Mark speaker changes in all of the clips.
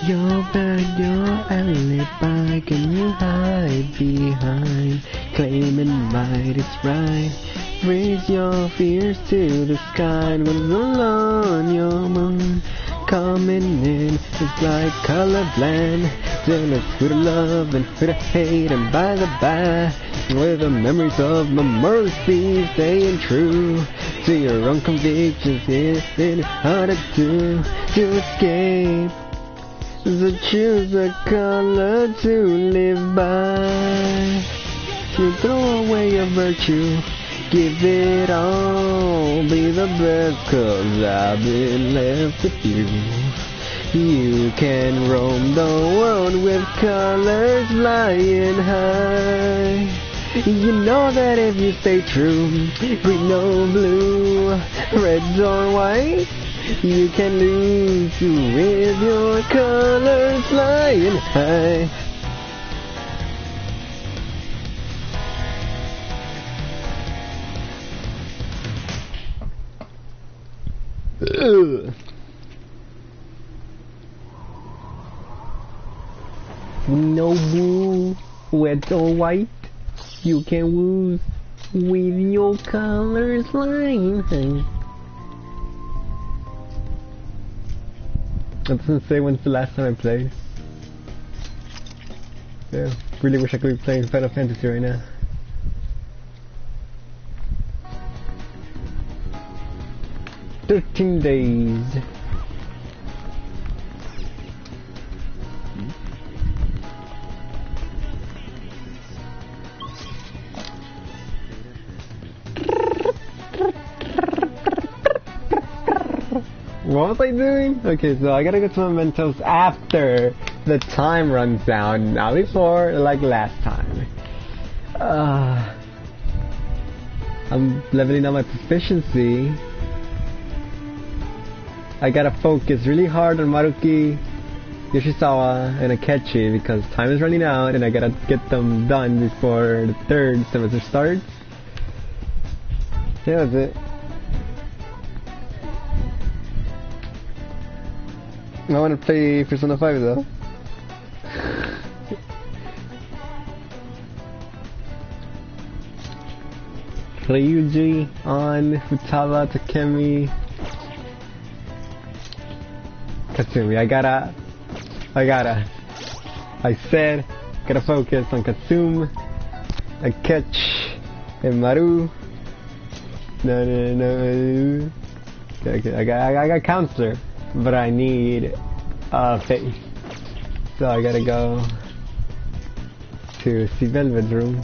Speaker 1: Your bad, your alibi, can you hide behind claiming right is right? Raise your fears to the sky, and when alone your moon coming in, it's like colorblind. Jealous with love and with hate, and by the by, with the memories of my mercy staying true to your own convictions. It's harder to escape. So choose a color to live by. You throw away your virtue, give it all, be the best, 'cause I've been left with you. You can roam the world with colors flying high. You know that if you stay true, green or blue, red or white, you can lose with your colors flying high. Ugh. No blue, red or white, you can lose with your colors flying high. That doesn't say when's the last time I played. Yeah, really wish I could be playing Final Fantasy right now. "13 days. What was I doing? Okay, so I gotta get some mementos after the time runs down, not before, like last time. I'm leveling up my proficiency. I gotta focus really hard on Maruki, Yoshizawa, and Akechi because time is running out and I gotta get them done before the third semester starts. Yeah, that's it. I want to play Persona 5 though. Ryuji, An, Futaba, Takemi, Kasumi. I said, gotta focus on Kasumi, Akechi, and Maru. No. Okay, I got counselor, but I need Faith. So I gotta go to see Velvet's room.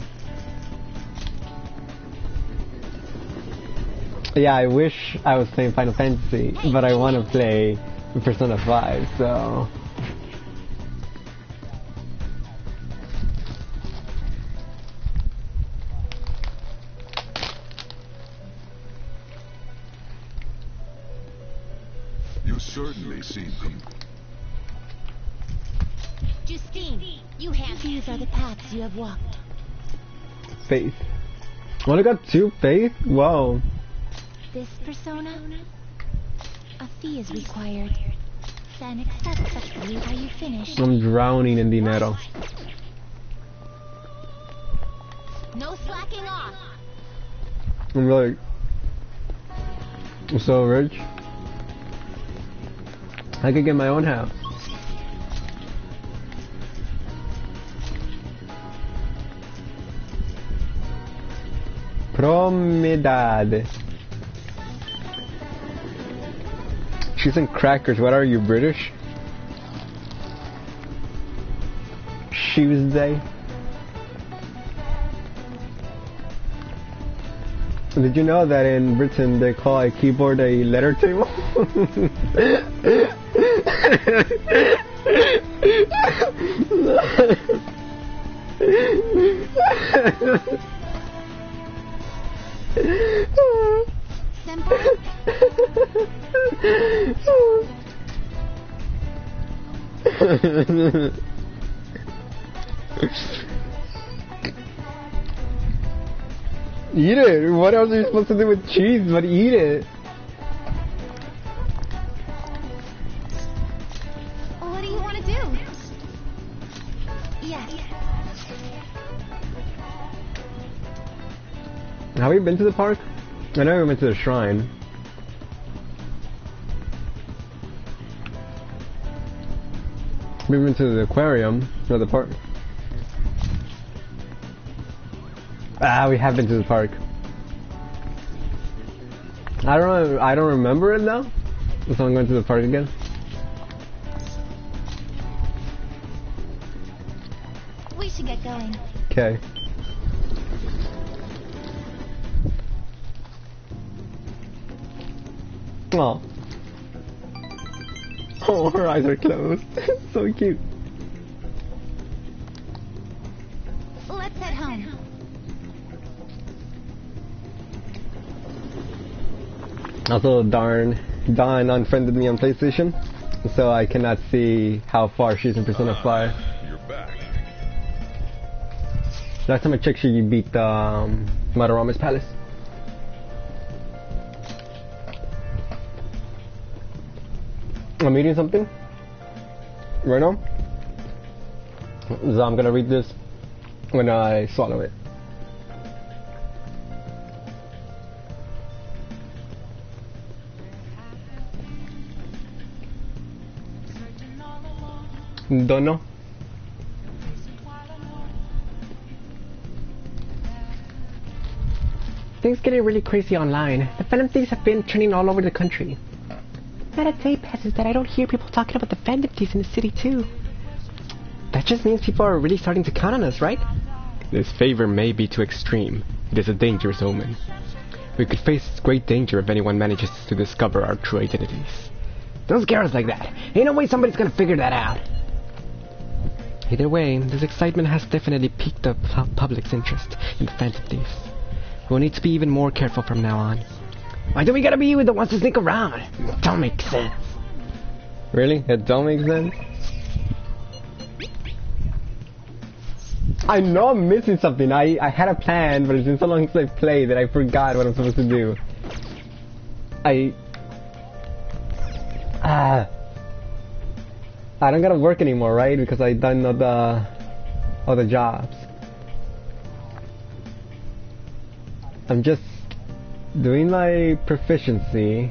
Speaker 1: Yeah, I wish I was playing Final Fantasy, but I want to play Persona 5, so...
Speaker 2: You certainly seem people.
Speaker 3: Justine, you have these are the paths you have walked.
Speaker 1: Faith. Well, I got 2 Faith? Wow.
Speaker 3: This persona, a fee is required. Then accept such fee how you finish.
Speaker 1: I'm drowning in dinero.
Speaker 3: No slacking off.
Speaker 1: I'm so rich. I could get my own house. Promedad. Cheese and crackers. What are you, British? Tuesday. Did you know that in Britain they call a keyboard a letter table?
Speaker 3: Senpai?
Speaker 1: Eat it! What else are you supposed to do with cheese but eat it?
Speaker 3: What do you want to do?
Speaker 1: Have we been to the park? I know we went to the shrine. We went to the aquarium, not the park. Ah, we have been to the park. I don't remember it now. So I'm going to the park again.
Speaker 3: We should get going.
Speaker 1: Okay. Oh. Oh, her eyes are closed. So cute.
Speaker 3: Let's head home.
Speaker 1: Also, Don unfriended me on PlayStation, so I cannot see how far she's in Persona 5.
Speaker 2: You're back.
Speaker 1: Last time I checked, she beat Madarame's Palace. I'm eating something right now, so I'm gonna read this when I swallow it. Don't know. Things getting really crazy online. The Phantom Thieves have been trending all over the country. Not a day passes that I don't hear people talking about the Phantom Thieves in the city too. That just means people are really starting to count on us, right? This favor may be too extreme. It is a dangerous omen. We could face great danger if anyone manages to discover our true identities. Don't scare us like that. Ain't no way somebody's gonna figure that out. Either way, this excitement has definitely piqued the public's interest in the Phantom Thieves. We'll need to be even more careful from now on. Why do we gotta be the ones to sneak around? It don't make sense. Really? It don't make sense? I know I'm missing something. I had a plan, but it's been so long since I played that I forgot what I'm supposed to do. I don't gotta work anymore, right? Because I done all the jobs. I'm just doing my proficiency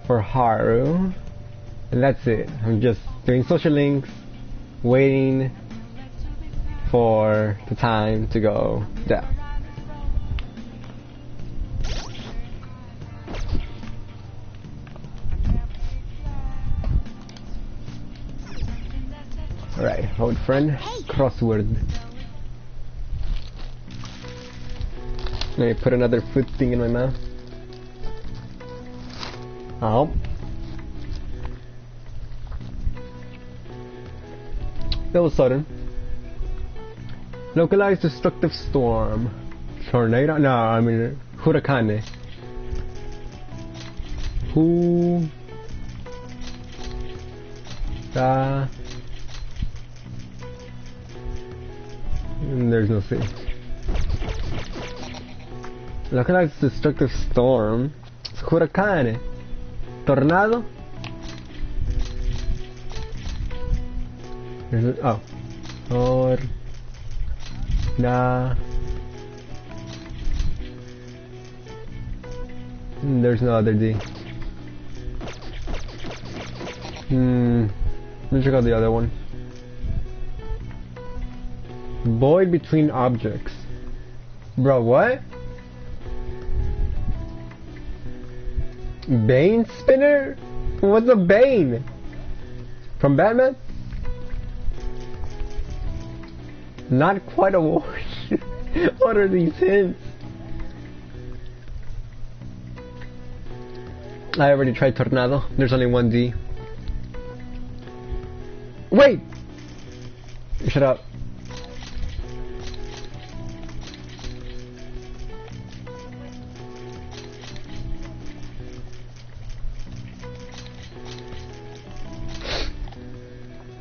Speaker 1: for Haru, and that's it. I'm just doing social links, waiting for the time to go down. Alright, hold friend, crossword. Let me put another food thing in my mouth. Oh. That was sudden. Localized destructive storm. Tornado? No, I mean hurricane. Who? There's no C. Localized destructive storm. It's hurricane. Tornado? Oh. There's no other D. Let me check out the other one. Void between objects. Bro, what? Bane spinner? What's a Bane? From Batman? Not quite a war. What are these hints? I already tried Tornado. There's only one D. Wait! Shut up.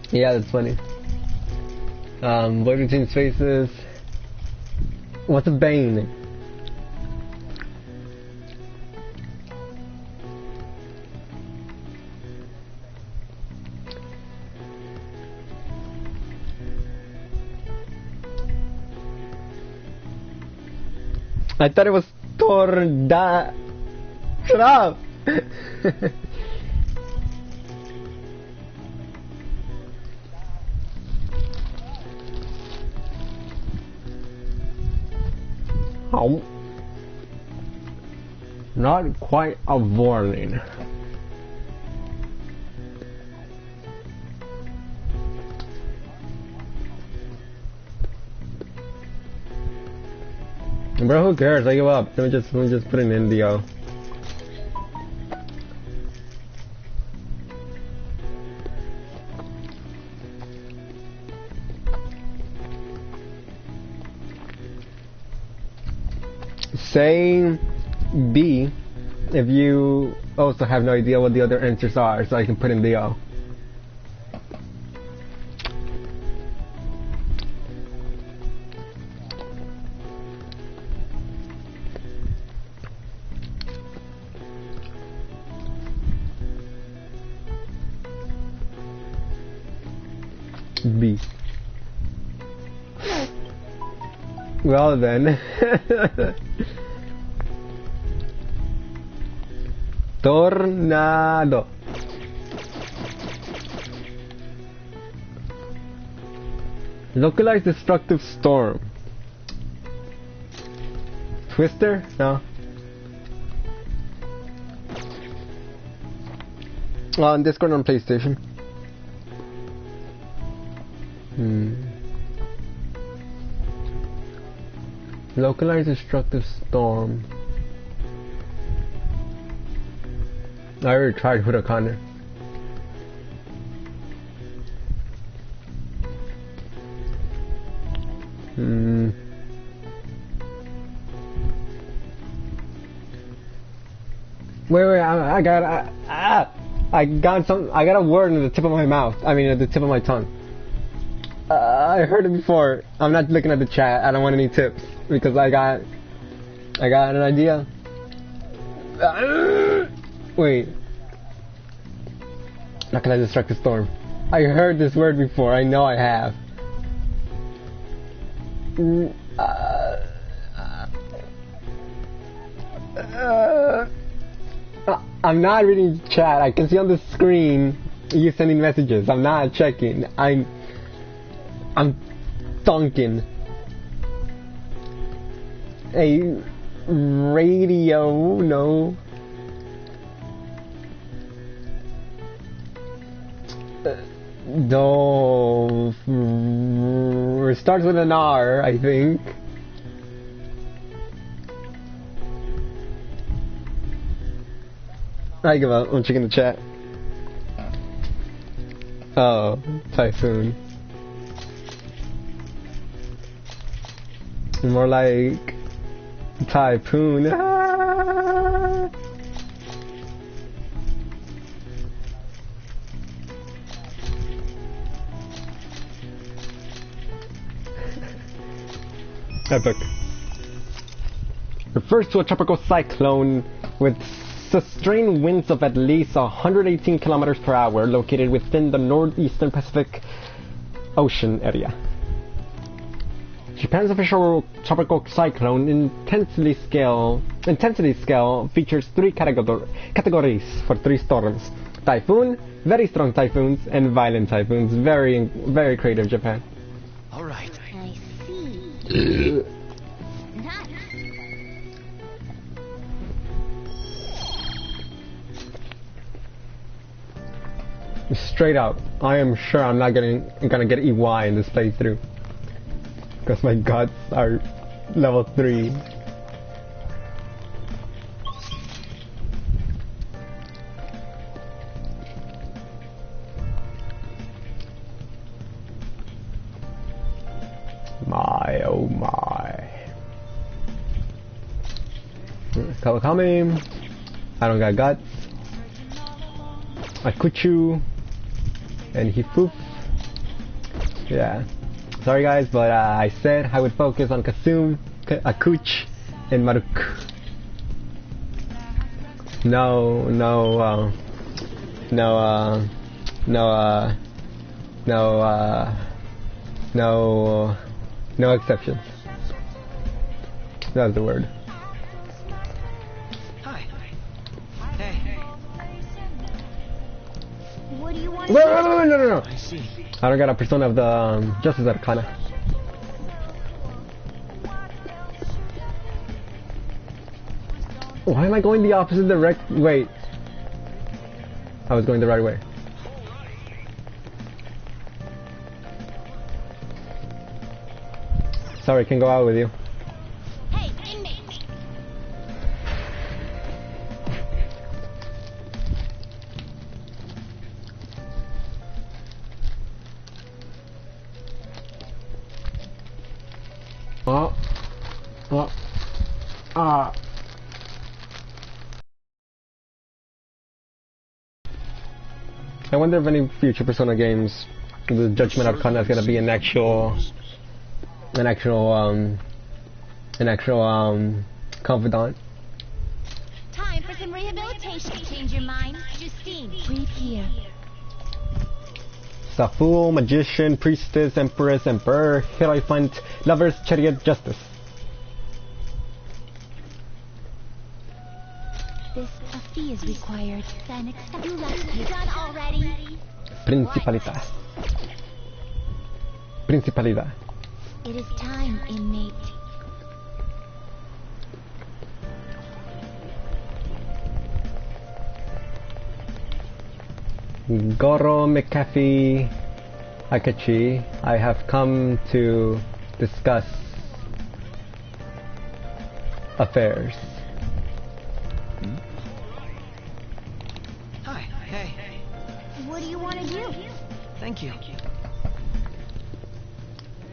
Speaker 1: Yeah, that's funny. Void between spaces. What's a Bane? I thought it was Torda. Shut up! Oh. Not quite a warning. Bro, who cares? I give up. Let me just put it in the Say B if you also have no idea what the other answers are, so I can put in the O. B. Well then. Tornado. Localized destructive storm. Twister? No. On Discord on PlayStation. Localized destructive storm. I already tried Huracan. Wait, I got a word in the tip of my mouth. I mean, at the tip of my tongue. I heard it before. I'm not looking at the chat. I don't want any tips because I got an idea. Wait. Not gonna destruct the storm. I heard this word before. I know I have. I'm not reading chat. I can see on the screen you sending messages. I'm not checking. I'm thunking. A radio, no. No. It starts with an R, I think. I give up. I'm checking the chat. Oh, typhoon. More like typhoon. Ah! Epic. Refers to a tropical cyclone with sustained winds of at least 118 kilometers per hour located within the northeastern Pacific Ocean area. Japan's official tropical cyclone intensity scale features three categories for three storms: typhoon, very strong typhoons, and violent typhoons. Very, very creative, Japan.
Speaker 4: All right.
Speaker 3: I see.
Speaker 1: Straight up, I am sure I'm not gonna get EY in this playthrough. Because my guts are level 3. My oh my. Kawakami. I don't got guts. Akuchu. And Hifuf. Yeah. Sorry guys, but I said I would focus on Kasumi, Akuch, and Maruk. No exceptions. That's the word. Wait, no.
Speaker 4: I see.
Speaker 1: I don't got a persona of the Justice Arcana. Why am I going the opposite direct? Wait. I was going the right way. Sorry, can go out with you.
Speaker 3: Hey, inmate!
Speaker 1: I wonder if any future Persona games, the Judgment Arcana is gonna be an actual confidant.
Speaker 3: Time for some rehabilitation. Change your mind. Justine, breathe here.
Speaker 1: It's a fool, magician, priestess, empress, emperor, hierophant, lovers, chariot, justice.
Speaker 3: A fee is required. Then accept. You left me. Done already.
Speaker 1: Principalidad. Principalidad.
Speaker 3: It is time, inmate.
Speaker 1: Goro McAfee Akachi, I have come to discuss affairs.
Speaker 4: Hi. Hey.
Speaker 3: What do you want to do?
Speaker 4: Thank you.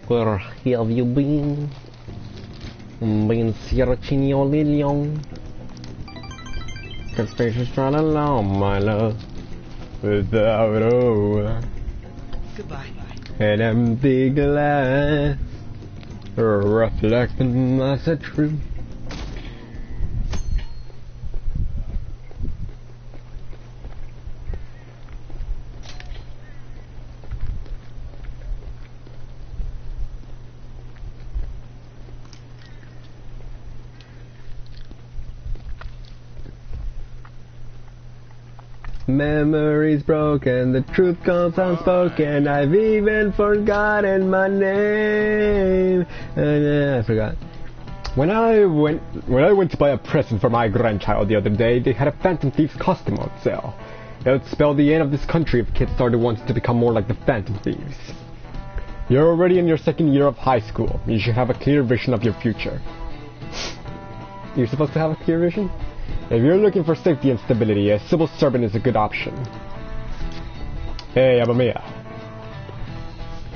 Speaker 1: Where have you been? Been searching your million. Conspirations run along, my love. Without
Speaker 4: Goodbye.
Speaker 1: an empty glass, reflecting as a truth. Memories broken, the truth goes unspoken. I've even forgotten my name. I forgot. When I went to buy a present for my grandchild the other day, they had a Phantom Thieves costume on sale. It would spell the end of this country if kids started wanting to become more like the Phantom Thieves. You're already in your second year of high school. You should have a clear vision of your future. You're supposed to have a clear vision? If you're looking for safety and stability, a civil servant is a good option. Hey, Abamiya.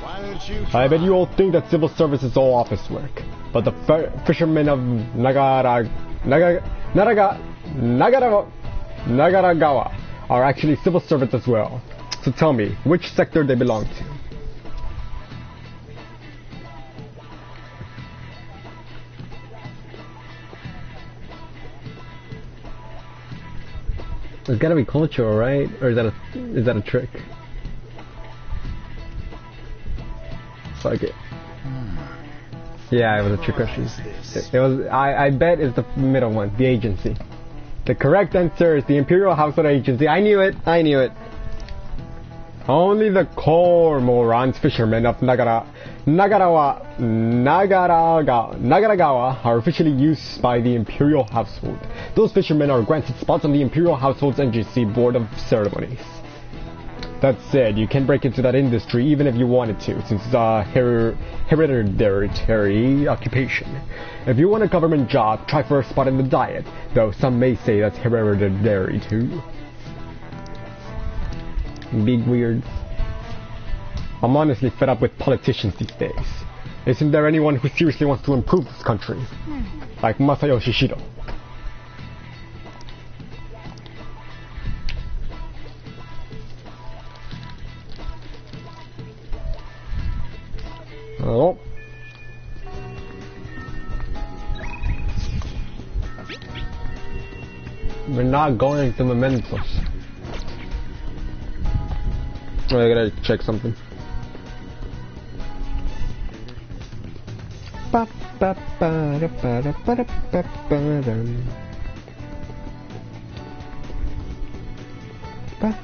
Speaker 2: Why don't you
Speaker 1: I bet you all think that civil service is all office work. But the fishermen of Nagaragawa are actually civil servants as well. So tell me, which sector they belong to? It's gotta be cultural, right? Or is that a trick? Fuck it. Yeah, it was a trick question. It was. I bet it's the middle one, the agency. The correct answer is the Imperial Household Agency. I knew it. Only the core morons fishermen of Nagaragawa are officially used by the Imperial Household. Those fishermen are granted spots on the Imperial Household's NGC Board of Ceremonies. That said, you can break into that industry even if you wanted to, since it's a hereditary occupation. If you want a government job, try for a spot in the Diet, though some may say that's hereditary too. Big weirds. I'm honestly fed up with politicians these days. Isn't there anyone who seriously wants to improve this country? Like Masayoshi Shido. Oh. We're not going to Mementos. Oh, I gotta check something. Oh.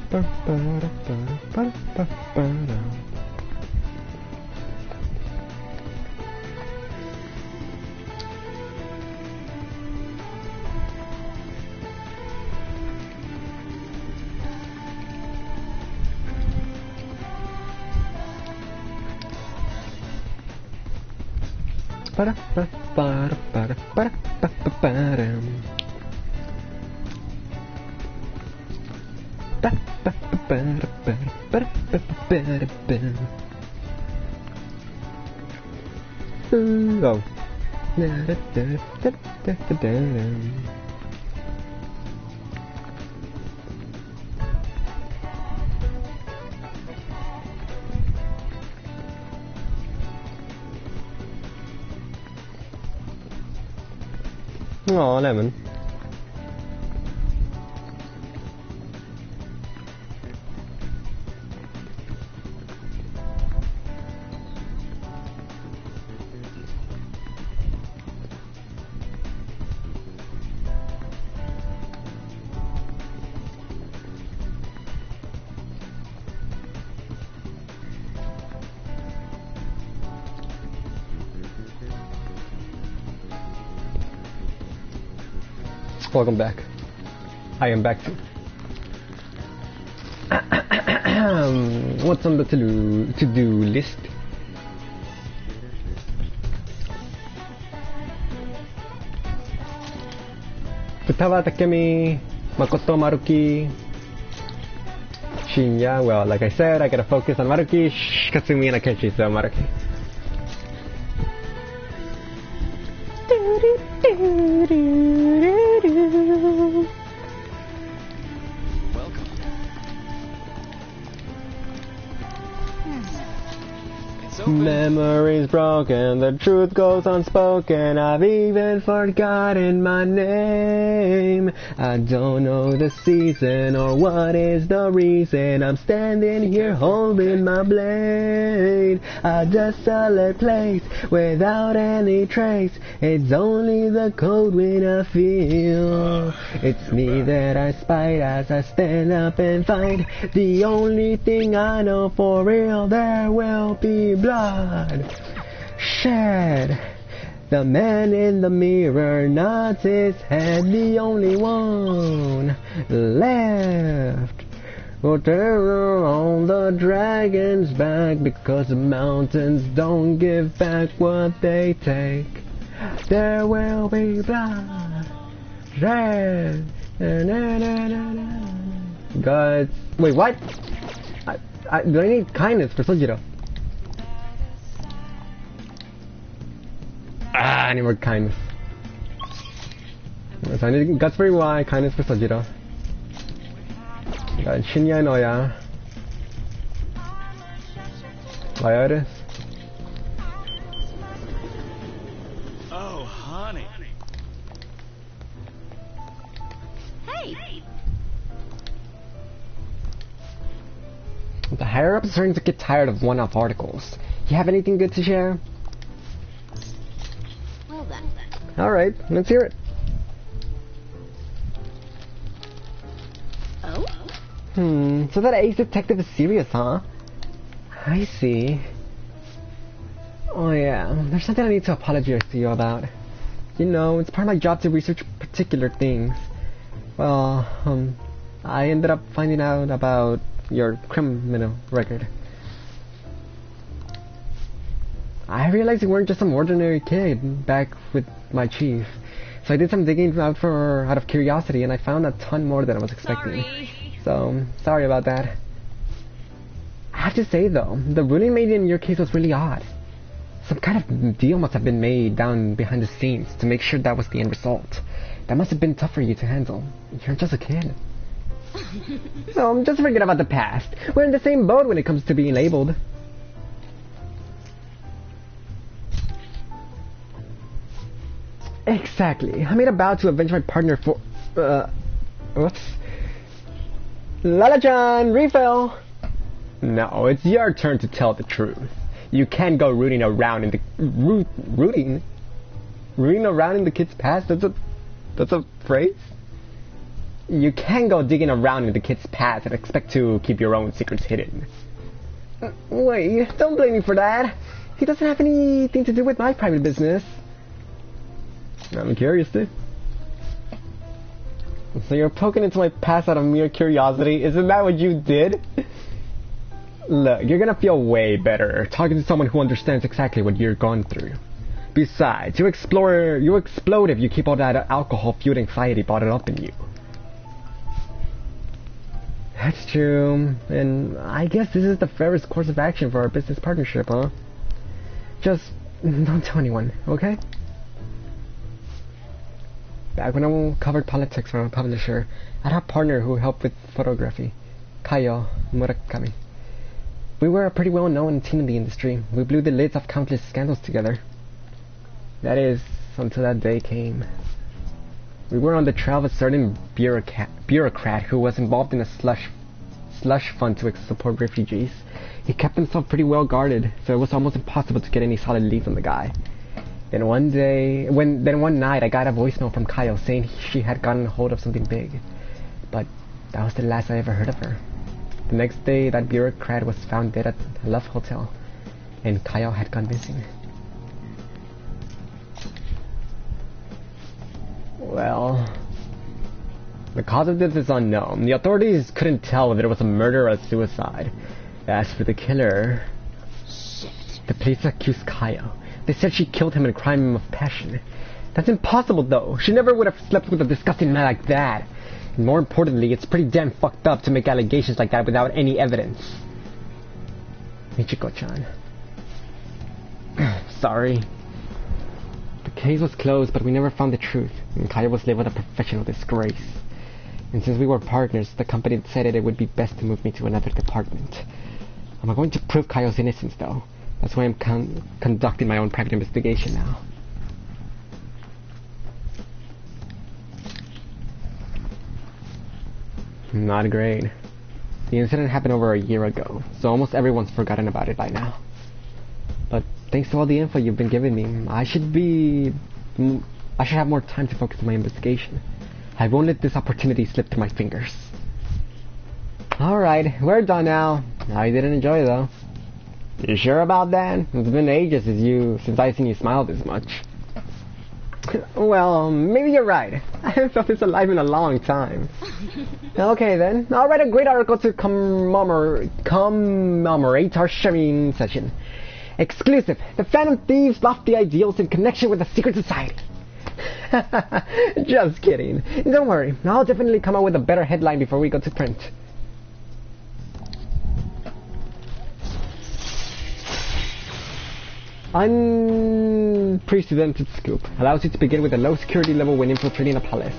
Speaker 1: Oh, lemon. Welcome back. I am back too. What's on the to-do list? Futawa, Takemi, Makoto, Maruki, Shinya. Well, like I said, I gotta focus on Maruki, Kasumi, and Akechi, so Maruki.
Speaker 2: Welcome. It's open.
Speaker 1: Memories broken, the truth goes unspoken. I've even forgotten my name. I don't know the season or what is the reason. I'm standing here holding my blade. A desolate place without any trace. It's only the cold wind I feel. It's me that I spite as I stand up and fight. The only thing I know for real, there will be blood shed. The man in the mirror nods his head, the only one left. Will terror on the dragon's back, because the mountains don't give back what they take. There will be blood shed. God, wait, what? Do I need kindness for Sojiro? I need more kindness. So I need guts for Y, kindness for Sojiro. Got Shinya and Oya. Viotis.
Speaker 2: Oh, honey.
Speaker 3: Hey!
Speaker 1: The higher ups are starting to get tired of one-off articles. You have anything good to share?
Speaker 3: Well then.
Speaker 1: Alright, let's hear it.
Speaker 3: Oh?
Speaker 1: So that ace detective is serious, huh? I see. Oh yeah, there's something I need to apologize to you about. You know, it's part of my job to research particular things. Well, I ended up finding out about your criminal record. I realized you weren't just some ordinary kid back with my chief. So I did some digging out of curiosity, and I found a ton more than I was expecting.
Speaker 3: Sorry.
Speaker 1: So, sorry about that. I have to say though, the ruling made in your case was really odd. Some kind of deal must have been made down behind the scenes to make sure that was the end result. That must have been tough for you to handle. You're just a kid. So, just forget about the past. We're in the same boat when it comes to being labeled. Exactly. I made a vow to avenge my partner for... Whoops. Lala-chan, refill! No, it's your turn to tell the truth. You can't go rooting around in the... Rooting around in the kid's past? That's a phrase? You can't go digging around in the kid's past and expect to keep your own secrets hidden. Wait, don't blame me for that. He doesn't have anything to do with my private business. I'm curious, dude. So you're poking into my past out of mere curiosity? Isn't that what you did? Look, you're gonna feel way better talking to someone who understands exactly what you're going through. Besides, you explode if you keep all that alcohol-fueled anxiety bottled up in you. That's true, and I guess this is the fairest course of action for our business partnership, huh? Just don't tell anyone, okay? Back when I covered politics for a publisher, I had a partner who helped with photography, Kayo Murakami. We were a pretty well-known team in the industry. We blew the lids off countless scandals together. That is, until that day came. We were on the trail of a certain bureaucrat who was involved in a slush fund to support refugees. He kept himself pretty well guarded, so it was almost impossible to get any solid leads on the guy. Then one night I got a voicemail from Kayo saying she had gotten hold of something big. But that was the last I ever heard of her. The next day that bureaucrat was found dead at a Love Hotel, and Kayo had gone missing. Well, the cause of death is unknown. The authorities couldn't tell if it was a murder or a suicide. As for the killer, the police accused Kayo. They said she killed him in a crime of passion. That's impossible though. She never would have slept with a disgusting man like that. And more importantly, it's pretty damn fucked up to make allegations like that without any evidence. Michiko-chan. Sorry. The case was closed, but we never found the truth, and Kayo was labeled a professional disgrace. And since we were partners, the company decided it would be best to move me to another department. I'm going to prove Kayo's innocence, though. That's why I'm conducting my own private investigation now. Not great. The incident happened over a year ago, so almost everyone's forgotten about it by now. But thanks to all the info you've been giving me, I should have more time to focus on my investigation. I won't let this opportunity slip through my fingers. Alright, we're done now. I didn't enjoy it though. You sure about that? It's been ages since I've seen you smile this much. Well, maybe you're right. I haven't felt this alive in a long time. Okay then, I'll write a great article to commemorate our sharing session. Exclusive. The Phantom Thieves lofty ideals in connection with a secret society. Just kidding. Don't worry, I'll definitely come up with a better headline before we go to print. Unprecedented scoop. Allows you to begin with a low security level when infiltrating a palace.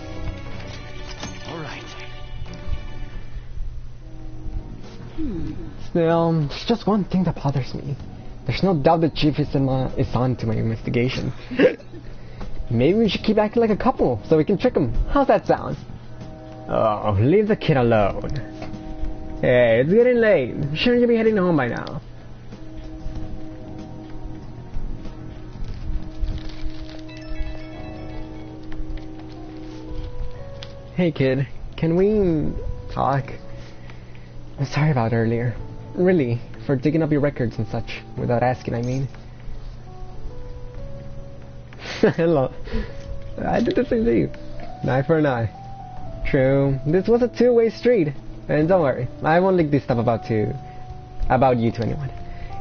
Speaker 2: Alright.
Speaker 1: Still, there's just one thing that bothers me. There's no doubt the chief is on to my investigation. Maybe we should keep acting like a couple so we can trick him. How's that sound? Oh, leave the kid alone. Hey, it's getting late. Shouldn't you be heading home by now? Hey kid, can we talk? I'm sorry about earlier. Really, for digging up your records and such, without asking, I mean. Hello. I did the same to you. An eye for an eye. True, this was a two-way street. And don't worry, I won't leak this stuff about you to anyone.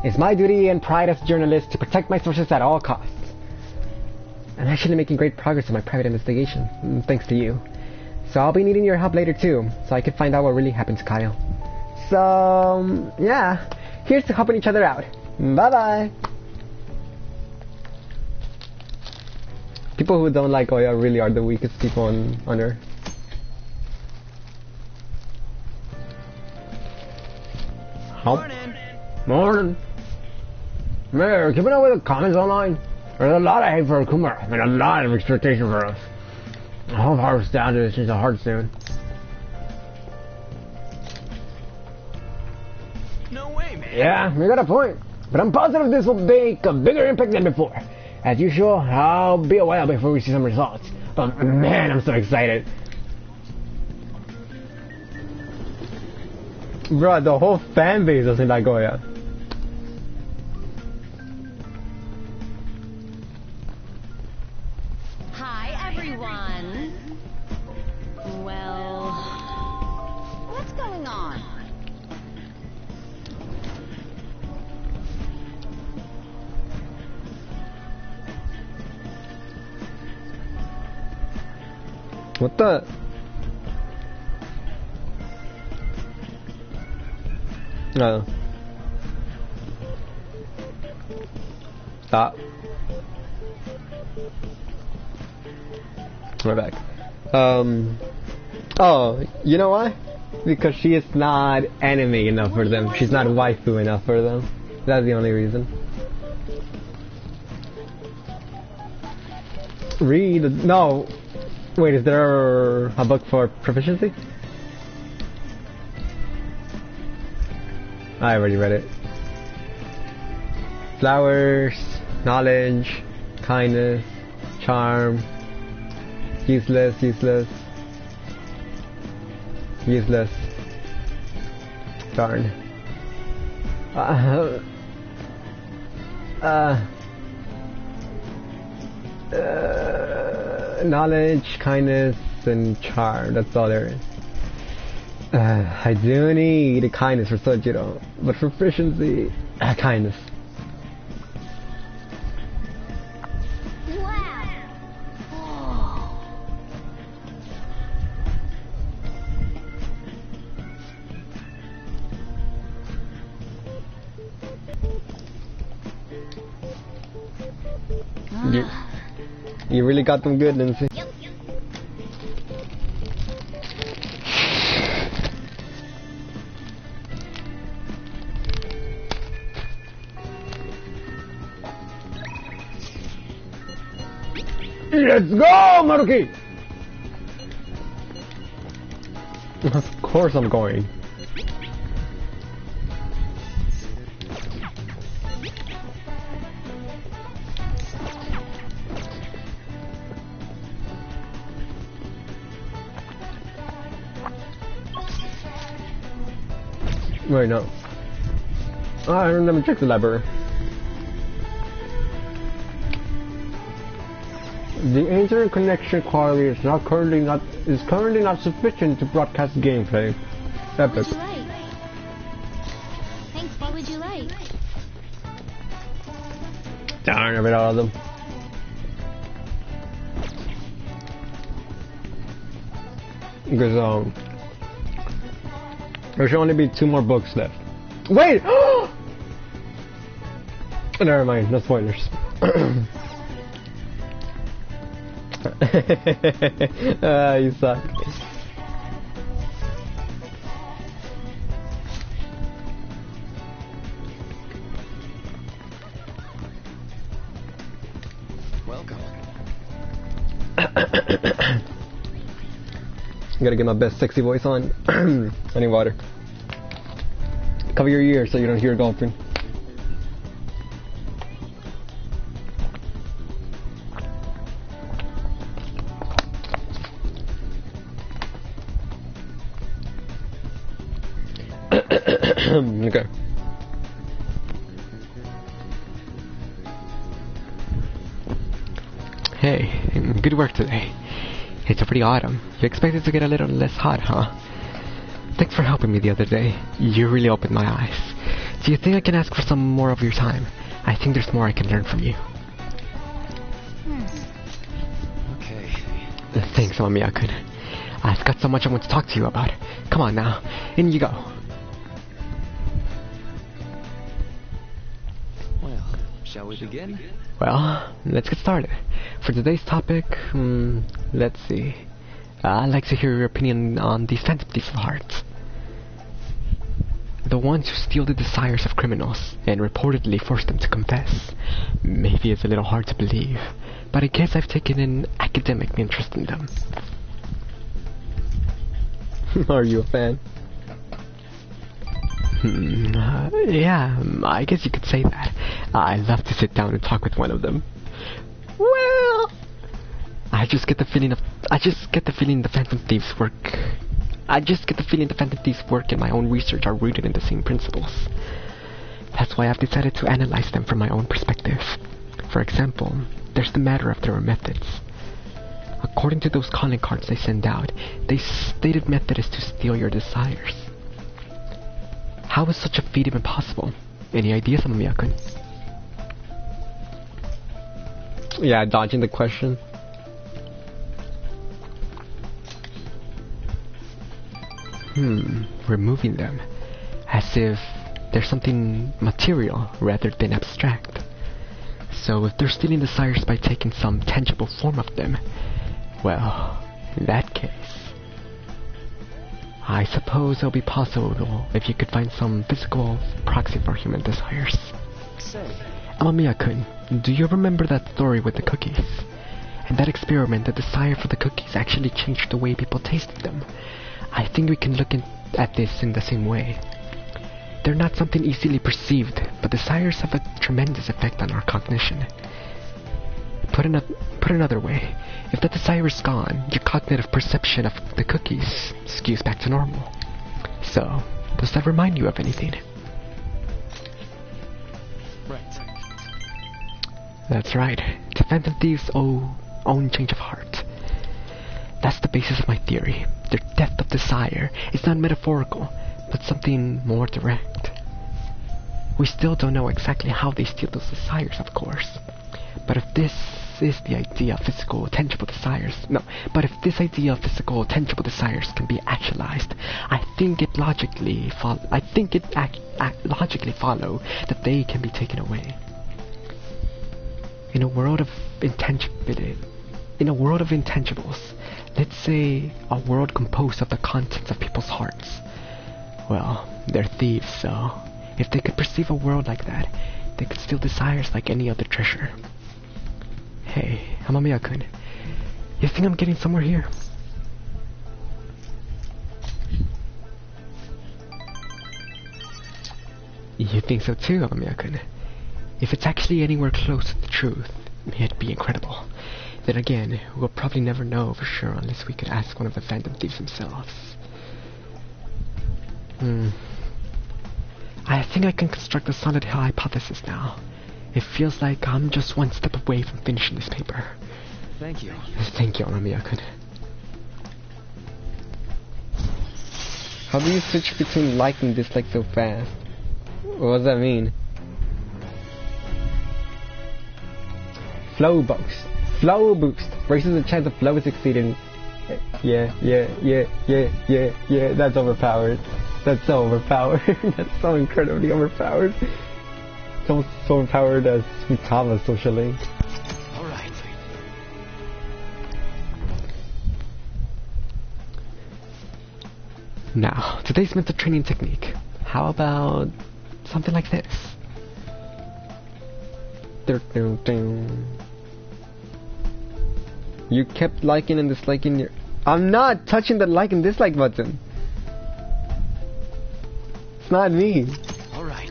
Speaker 1: It's my duty and pride as a journalist to protect my sources at all costs. I'm actually making great progress in my private investigation, thanks to you. So I'll be needing your help later too, so I can find out what really happened to Kyle. So, yeah, here's to helping each other out. Bye-bye! People who don't like Oya really are the weakest people on Earth.
Speaker 2: Morning.
Speaker 1: Morning! Mayor, keeping up with the comments online? There's a lot of hate for Kumar, and a lot of expectation for us. I hope our standards is a hard soon.
Speaker 2: No way, man.
Speaker 1: Yeah, you got a point. But I'm positive this will make a bigger impact than before. As usual, I'll be a while before we see some results. But man, I'm so excited. Bro, the whole fan base doesn't like Goya.
Speaker 3: Hi, everyone. Well, what's going on?
Speaker 1: What the? No. Stop. We're back. Oh, you know why? Because she is not anime enough for them. She's not waifu enough for them. That's the only reason. Read. No. Wait, is there a book for proficiency? I already read it. Flowers, knowledge, kindness, charm, useless, useless, useless. Darn. Knowledge, kindness, and charm. That's all there is. I do need a kindness for Sojiro, but for proficiency, kindness. You really got them good, Lindsay. Let's go, Maruki! Of course I'm going. Wait, no. I don't let me check the library. The internet connection quality is currently not sufficient to broadcast gameplay. Epic.
Speaker 3: What would you like? Thanks. What would you like?
Speaker 1: Darn, I read all of them. Because there should only be 2 more books left. Wait! Never mind, no spoilers. You suck.
Speaker 2: Welcome.
Speaker 1: Gotta get my best sexy voice on. I need water. Cover your ears so you don't hear golfing. Okay. Hey, good work today. It's already autumn. You expected to get a little less hot, huh? Thanks for helping me the other day. You really opened my eyes. Do you think I can ask for some more of your time? I think there's more I can learn from you.
Speaker 2: Okay.
Speaker 1: Thanks, Mamiya-kun. I've got so much I want to talk to you about. Come on now, in you go.
Speaker 2: Well, shall we begin?
Speaker 1: Well, let's get started. For today's topic, let's see. I'd like to hear your opinion on these phantom thieves of hearts. The ones who steal the desires of criminals and reportedly force them to confess. Maybe it's a little hard to believe, but I guess I've taken an academic interest in them. Are you a fan? Yeah, I guess you could say that. I'd love to sit down and talk with one of them. Well, I just get the feeling the Phantom Thieves work I just get the feeling the Phantom Thieves' work and my own research are rooted in the same principles. That's why I've decided to analyze them from my own perspective. For example, there's the matter of their methods. According to those calling cards they send out, their stated method is to steal your desires. How is such a feat even possible? Any ideas, Amamiya-kun? Yeah, dodging the question. Removing them. As if they're something material rather than abstract. So if they're stealing desires by taking some tangible form of them, well, in that case, I suppose it'll be possible if you could find some physical proxy for human desires.
Speaker 2: Say,
Speaker 1: Amamiya-kun, do you remember that story with the cookies? In that experiment, the desire for the cookies actually changed the way people tasted them. I think we can look at this in the same way. They're not something easily perceived, but desires have a tremendous effect on our cognition. Put another way, if the desire is gone, your cognitive perception of the cookies skews back to normal. So, does that remind you of anything?
Speaker 2: right.
Speaker 1: That's right. The Phantom Thieves' own change of heart. That's the basis of my theory. Their depth of desire is not metaphorical, but something more direct. We still don't know exactly how they steal those desires, of course. But if this is the idea of physical, tangible desires... No, but if this idea of physical, tangible desires can be actualized, I think it logically follow that they can be taken away. In a world of intangibles, let's say a world composed of the contents of people's hearts. Well, they're thieves, so if they could perceive a world like that, they could steal desires like any other treasure. Hey, Amamiya-kun, you think I'm getting somewhere here? You think so too, Amamiya-kun? If it's actually anywhere close to the truth, it'd be incredible. Then again, we'll probably never know for sure unless we could ask one of the Phantom Thieves themselves. I think I can construct a solid hypothesis now. It feels like I'm just one step away from finishing this paper.
Speaker 2: Thank you.
Speaker 1: Thank you, Amamiya-kun. How do you switch between like and dislike so fast? What does that mean? Flow boost. Flow boost. Raises the chance of flow succeeding. Yeah, that's overpowered. That's so overpowered. That's so incredibly overpowered. It's almost so overpowered as Futaba Social Link.
Speaker 2: Alright.
Speaker 1: Now, today's mental training technique. How about something like this? You kept liking and disliking your... I'm not touching the like and dislike button. It's not me.
Speaker 2: Alright.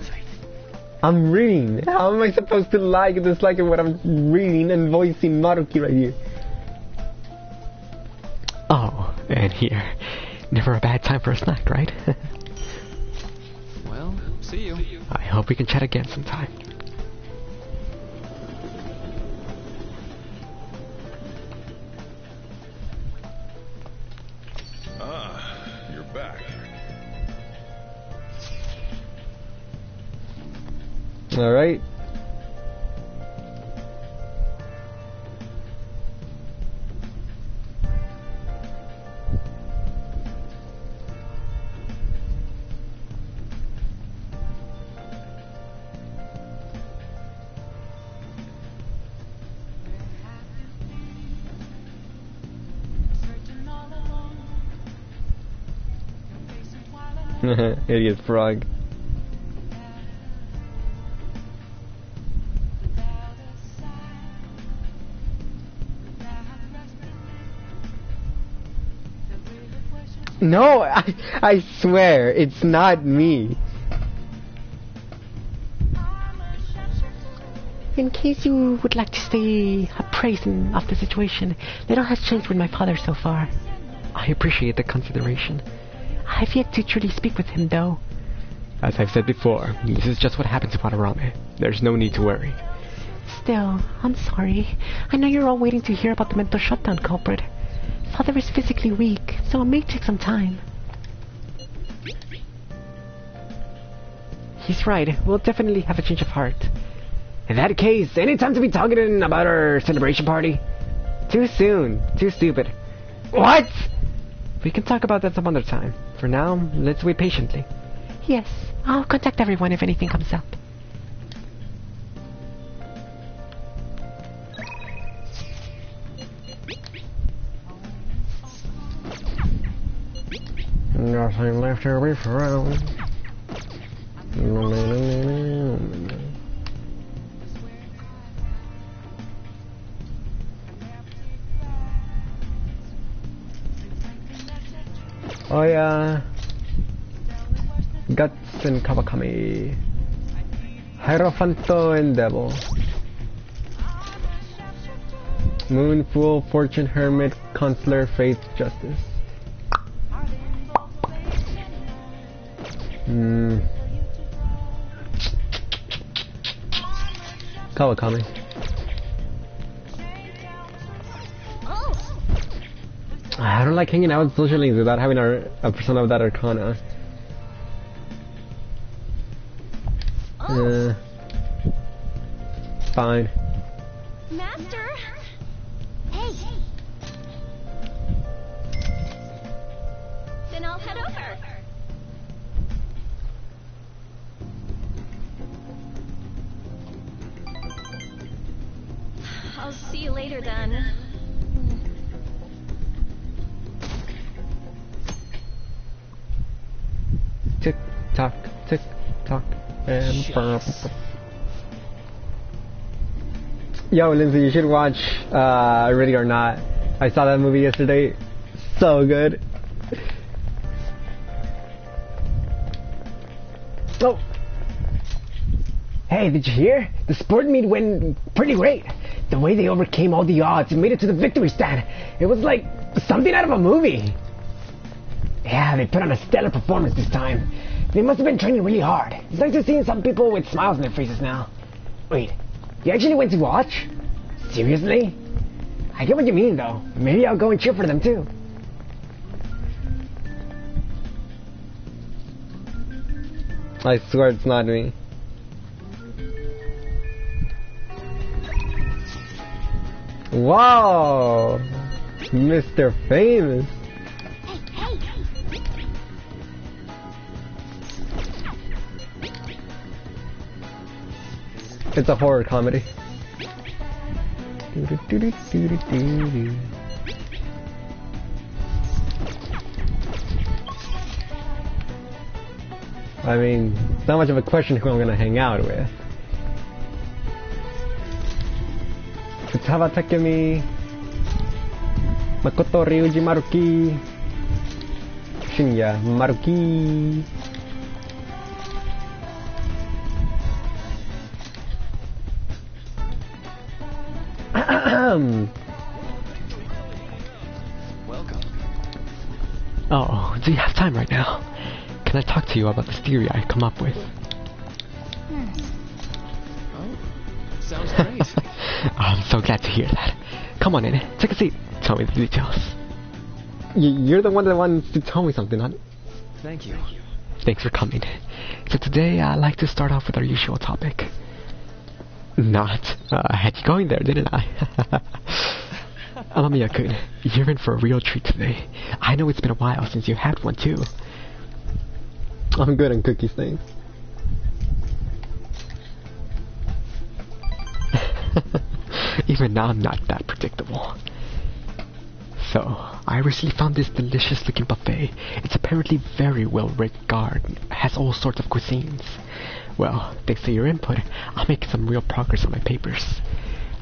Speaker 1: I'm reading. How am I supposed to like and dislike what I'm reading and voicing Maruki right here? Oh, and here. Never a bad time for a snack, right?
Speaker 2: Well, see you.
Speaker 1: I hope we can chat again sometime.
Speaker 4: You're back.
Speaker 1: Alright. Idiot frog. No, I swear, it's not me. In case you would like to stay appraised of the situation, little has changed with my father so far. I appreciate the consideration. I've yet to truly speak with him, though. As I've said before, this is just what happens to Panorama. There's no need to worry. Still, I'm sorry. I know you're all waiting to hear about the mental shutdown culprit. Father is physically weak, so it may take some time. He's right. We'll definitely have a change of heart. In that case, any time to be talking about our celebration party? Too soon. Too stupid. What? We can talk about that some other time. For now, let's wait patiently. Yes, I'll contact everyone if anything comes up. Nothing left to be found. Oh yeah, Guts and Kawakami, Hierophanto and Devil, Moon, Fool, Fortune, Hermit, Consular, Faith, Justice. Kawakami. I don't like hanging out with social links without having a persona of that arcana. Fine.
Speaker 3: Master? Hey. Then I'll head over. I'll see you later then.
Speaker 1: Tick tock, and burp. Yo, Lindsay, you should watch Ready or Not. I saw that movie yesterday. So good. Oh. Hey, did you hear? The sport meet went pretty great. The way they overcame all the odds and made it to the victory stand. It was like something out of a movie. Yeah, they put on a stellar performance this time. They must have been training really hard. It's nice to see some people with smiles on their faces now. Wait, you actually went to watch? Seriously? I get what you mean though. Maybe I'll go and cheer for them too. I swear it's not me. Wow! Mr. Famous! It's a horror comedy. I mean, it's not much of a question who I'm gonna hang out with. Futaba Takemi, Makoto Ryuji Maruki, Shinya Maruki.
Speaker 2: Welcome.
Speaker 1: Oh, do you have time right now? Can I talk to you about this theory I come up with?
Speaker 2: Oh, sounds great.
Speaker 1: I'm so glad to hear that. Come on in, take a seat. Tell me the details. You're the one that wants to tell me something, huh?
Speaker 2: Thank you.
Speaker 1: Thanks for coming. So today I'd like to start off with our usual topic. Not. I had you going there, didn't I? Amamiya-kun, you're in for a real treat today. I know it's been a while since you had one too. I'm good on cookies, thanks. Even now I'm not that predictable. So, I recently found this delicious looking buffet. It's apparently very well regarded, has all sorts of cuisines. Well, thanks to your input, I'm making some real progress on my papers.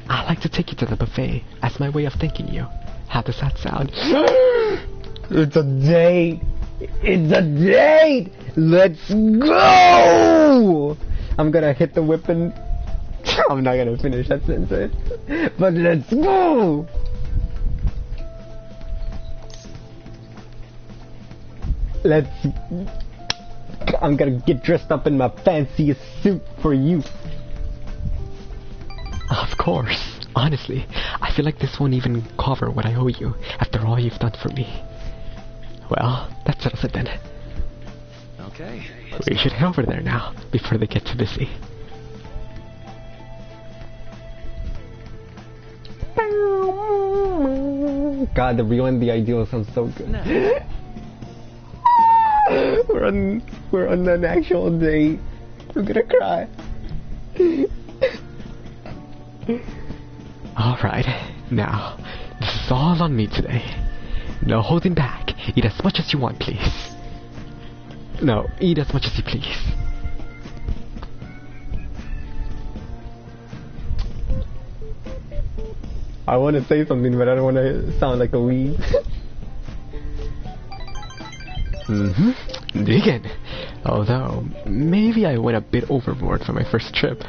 Speaker 1: I'd like to take you to the buffet as my way of thanking you. How does that sound? It's a date! It's a date! Let's go! I'm gonna hit the whip and... I'm not gonna finish that sentence. But let's go! Let's... I'm gonna get dressed up in my fanciest suit for you. Of course. Honestly, I feel like this won't even cover what I owe you after all you've done for me. Well, that settles it then.
Speaker 2: Okay.
Speaker 1: We should head over there now, before they get too busy. God, the real and the ideal sounds so good.
Speaker 2: No.
Speaker 1: We're on an actual date. I'm gonna cry. Alright, now, this is all on me today. No holding back. Eat as much as you want, please. No, eat as much as you please. I want to say something, but I don't want to sound like a weeb. Diggin'. Although, maybe I went a bit overboard for my first trip.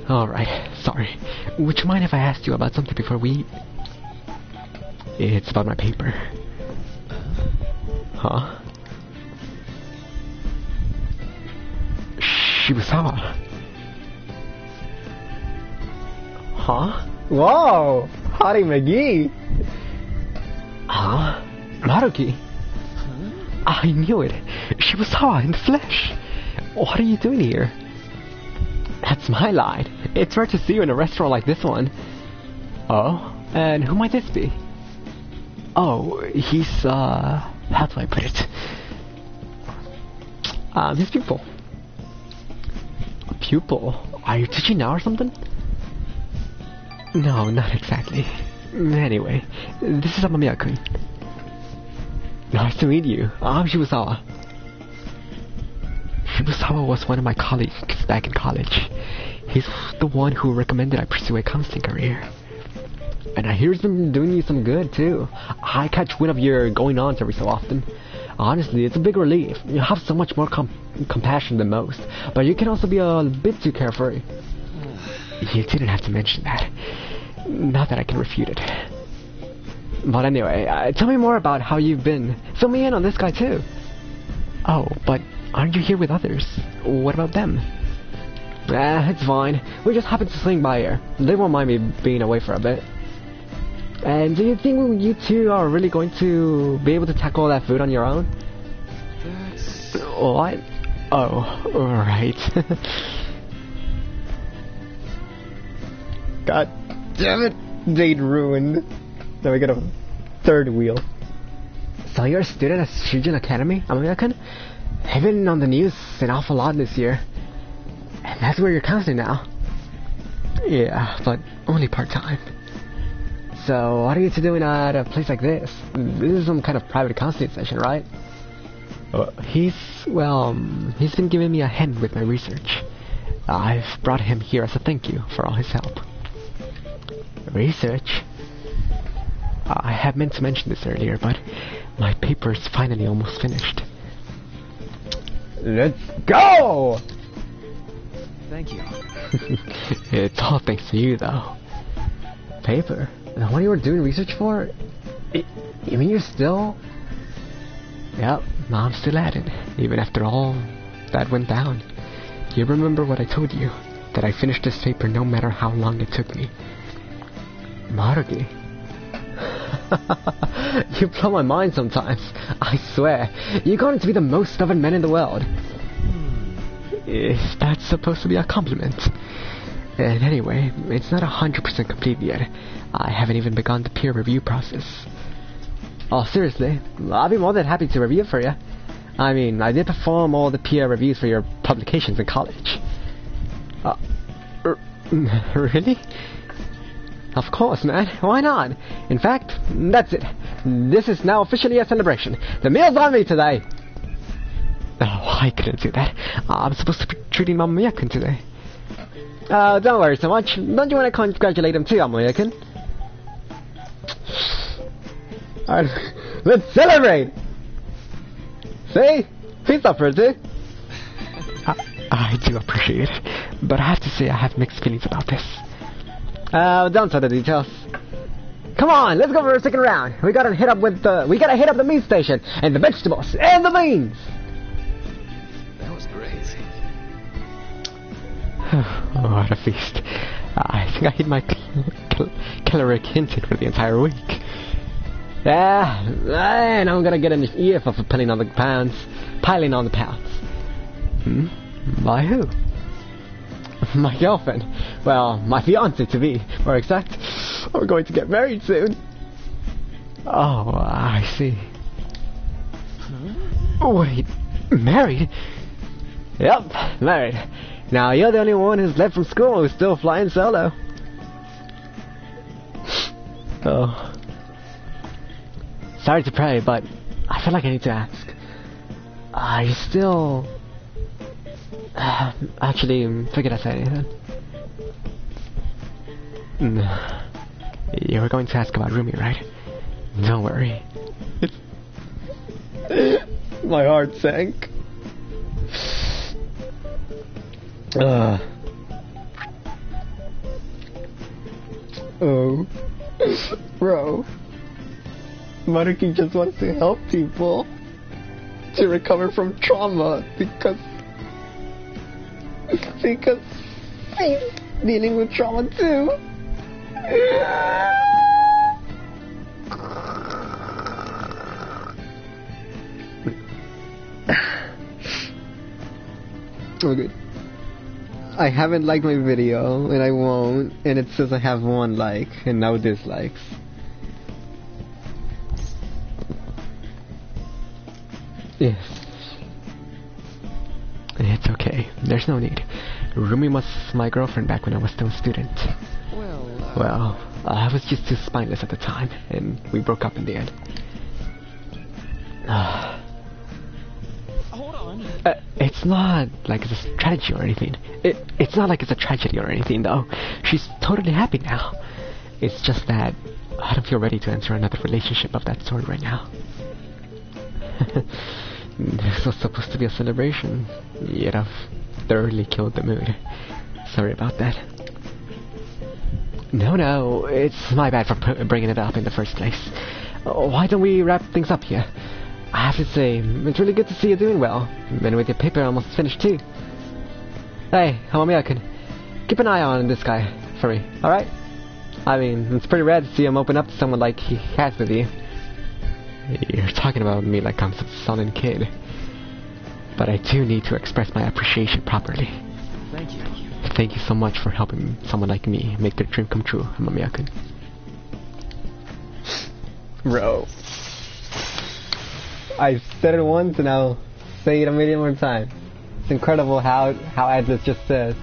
Speaker 1: Alright, sorry. Would you mind if I asked you about something before we eat? It's about my paper. Huh? Shibusawa. Huh? Whoa! Hari McGee! Huh? Maruki? I knew it! Shibusawa in the flesh! What are you doing here? That's my line. It's rare to see you in a restaurant like this one. Oh? And who might this be? Oh, he's, how do I put it? His pupil. A pupil? Are you teaching now or something? No, not exactly. Anyway, this is Amamiya-kun. Nice to meet you. I'm Shibusawa. Shibusawa was one of my colleagues back in college. He's the one who recommended I pursue a counseling career. And I hear him doing you some good too. I catch wind of your going-ons every so often. Honestly, it's a big relief. You have so much more compassion than most, but you can also be a bit too carefree. You didn't have to mention that. Not that I can refute it. But anyway, tell me more about how you've been. Fill me in on this guy too. Oh, but aren't you here with others? What about them? It's fine. We just happened to swing by here. They won't mind me being away for a bit. And do you think you two are really going to be able to tackle all that food on your own?
Speaker 2: That's...
Speaker 1: What? Oh, alright. God damn it! Date ruined. Now we get a third wheel. So you're a student at Shujin Academy, Amamiya-kun? I've been on the news an awful lot this year. And that's where you're counseling now. Yeah, but only part-time. So what are you two doing at a place like this? This is some kind of private counseling session, right? He's been giving me a hand with my research. I've brought him here as a thank you for all his help. Research? I had meant to mention this earlier, but my paper is finally almost finished. Let's go!
Speaker 2: Thank you.
Speaker 1: It's all thanks to you, though. Paper? The one you were doing research for? You mean you're still... Yep, I'm still at it, even after all that went down. You remember what I told you? That I finished this paper no matter how long it took me. Maruki? You blow my mind sometimes. I swear, you're going to be the most stubborn man in the world. If that's supposed to be a compliment. And anyway, it's not 100% complete yet. I haven't even begun the peer review process. Oh, seriously? I'll be more than happy to review it for you. I mean, I did perform all the peer reviews for your publications in college. Really? Of course, man. Why not? In fact, that's it. This is now officially a celebration. The meal's on me today. Oh, I couldn't do that. I'm supposed to be treating Amamiya-kun today. Don't worry so much. Don't you want to congratulate him too, Amamiya-kun? Alright, let's celebrate! See? He's up for it too. I do appreciate it, but I have to say I have mixed feelings about this. Don't tell the details. Come on, let's go for a second round. We gotta hit up the meat station and the vegetables and the beans.
Speaker 2: That was great.
Speaker 1: What a feast. I think I hit my caloric intake for the entire week. Yeah, and I'm gonna get an EF for piling on the pounds. By who? My girlfriend. Well, my fiance to be, more exact. We're going to get married soon. Oh, I see. Wait, married? Yep, married. Now you're the only one who's left from school who's still flying solo. Oh. Sorry to pray, but I feel like I need to ask. Are you still... actually, forget I said anything. You were going to ask about Rumi, right? Don't worry. My heart sank. Oh. Bro. Maruki just wants to help people to recover from trauma because he's dealing with trauma too. Okay. I haven't liked my video, and I won't, and it says I have 1 like, and no dislikes. Yes. It's okay, there's no need. Rumi was my girlfriend back when I was still a student. Well, I was just too spineless at the time, and we broke up in the end.
Speaker 2: Hold on.
Speaker 1: It's not like it's a tragedy or anything. It's not like it's a tragedy or anything, though. She's totally happy now. It's just that I don't feel ready to enter another relationship of that sort right now. This was supposed to be a celebration, yet I've thoroughly killed the mood. Sorry about that. No, it's my bad for bringing it up in the first place. Why don't we wrap things up here? I have to say, it's really good to see you doing well, and with your paper almost finished too. Hey, Awakens, keep an eye on this guy for me, alright? I mean, it's pretty rare to see him open up to someone like he has with you. You're talking about me like I'm some sullen kid. But I do need to express my appreciation properly.
Speaker 2: Thank you.
Speaker 1: Thank you so much for helping someone like me make their dream come true, Awakens. Bro. I've said it once and I'll say it a million more times. It's incredible how Atlas just says,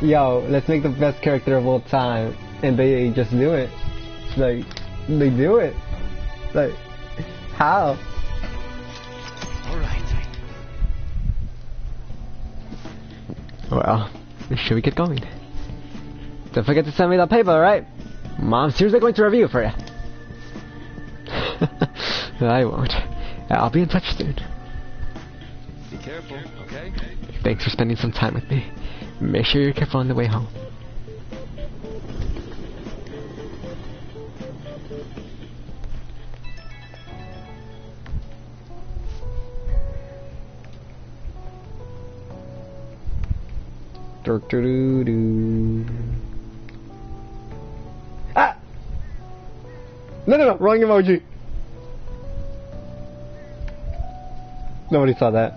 Speaker 1: yo, let's make the best character of all time. And they just do it. Like, they do it. Like, how?
Speaker 2: Alright.
Speaker 1: Well, should we get going? Don't forget to send me that paper, alright? Mom's seriously going to review for you. I won't. I'll be in touch soon.
Speaker 2: Be careful, okay?
Speaker 1: Thanks for spending some time with me. Make sure you're careful on the way home. Ah! No, wrong emoji. Nobody saw that.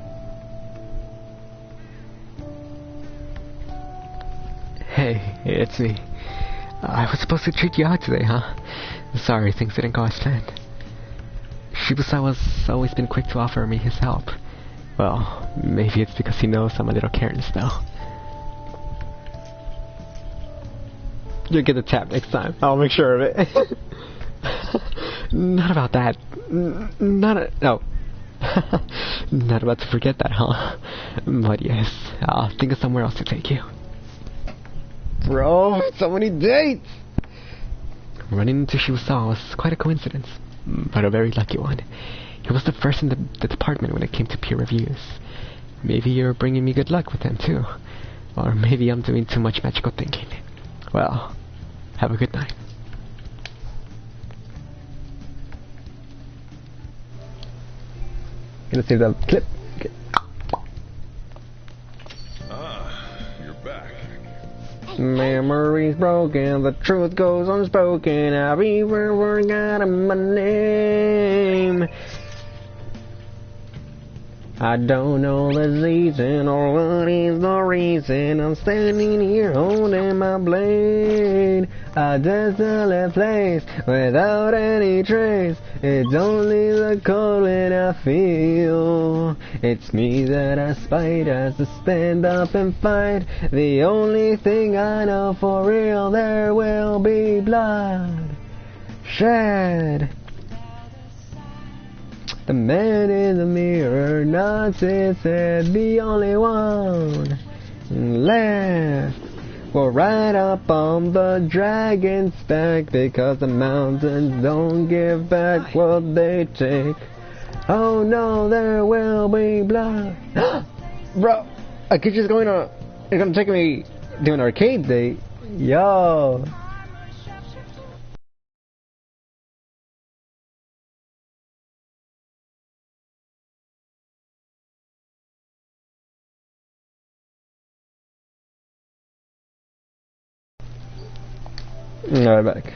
Speaker 1: Hey, it's me. I was supposed to treat you out today, huh? Sorry, things didn't go as planned. Shibusawa's always been quick to offer me his help. Well, maybe it's because he knows I'm a little careless now. You'll get a tap next time. I'll make sure of it. Not about that. No. Not about to forget that, huh? But yes, I'll think of somewhere else to take you. Bro, so many dates! Running into Shibusawa was quite a coincidence, but a very lucky one. He was the first in the department when it came to peer reviews. Maybe you're bringing me good luck with him too. Or maybe I'm doing too much magical thinking. Well, have a good night. Gonna save the clip. Okay.
Speaker 4: You're back.
Speaker 1: Memories broken, the truth goes unspoken. I've even forgotten my name. I don't know the season or what is the reason I'm standing here holding my blade. A desolate place without any trace. It's only the cold when I feel. It's me that I spite as to stand up and fight. The only thing I know for real, there will be blood shed. The man in the mirror nods his head, the only one left. We're right up on the dragon's back, because the mountains don't give back what they take. Oh no, there will be blood. Bro, I could just go in on. It's gonna take me to an arcade date. Yo. Alright, back.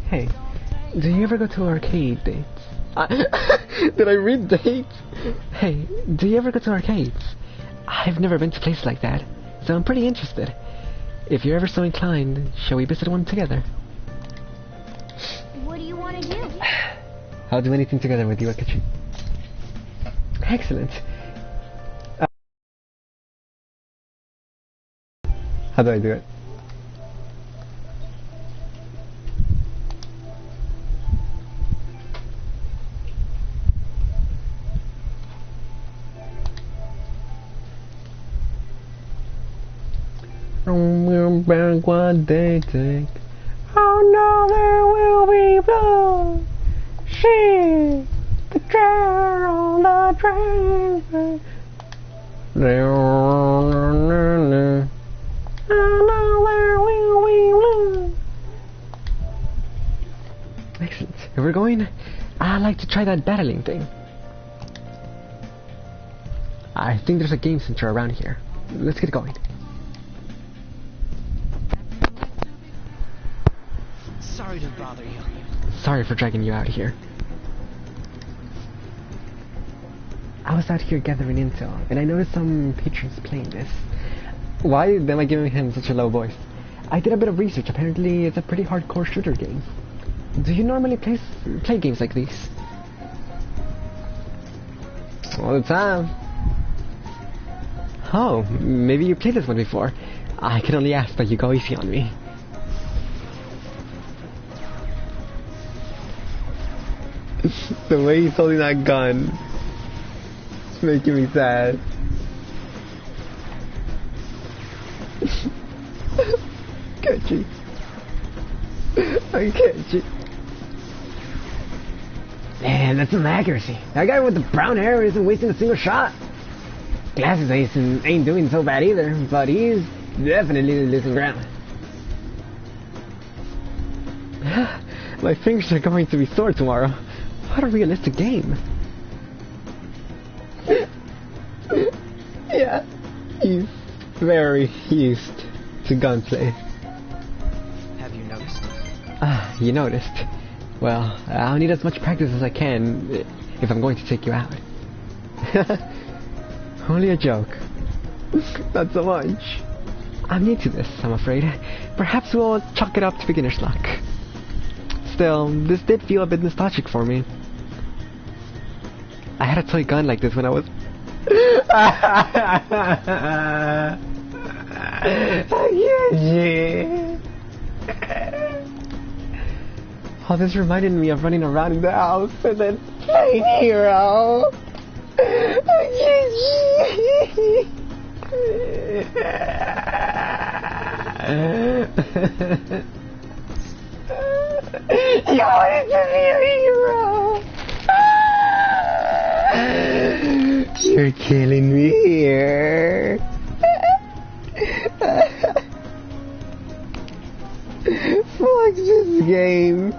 Speaker 1: Hey, do you ever go to arcade dates? Did I read dates? Hey, do you ever go to arcades? I've never been to places like that, so I'm pretty interested. If you're ever so inclined, shall we visit one together?
Speaker 3: What do you want to do?
Speaker 1: I'll do anything together with you, Akachi. Excellent. How do I do it? Back what they take. Oh no, there will be blood. She, the treasure on the train. Excellent. If we're going, I'd like to try that battling thing. I think there's a game center around here. Let's get going.
Speaker 5: Sorry to bother you.
Speaker 1: Sorry for dragging you out here. I was out here gathering intel, and I noticed some patrons playing this. Why am I giving him such a low voice? I did a bit of research. Apparently, it's a pretty hardcore shooter game. Do you normally play games like these? All the time. Oh, maybe you played this one before. I can only ask that you go easy on me. The way he's holding that gun, it's making me sad. Can't you? I can't you? Man, that's some accuracy. That guy with the brown hair isn't wasting a single shot. Glasses ain't doing so bad either, but he's definitely losing ground. My fingers are going to be sore tomorrow. What a realistic game. Yeah, he's very used to gunplay.
Speaker 5: Have you noticed?
Speaker 1: You noticed. Well, I'll need as much practice as I can if I'm going to take you out. Only a joke. Not so much. I'm new to this, I'm afraid. Perhaps we'll chalk it up to beginner's luck. Still, this did feel a bit nostalgic for me. I had a toy gun like this when I was... Oh, this reminded me of running around in the house and then playing hero. You wanted to be a hero. You're killing me here. Fuck this game.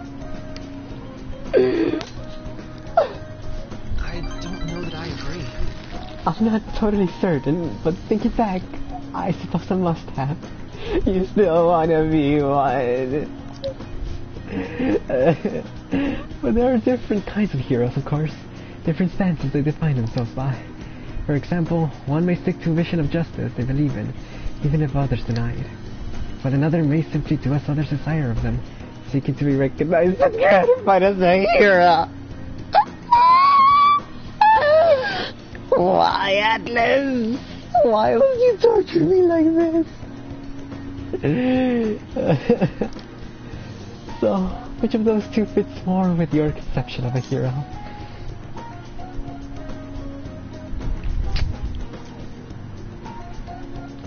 Speaker 1: I'm not totally certain, but thinking back, I suppose I must have. You still wanna be one. But there are different kinds of heroes, of course. Different stances they define themselves by. For example, one may stick to a vision of justice they believe in, even if others deny it. But another may simply do as others desire of them, seeking to be recognized and gratified as a hero. Why, Atlas? Why would you torture me like this? So, which of those two fits more with your conception of a hero?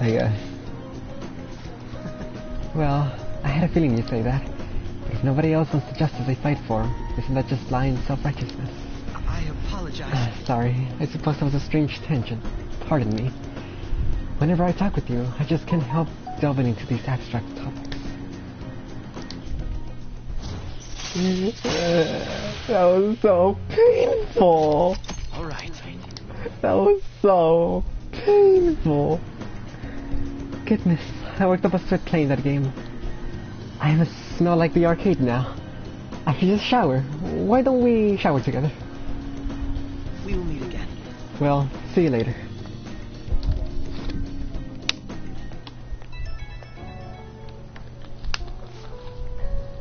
Speaker 1: I guess. Well, I had a feeling you'd say that. But if nobody else wants the justice they fight for, isn't that just blind self-righteousness?
Speaker 5: I apologize.
Speaker 1: Sorry, I suppose that was a strange tangent. Pardon me. Whenever I talk with you, I just can't help delving into these abstract topics. That was so painful.
Speaker 5: Alright.
Speaker 1: That was so painful. Goodness, I worked up a sweat playing that game. I must smell like the arcade now. I should just shower. Why don't we shower together?
Speaker 5: We will meet again.
Speaker 1: Well, see you later.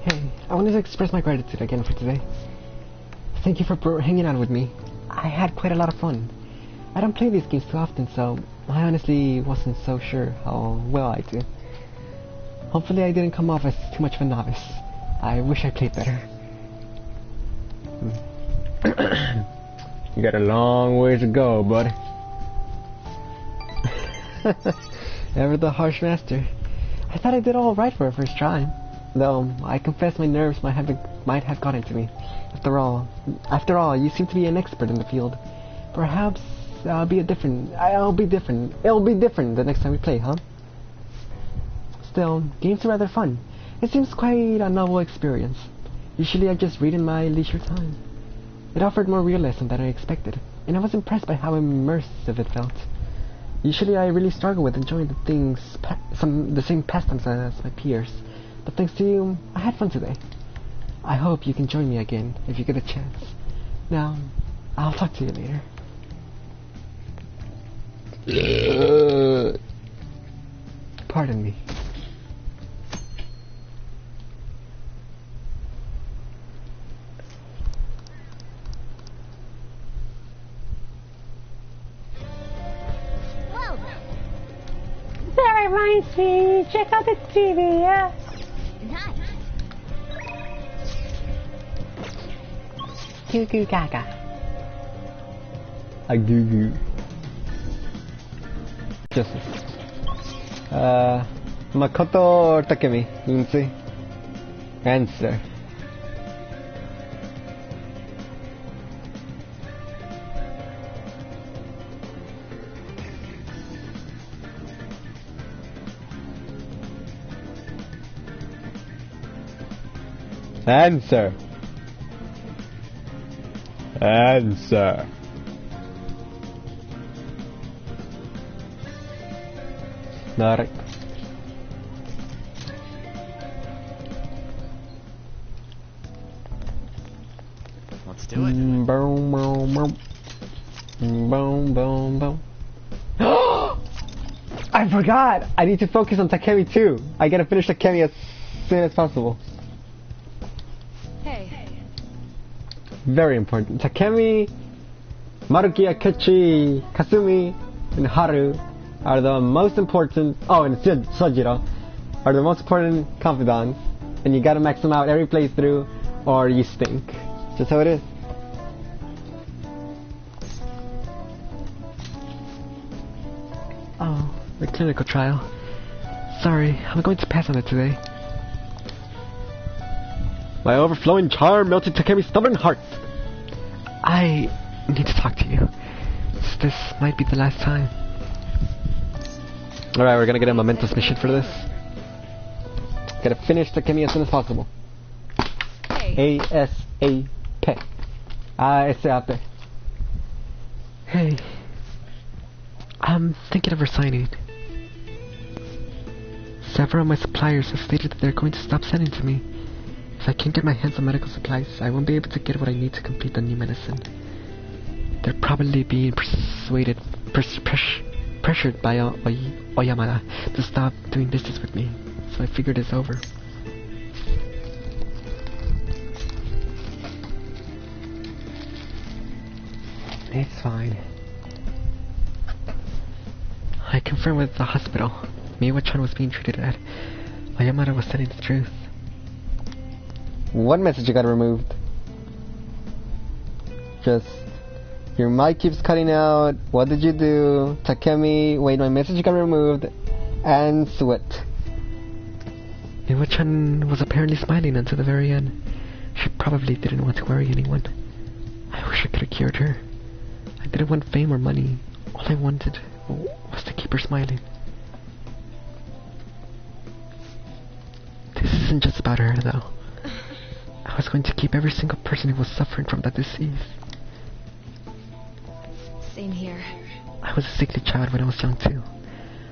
Speaker 1: Hey, I wanted to express my gratitude again for today. Thank you for hanging out with me. I had quite a lot of fun. I don't play these games too often, so I honestly wasn't so sure how well I do. Hopefully I didn't come off as too much of a novice. I wish I played better. You got a long ways to go, buddy. Ever the harsh master. I thought I did all right for a first try. Though, I confess my nerves might have gotten to me. After all, you seem to be an expert in the field. Perhaps It'll be different the next time we play, huh? Still, games are rather fun. It seems quite a novel experience. Usually I just read in my leisure time. It offered more realism than I expected, and I was impressed by how immersive it felt. Usually I really struggle with enjoying the same pastimes as my peers, but thanks to you, I had fun today. I hope you can join me again if you get a chance. Now, I'll talk to you later. Pardon me.
Speaker 3: Whoa!
Speaker 6: That reminds me, check out the TV, yeah?
Speaker 3: Nice.
Speaker 1: Goo goo gaga. A goo goo. Justice. Makoto or Takemi? Insui. Answer. Answer. Answer. Narik.
Speaker 2: Let's do it.
Speaker 1: Boom, boom, boom. Boom, boom, boom. I forgot! I need to focus on Takemi too. I gotta finish Takemi as soon as possible.
Speaker 3: Hey.
Speaker 1: Very important. Takemi, Maruki, Akechi, Kasumi, and Haru are the most important. Oh, and Sojiro are the most important confidants, and you gotta max them out every playthrough, or you stink. Just how it is. Oh, the clinical trial. Sorry, I'm going to pass on it today. My overflowing charm melted Takemi's stubborn heart. I need to talk to you. This might be the last time. Alright, we're gonna get a momentous mission for this. Gotta finish Takemi as soon as possible.
Speaker 3: Hey.
Speaker 1: ASAP. ASAP. Hey. I'm thinking of resigning. Several of my suppliers have stated that they're going to stop sending to me. If I can't get my hands on medical supplies, I won't be able to get what I need to complete the new medicine. They're probably being pressured by Oyamada to stop doing business with me, so I figured it's over. It's fine. I confirmed with the hospital. Miwa-chan was being treated at. Oyamada was telling the truth. What message you got removed? Just... Your mic keeps cutting out. What did you do? Takemi, wait, my message got removed. And sweat. Miwa-chan was apparently smiling until the very end. She probably didn't want to worry anyone. I wish I could have cured her. I didn't want fame or money. All I wanted was to keep her smiling. This isn't just about her, though. I was going to keep every single person who was suffering from that disease.
Speaker 7: Same here.
Speaker 1: I was a sickly child when I was young, too.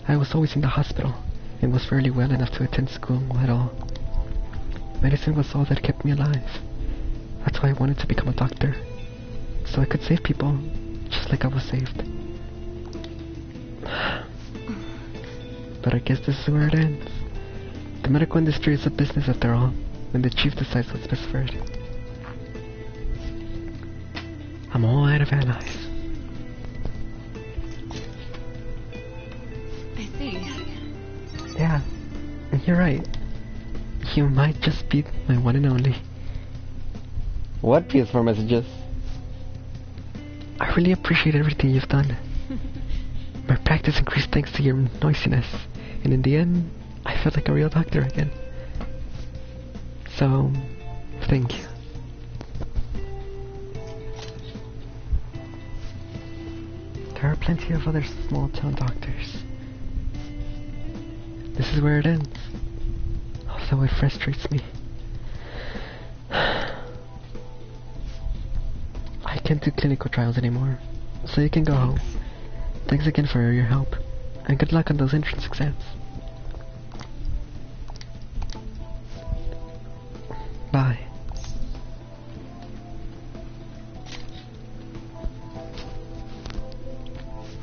Speaker 1: I was always in the hospital, and was rarely well enough to attend school at all. Medicine was all that kept me alive. That's why I wanted to become a doctor. So I could save people, just like I was saved. But I guess this is where it ends. The medical industry is a business after all, and the chief decides what's best for it. I'm all out of allies.
Speaker 7: I see.
Speaker 1: Yeah, and you're right. You might just be my one and only. What PS4 messages? I really appreciate everything you've done. My practice increased thanks to your noisiness, and in the end, I felt like a real doctor again. So, thank you. There are plenty of other small-town doctors. This is where it ends, although it frustrates me. I can't do clinical trials anymore, so you can go home. Thanks again for your help, and good luck on those entrance exams. Bye.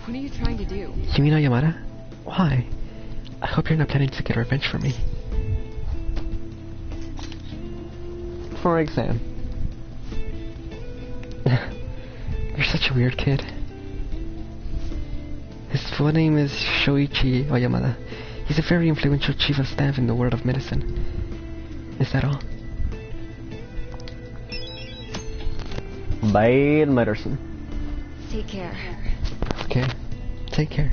Speaker 7: What are you trying to do?
Speaker 1: You mean Oyamada? Why? I hope you're not planning to get revenge for me. For exam. You're such a weird kid. His full name is Shoichi Oyamada. He's a very influential chief of staff in the world of medicine. Is that all? Bad medicine.
Speaker 7: Take care.
Speaker 1: Okay. Take care.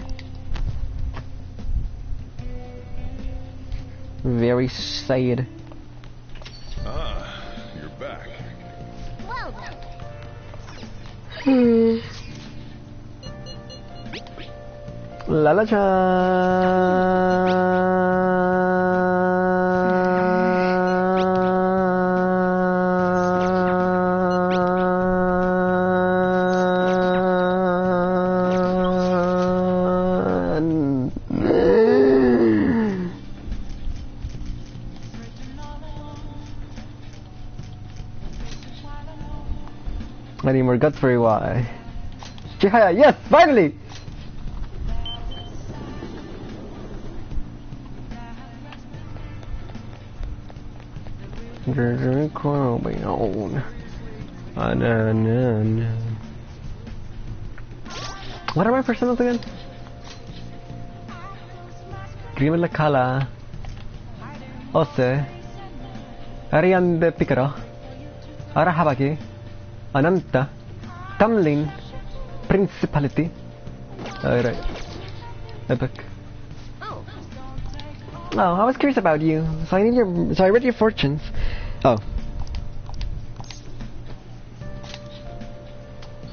Speaker 1: Very sad.
Speaker 4: Ah, you're back.
Speaker 3: Well done.
Speaker 1: I need more guts for you, why? Chihaya, yes, finally! What are my personals again? Grimela Kala, Ose, Ariane de Picaro, Arahabaki, Ananta, Tamlin, Principality. Right. Epic. Oh, I was curious about you, so I read your fortunes. Oh.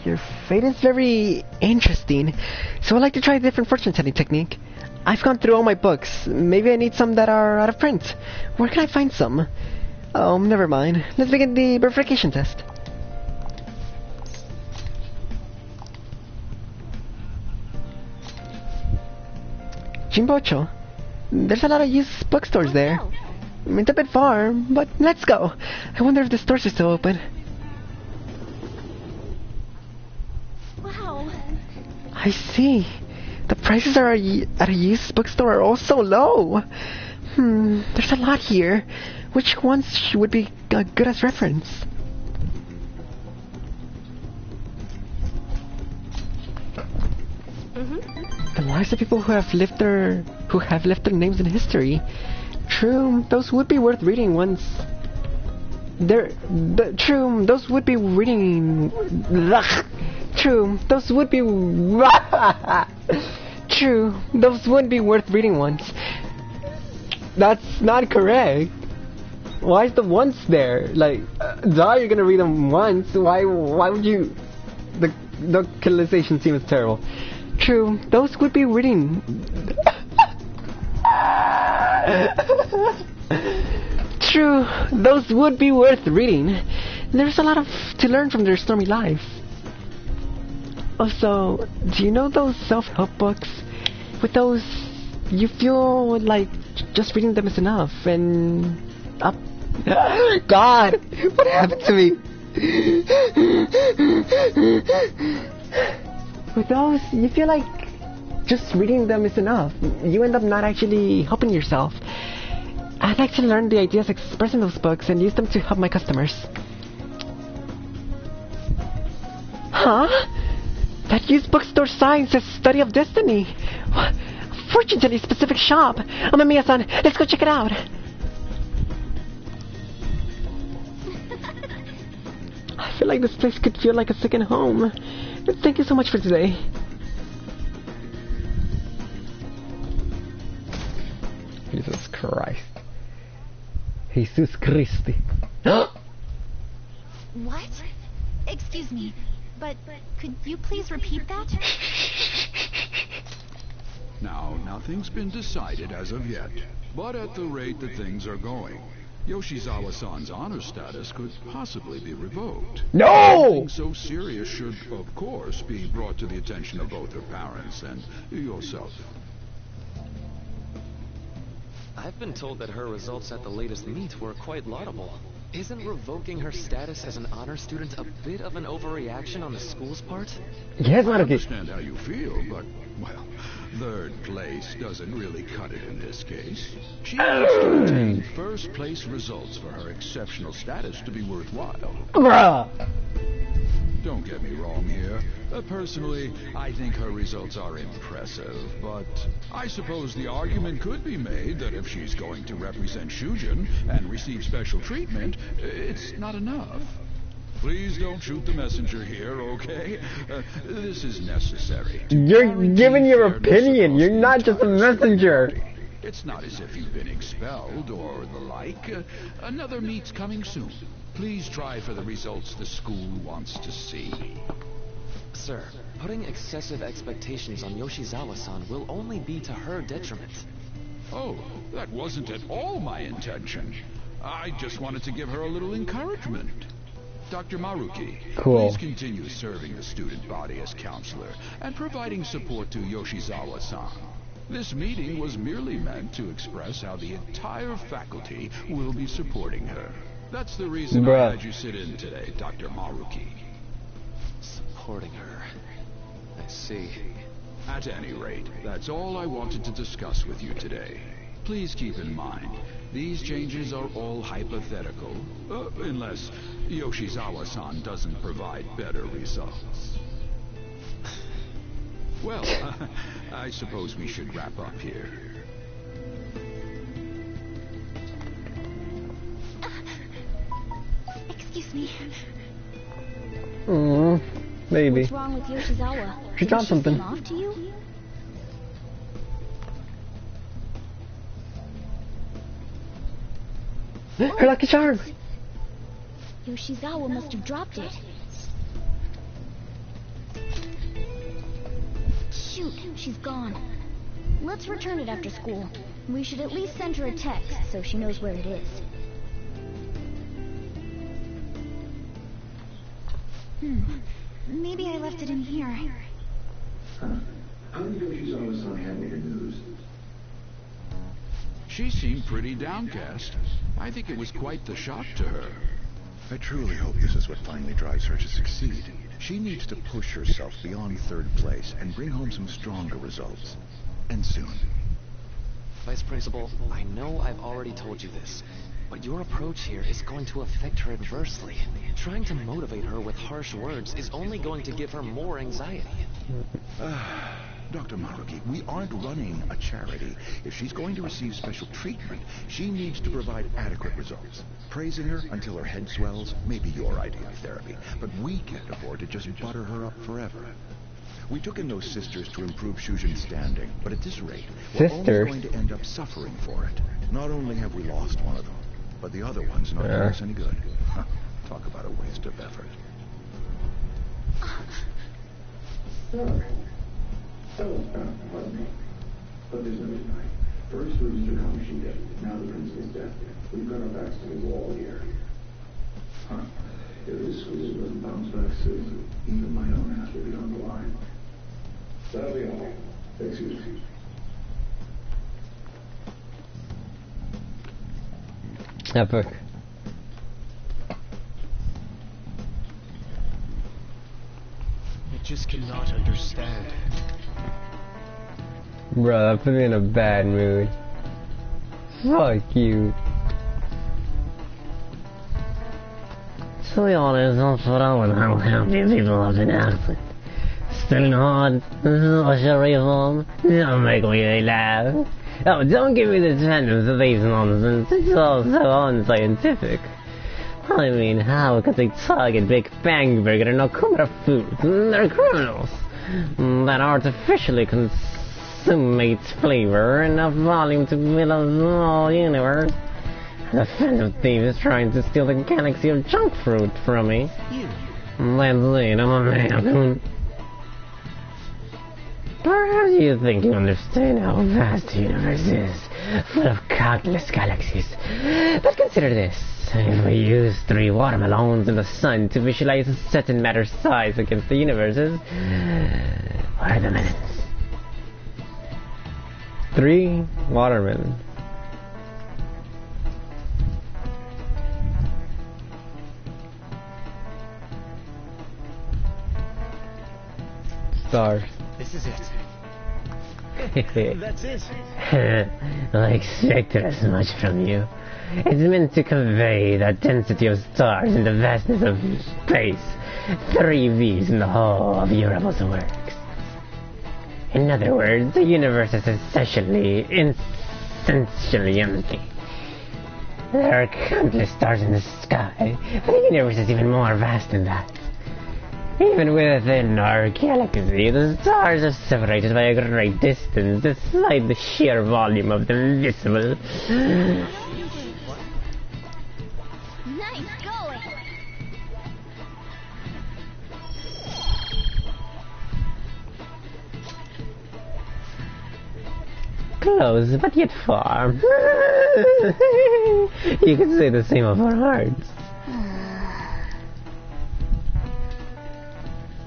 Speaker 1: Your fate is very interesting, so I'd like to try a different fortune telling technique. I've gone through all my books. Maybe I need some that are out of print. Where can I find some? Oh, never mind. Let's begin the verification test. Jimbocho. There's a lot of used bookstores there.
Speaker 3: Hotel.
Speaker 1: It's a bit far, but let's go. I wonder if the stores are still open.
Speaker 3: Wow.
Speaker 1: I see. The prices are at a used bookstore are also low. There's a lot here. Which ones would be good as reference? The lives of people who have left their names in history. True, those would be worth reading once. True, those would be reading. True, those would be. True, those would be worth reading once. That's not correct. Why is the once there? Like, duh, you're gonna read them once. Why would you? The localization seems terrible. True, those would be reading. True, those would be worth reading. There's a lot to learn from their stormy life. Also, do you know those self-help books? With those, you feel like just reading them is enough, and God, what happened to me? With those, you feel like just reading them is enough. You end up not actually helping yourself. I'd like to learn the ideas expressed in those books and use them to help my customers. Huh? That used bookstore sign says Study of Destiny. Fortune-telling specific shop. Amamiya-san, let's go check it out. I feel like this place could feel like a second home. Thank you so much for today. Jesus Christ. Jesus Christi.
Speaker 3: What? Excuse me, but could you please repeat that?
Speaker 4: Now, nothing's been decided as of yet, but at the rate that things are going, Yoshizawa-san's honor status could possibly be revoked.
Speaker 1: No!
Speaker 4: Something so serious should, of course, be brought to the attention of both her parents and yourself.
Speaker 8: I've been told that her results at the latest meet were quite laudable. Isn't revoking her status as an honor student a bit of an overreaction on the school's part?
Speaker 1: Yes,
Speaker 4: I
Speaker 1: Maruki.
Speaker 4: understand how you feel, but, well, third place doesn't really cut it in this case. She needs to obtain first place results for her exceptional status to be worthwhile.
Speaker 1: Bruh.
Speaker 4: Don't get me wrong here. Personally, I think her results are impressive, but I suppose the argument could be made that if she's going to represent Shujin and receive special treatment, it's not enough. Please don't shoot the messenger here, okay? This is necessary.
Speaker 1: You're giving your opinion. You're not just a messenger.
Speaker 4: It's not as if you've been expelled or the like. Another meet's coming soon. Please try for the results the school wants to see.
Speaker 8: Sir, putting excessive expectations on Yoshizawa-san will only be to her detriment.
Speaker 4: Oh, that wasn't at all my intention. I just wanted to give her a little encouragement. Dr. Maruki,
Speaker 1: Cool.
Speaker 4: please continue serving the student body as counselor and providing support to Yoshizawa-san. This meeting was merely meant to express how the entire faculty will be supporting her. That's the reason
Speaker 1: Bruh.
Speaker 4: I had you sit in today, Dr. Maruki.
Speaker 8: Supporting her. I see.
Speaker 4: At any rate, that's all I wanted to discuss with you today. Please keep in mind, these changes are all hypothetical, unless Yoshizawa-san doesn't provide better results. Well, I suppose we should wrap up here.
Speaker 3: Excuse me.
Speaker 1: Maybe.
Speaker 3: What's wrong with Yoshizawa?
Speaker 1: She dropped something.
Speaker 3: Did she seem off to you?
Speaker 1: Her lucky charm.
Speaker 3: Yoshizawa must have dropped it. Shoot, she's gone. Let's return it after school. We should at least send her a text so she knows where it is. Maybe I left it in here.
Speaker 9: How did Yoshizawa-san handle the news?
Speaker 4: She seemed pretty downcast. I think it was quite the shock to her.
Speaker 9: I truly hope this is what finally drives her to succeed. She needs to push herself beyond third place and bring home some stronger results. And soon.
Speaker 8: Vice Principal, I know I've already told you this, but your approach here is going to affect her adversely. Trying to motivate her with harsh words is only going to give her more anxiety.
Speaker 9: Dr. Maruki, we aren't running a charity. If she's going to receive special treatment, she needs to provide adequate results. Praising her until her head swells may be your idea of therapy, but we can't afford to just butter her up forever. We took in those sisters to improve Shujin's standing, but at this rate, we're only going to end up suffering for it. Not only have we lost one of them, but the other one's not doing us any good. Talk about a waste of effort.
Speaker 10: Pardon me. But there's no denying. First was Mr. Kamishita, now the principal's death. We've got our backs to the wall here. If this school doesn't bounce back soon, even my own ass will be on the line. That'll be all. Excuse me.
Speaker 1: Epic.
Speaker 11: I just cannot understand.
Speaker 1: Bro, that put me in a bad mood. Fuck you. To be honest, that's what I want how happy people have been acting. Spinning hard, social reform, don't make me laugh. Oh, don't give me the tendons of these nonsense, it's all so unscientific. I mean, how could they target Big Bang Burger and Okumura Foods? They're criminals that artificially consume its flavor and enough volume to fill a small universe. The phantom thief is trying to steal the galaxy of junk fruit from me. Let's see, I'm a man. Perhaps you think you understand how vast the universe is, full of countless galaxies. But consider this. If we use 3 watermelons in the sun to visualize a certain matter size against the universes, what are the melons? 3 watermelons. Stars.
Speaker 11: This is it. That's it.
Speaker 1: I expected as much from you. It's meant to convey the density of stars and the vastness of space. 3 V's in the whole of Europa's works. In other words, the universe is essentially empty. There are countless stars in the sky, but the universe is even more vast than that. Even within our galaxy, the stars are separated by a great distance, despite the sheer volume of the visible.
Speaker 3: Nice going!
Speaker 1: Close, but yet far. You could say the same of our hearts.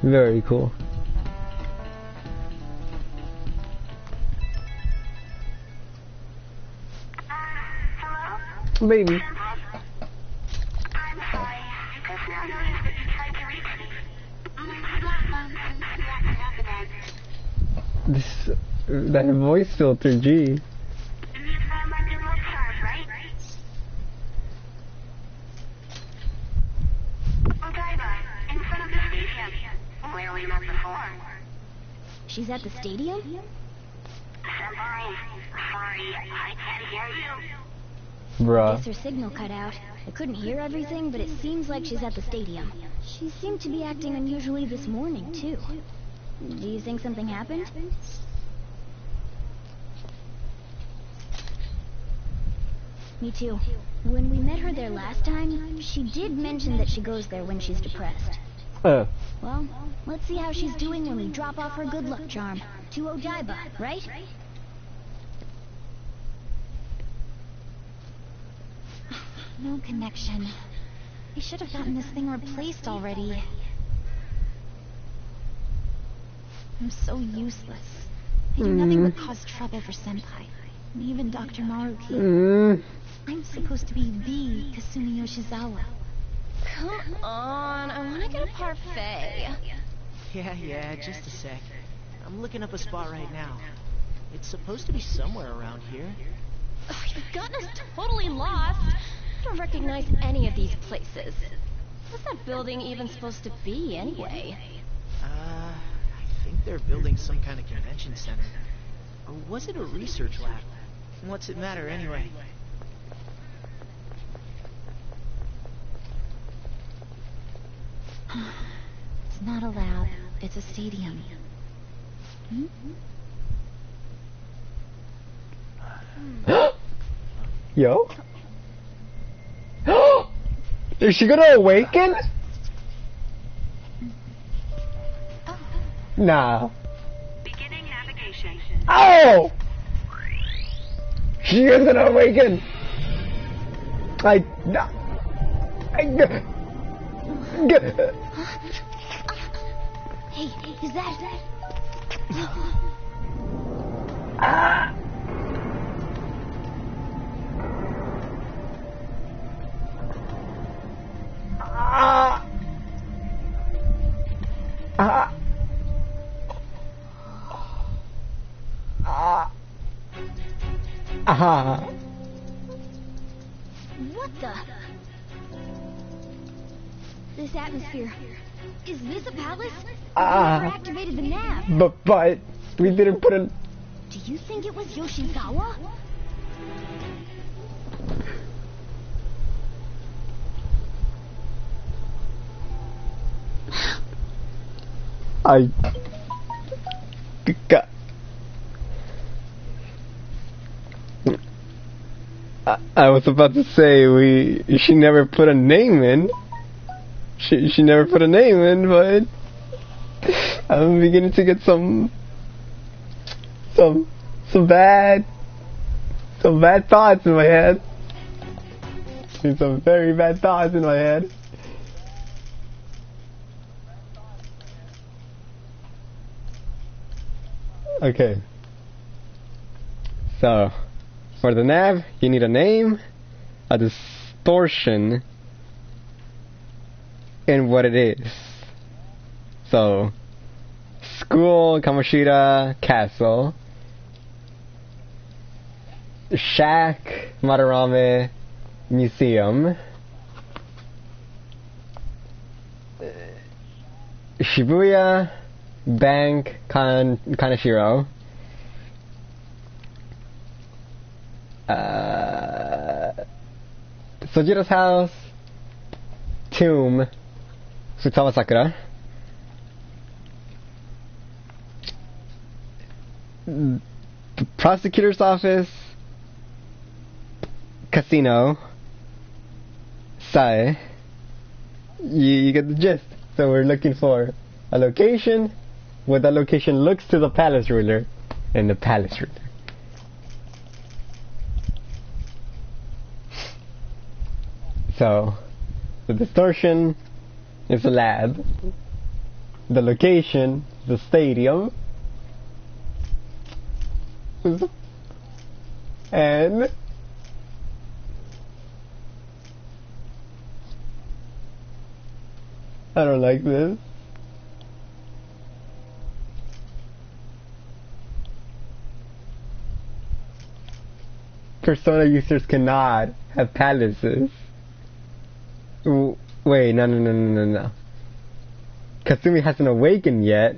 Speaker 1: Very cool.
Speaker 6: Hello?
Speaker 1: Baby.
Speaker 6: I'm sorry. Just now noticed that you tried to reach me.
Speaker 1: That voice filter, gee.
Speaker 6: You found my new look charm, right? Odaiba, in front of the stadium. Where we met before.
Speaker 3: She's at the stadium?
Speaker 6: Senpai, sorry, I can't hear you.
Speaker 1: Bruh.
Speaker 3: Guess her signal cut out. I couldn't hear everything, but it seems like she's at the stadium. She seemed to be acting unusually this morning, too. Do you think something happened? Me too. When we met her there last time, she did mention that she goes there when she's depressed. Well, let's see how she's doing when we drop off her good luck charm to Odaiba, right? No connection. I should have gotten this thing replaced already. I'm so useless. I do nothing but cause trouble for Senpai. Even Dr. Maruki. I'm supposed to be the Kasumi Yoshizawa.
Speaker 12: Come on, I want to get a parfait.
Speaker 5: Yeah, just a sec. I'm looking up a spot right now. It's supposed to be somewhere around here.
Speaker 12: Oh, you've gotten us totally lost. I don't recognize any of these places. What's that building even supposed to be, anyway?
Speaker 5: I think they're building some kind of convention center. Or was it a research lab? What's it matter, anyway?
Speaker 3: It's not a lab, it's a stadium.
Speaker 1: Yo? Is she gonna awaken? Nah.
Speaker 13: Beginning navigation.
Speaker 1: Oh! She is gonna awaken!
Speaker 3: Hey, is that... What the... This atmosphere... Is this a palace? We never activated the nav.
Speaker 1: But we didn't put in...
Speaker 3: Do you think it was Yoshizawa?
Speaker 1: I was about to say she never put a name in. She never put a name in, but I'm beginning to get some bad thoughts in my head. Some very bad thoughts in my head. Okay. So, for the nav, you need a name, a distortion, and what it is. So, school, Kamoshida, castle, shack, Madarame, museum, Shibuya, bank, Kaneshiro, Sojira's house, tomb, Futaba Sakura, the prosecutor's office, casino, Sae. You get the gist. So we're looking for a location where that location looks to the palace ruler and the palace ruler. So the distortion is a lab, the location, the stadium, and I don't like this. Persona users cannot have palaces. Wait, no. Kasumi hasn't awakened yet,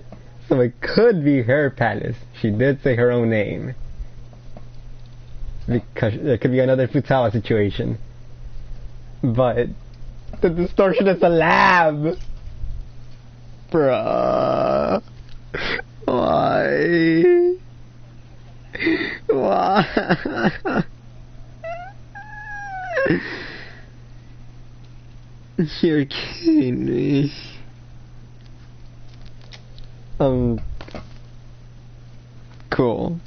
Speaker 1: so it could be her palace. She did say her own name. Because it could be another Futaba situation. But the distortion is a lab! Bruh. Why? Why? You're kidding me. Cool.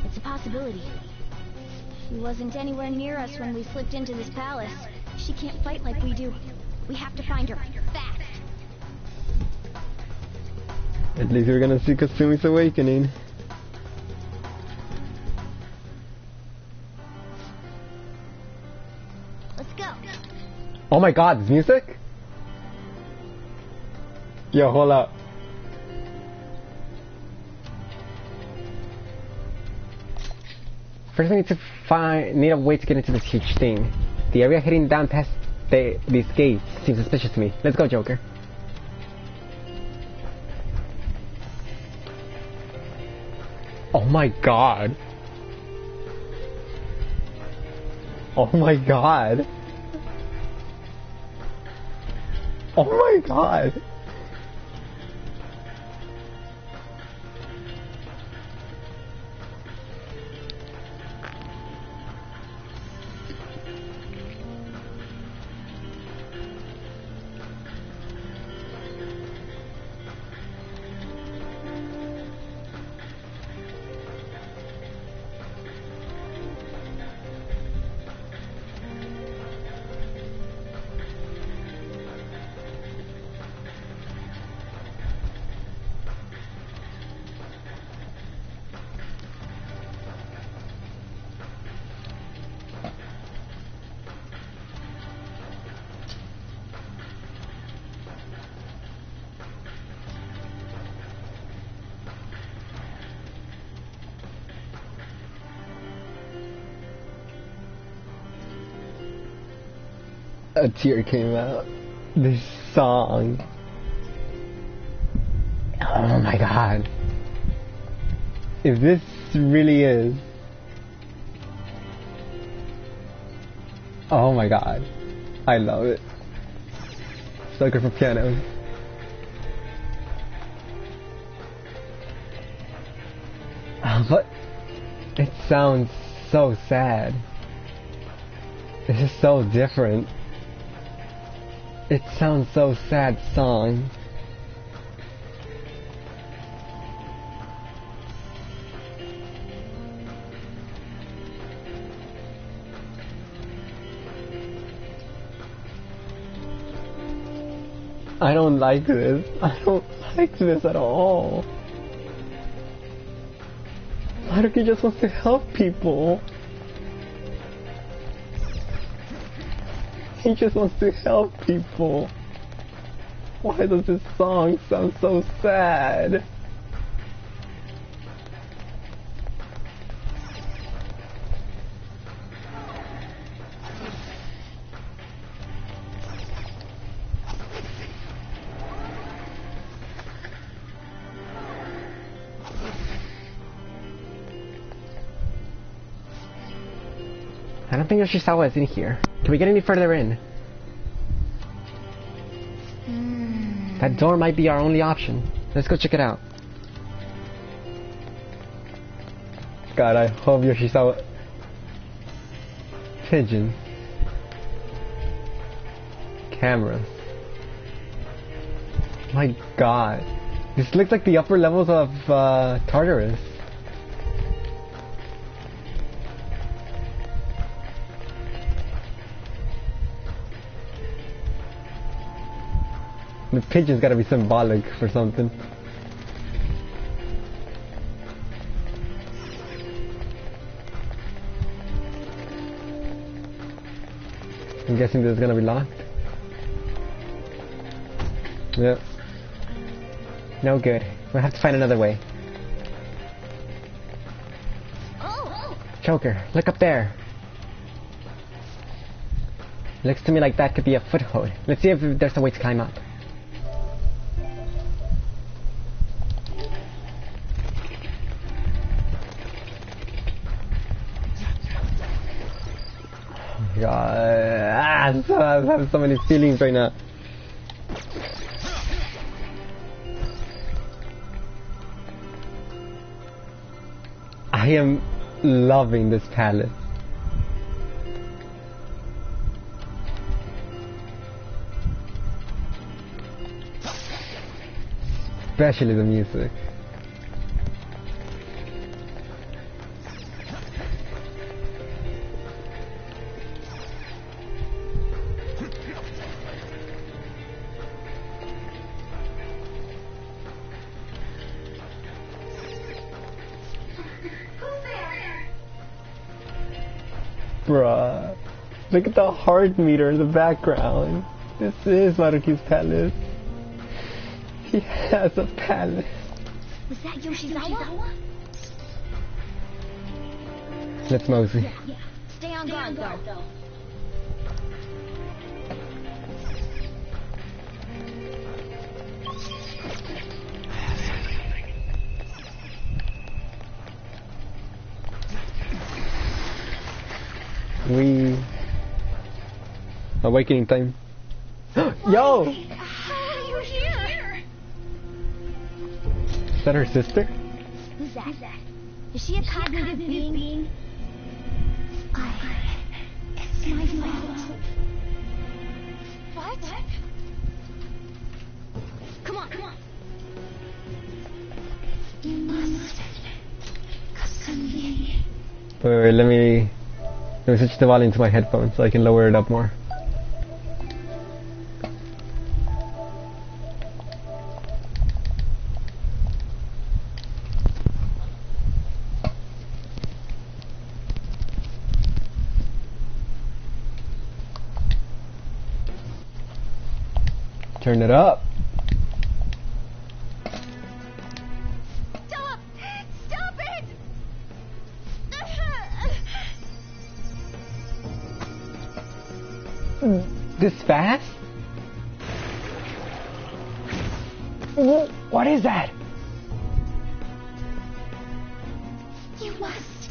Speaker 3: It's a possibility. She wasn't anywhere near us when we slipped into this palace. She can't fight like we do. We have to find her. Fast!
Speaker 1: At least we're gonna see Kasumi's awakening.
Speaker 3: Let's go.
Speaker 1: Oh my god, this music? Yo, hold up. First, we need a way to get into this huge thing. The area heading down past these gates seems suspicious to me. Let's go, Joker. Oh my god. Oh my god. Oh my god. A tear came out. This song. Oh my god. If this really is. Oh my god. I love it. Sucker for pianos. But it sounds so sad. This is so different. It sounds so sad song. I don't like this. I don't like this at all. Why don't you just want to help people? He just wants to help people. Why does this song sound so sad? I don't think Yoshizawa is in here. Can we get any further in? That door might be our only option. Let's go check it out. God, I hope Yoshizawa... Pigeons. Cameras. My god. This looks like the upper levels of Tartarus. The pigeon's gotta be symbolic for something. I'm guessing this is gonna be locked. Yep. No good. We'll have to find another way. Joker, look up there. Looks to me like that could be a foothold. Let's see if there's a way to climb up. God, I have so many feelings right now. I am loving this palace. Especially the music. Bruh. Look at the heart meter in the background. This is Maruki's palace. He has a palace.
Speaker 3: Was that Yoshizawa?
Speaker 1: Let's mosey.
Speaker 3: Yeah. Stay on guard, though.
Speaker 1: Awakening time. Yo!
Speaker 3: How are you here?
Speaker 1: Is that her sister?
Speaker 3: Who's that? Is she a cognitive being? It's my fault. What? Come on. You must. Kasumi.
Speaker 1: Wait, let me switch the volume to my headphones so I can lower it up more. Turn it up.
Speaker 3: Stop it!
Speaker 1: This fast? What is that?
Speaker 3: You must.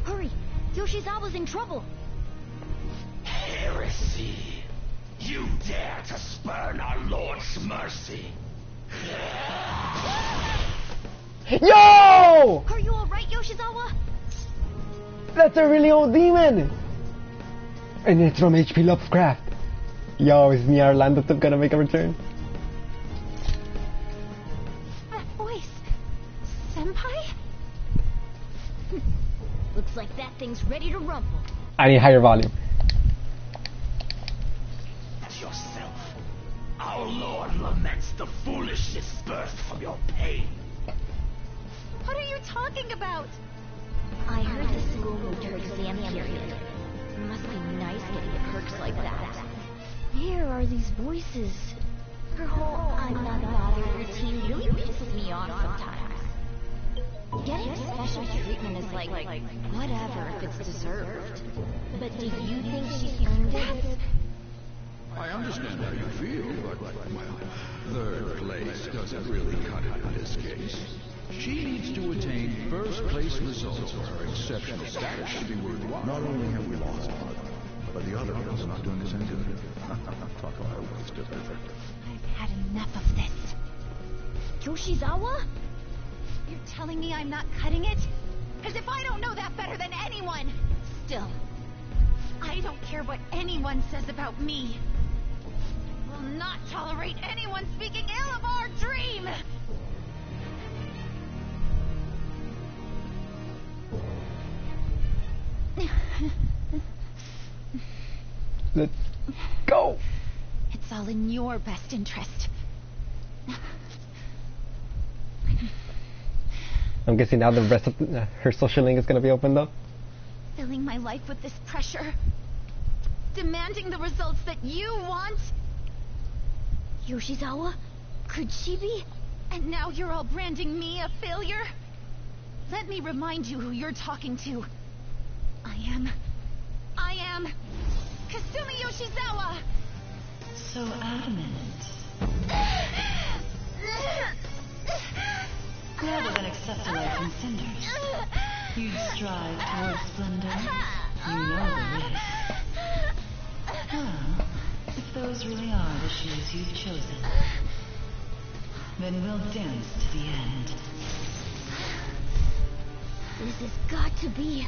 Speaker 3: Hurry! Yoshizawa's in trouble.
Speaker 14: Heresy! You dare to spurn our Lord's mercy!
Speaker 1: Yo!
Speaker 3: Are you alright, Yoshizawa?
Speaker 1: That's a really old demon! And it's from H.P. Lovecraft. Yo, is Mia Orlando gonna make a return?
Speaker 3: That voice... Senpai? Looks like that thing's ready to rumble.
Speaker 1: I need higher volume.
Speaker 14: Yourself. Our Lord laments the foolishness birthed from your pain.
Speaker 3: What are you talking about? I heard the school moved her exam period. Must be nice getting perks like that. Where are these voices? Her whole I'm not bothered routine really pisses me off sometimes. Getting special treatment is like whatever if it's deserved. But do you think she's earned it?
Speaker 4: I understand how you feel, but, well, third place doesn't really cut it in this case. She needs to attain first place results for her exceptional status to be worthwhile.
Speaker 9: Not only have we lost one, but the other girls are not doing us any good. Talk about a waste of effort.
Speaker 3: I've had enough of this. Yoshizawa? You're telling me I'm not cutting it? As if I don't know that better than anyone! Still, I don't care what anyone says about me. I will not tolerate anyone speaking ill of our dream!
Speaker 1: Let's go!
Speaker 3: It's all in your best interest.
Speaker 1: I'm guessing now the rest of her social link is gonna be opened up.
Speaker 3: Filling my life with this pressure. Demanding the results that you want. Yoshizawa? Could she be? And now you're all branding me a failure? Let me remind you who you're talking to. I am Kasumi Yoshizawa!
Speaker 15: So adamant. Rather than accept a life in cinders, you'd strive towards splendor. You know the risk. Well, if those really are the shoes you've chosen, then we'll dance to the end.
Speaker 3: This has got to be...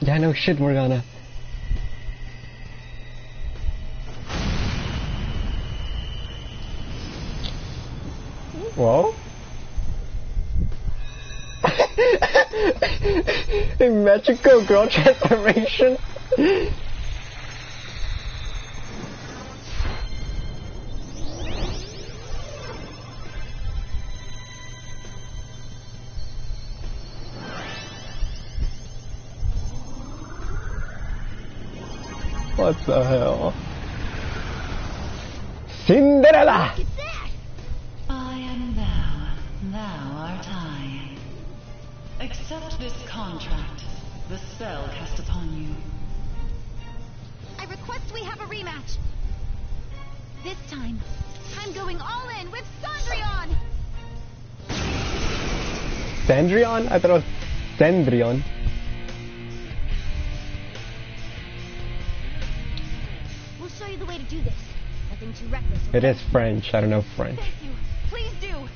Speaker 1: Yeah, no shit, Morgana. Whoa. A magical girl transformation. What the hell? Cinderella!
Speaker 15: I am thou, thou art I. Accept this contract, the spell cast upon you.
Speaker 3: I request we have a rematch. This time, I'm going all in with Cendrillon!
Speaker 1: Cendrillon? I thought it was Cendrillon.
Speaker 3: We'll show you the way to do this. Nothing too reckless.
Speaker 1: It is French. I don't know French.
Speaker 3: Thank you. Please do.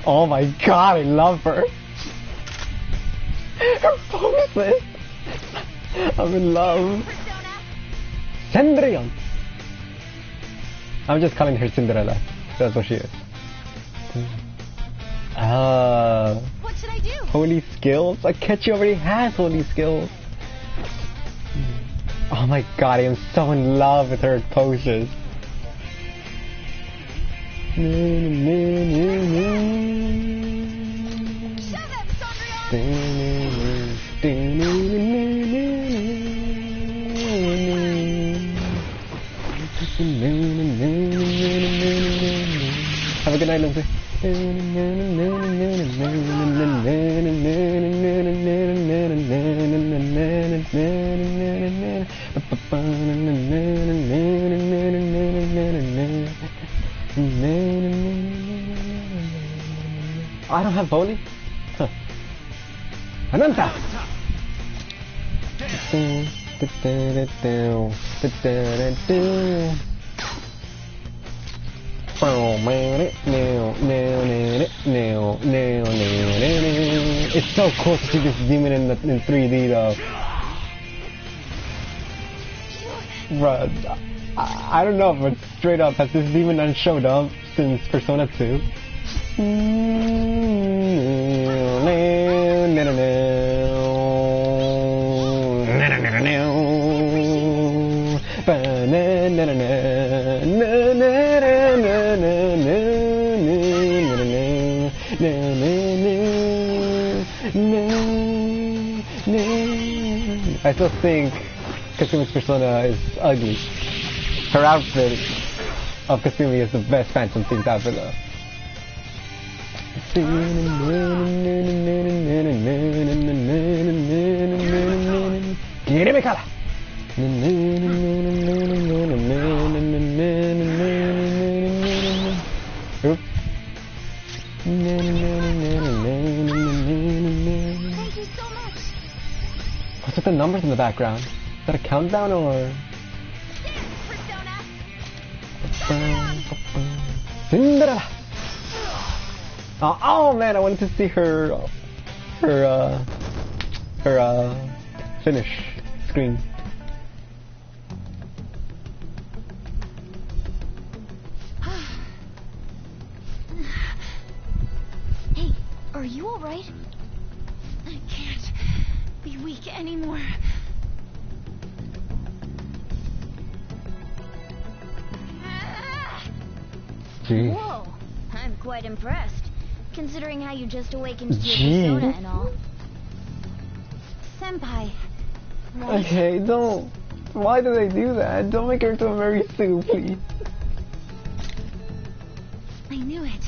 Speaker 1: Oh my god, I love her. Her poses. I'm in love. Cendrillon. I'm just calling her Cinderella. That's what she is.
Speaker 3: What should I do?
Speaker 1: Holy skills? Akechi already has holy skills. Oh my god, I am so in love with her poses. Have a good night, Lindsay. I don't have volley? Huh. Ananta! It's so cool to see this demon in 3D though. Bruh, I don't know, but straight up, has this demon not showed up since Persona 2? I still think Kasumi's persona is ugly. Her outfit of Kasumi is the best Phantom themed outfit though. Oops.
Speaker 3: Thank you so much.
Speaker 1: What's with the numbers in the background? Is that a countdown or? Cinderella! Oh man, I wanted to see her finish screen.
Speaker 3: Hey, are you alright? I can't be weak anymore.
Speaker 1: Gee.
Speaker 3: Whoa, I'm quite impressed, considering how you just awakened to your persona and all. Senpai. Right?
Speaker 1: Okay, don't. Why do they do that? Don't make her into a Mary Sue, please.
Speaker 3: I knew it.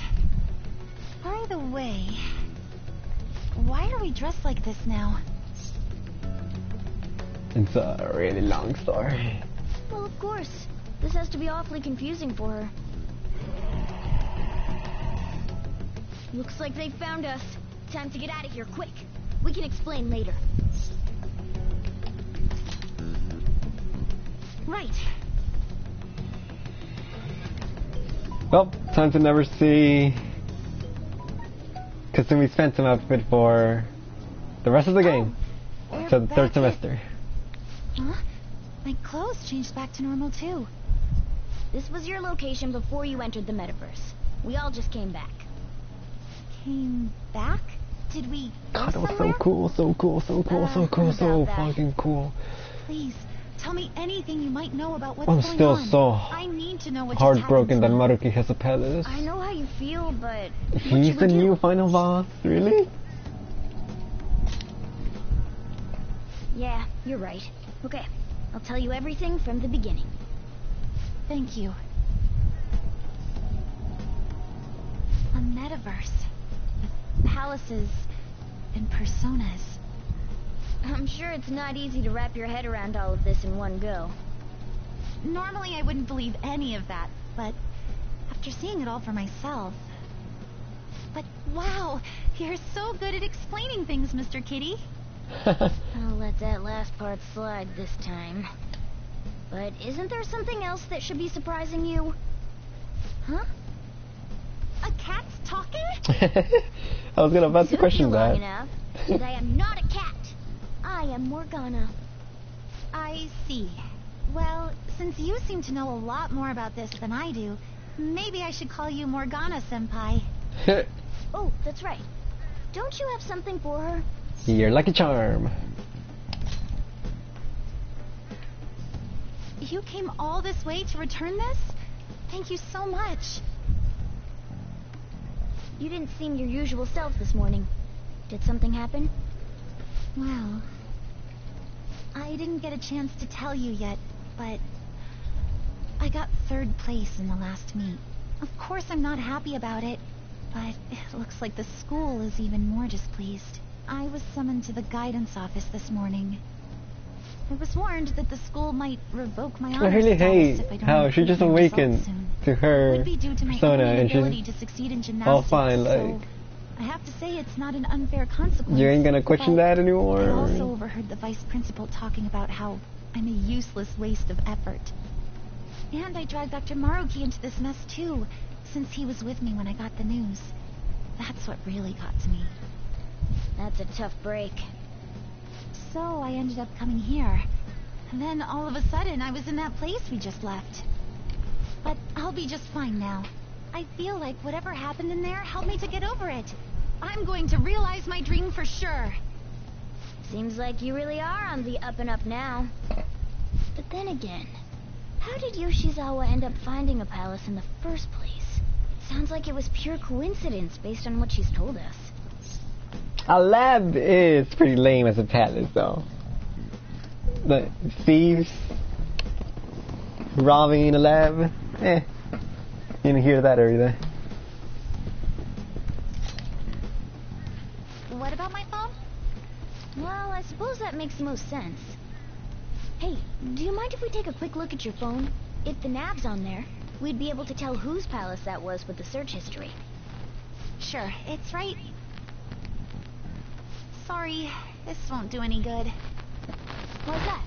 Speaker 3: By the way, why are we dressed like this now?
Speaker 1: It's a really long story.
Speaker 3: Well, of course. This has to be awfully confusing for her. Looks like they found us. Time to get out of here, quick. We can explain later. Right.
Speaker 1: Well, time to never see Kasumi's Phantom outfit for the rest of the game. So the third semester.
Speaker 3: Huh? My clothes changed back to normal too. This was your location before you entered the metaverse. We all just came back. Came back? Did we go
Speaker 1: God, that was
Speaker 3: somewhere?
Speaker 1: so cool, so cool, so cool, so cool, so fucking cool.
Speaker 3: Please, tell me anything you might know about what's
Speaker 1: I'm
Speaker 3: going
Speaker 1: still
Speaker 3: on.
Speaker 1: so
Speaker 3: I need to know what
Speaker 1: heartbroken that
Speaker 3: just happened.
Speaker 1: Maruki has a palace.
Speaker 3: I know how you feel, but
Speaker 1: He's the new final boss, really?
Speaker 3: Yeah, you're right. Okay, I'll tell you everything from the beginning.
Speaker 16: Thank you. A metaverse with palaces and personas.
Speaker 3: I'm sure it's not easy to wrap your head around all of this in one go.
Speaker 16: Normally I wouldn't believe any of that, but after seeing it all for myself... But wow, you're so good at explaining things, Mr. Kitty.
Speaker 3: I'll let that last part slide this time. But isn't there something else that should be surprising you? Huh?
Speaker 16: A cat's talking?
Speaker 1: I was about to question that.
Speaker 3: Enough, and I am not a cat. I am Morgana.
Speaker 16: I see. Well, since you seem to know a lot more about this than I do, maybe I should call you Morgana-senpai.
Speaker 3: Oh, that's right. Don't you have something for her?
Speaker 1: Your lucky charm.
Speaker 16: You came all this way to return this? Thank you so much.
Speaker 3: You didn't seem your usual self this morning. Did something happen?
Speaker 16: Well, I didn't get a chance to tell you yet, but I got 3rd place in the last meet. Of course I'm not happy about it, but it looks like the school is even more displeased. I was summoned to the guidance office this morning. I was warned that the school might revoke my honor
Speaker 1: I really
Speaker 16: status
Speaker 1: hate
Speaker 16: if I don't
Speaker 1: how she just awakened to her
Speaker 16: Would be due to my
Speaker 1: persona and
Speaker 16: inability
Speaker 1: she's
Speaker 16: to succeed in
Speaker 1: all
Speaker 16: gymnastics,
Speaker 1: fine, like...
Speaker 16: so I have to say it's not an unfair consequence.
Speaker 1: You ain't gonna question that anymore?
Speaker 16: I also overheard the vice principal talking about how I'm a useless waste of effort. And I dragged Dr. Maruki into this mess too, since he was with me when I got the news. That's what really got to me.
Speaker 3: That's a tough break.
Speaker 16: So I ended up coming here. And then all of a sudden I was in that place we just left. But I'll be just fine now. I feel like whatever happened in there helped me to get over it. I'm going to realize my dream for sure.
Speaker 3: Seems like you really are on the up and up now. But then again, how did Yoshizawa end up finding a palace in the first place? Sounds like it was pure coincidence based on what she's told us.
Speaker 1: A lab is pretty lame as a palace, though. The thieves robbing a lab, you didn't hear that either.
Speaker 16: What about my phone?
Speaker 3: Well, I suppose that makes the most sense. Hey, do you mind if we take a quick look at your phone? If the nav's on there, we'd be able to tell whose palace that was with the search history.
Speaker 16: Sure, it's right. Sorry, this won't do any good.
Speaker 3: Why's that?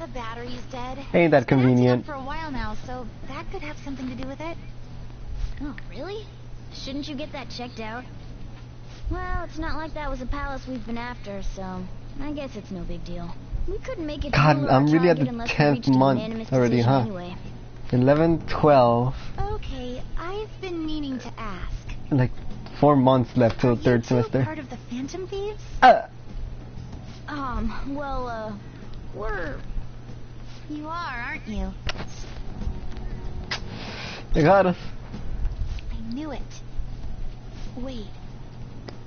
Speaker 16: The battery's dead.
Speaker 1: Ain't that convenient?
Speaker 16: It's been up for a while now, so that could have something to do with it.
Speaker 3: Oh, really? Shouldn't you get that checked out? Well, it's not like that was a palace we've been after, so I guess it's no big deal. We couldn't make it.
Speaker 1: God, I'm really at the 10th month already, huh?
Speaker 3: Anyway.
Speaker 1: 11, 12.
Speaker 16: Okay, I've been meaning to ask.
Speaker 1: Like 4 months left till 3rd semester.
Speaker 16: Part of the Phantom Thieves?
Speaker 3: Well, we're...
Speaker 16: You are, aren't you?
Speaker 1: They got us.
Speaker 16: I knew it. Wait,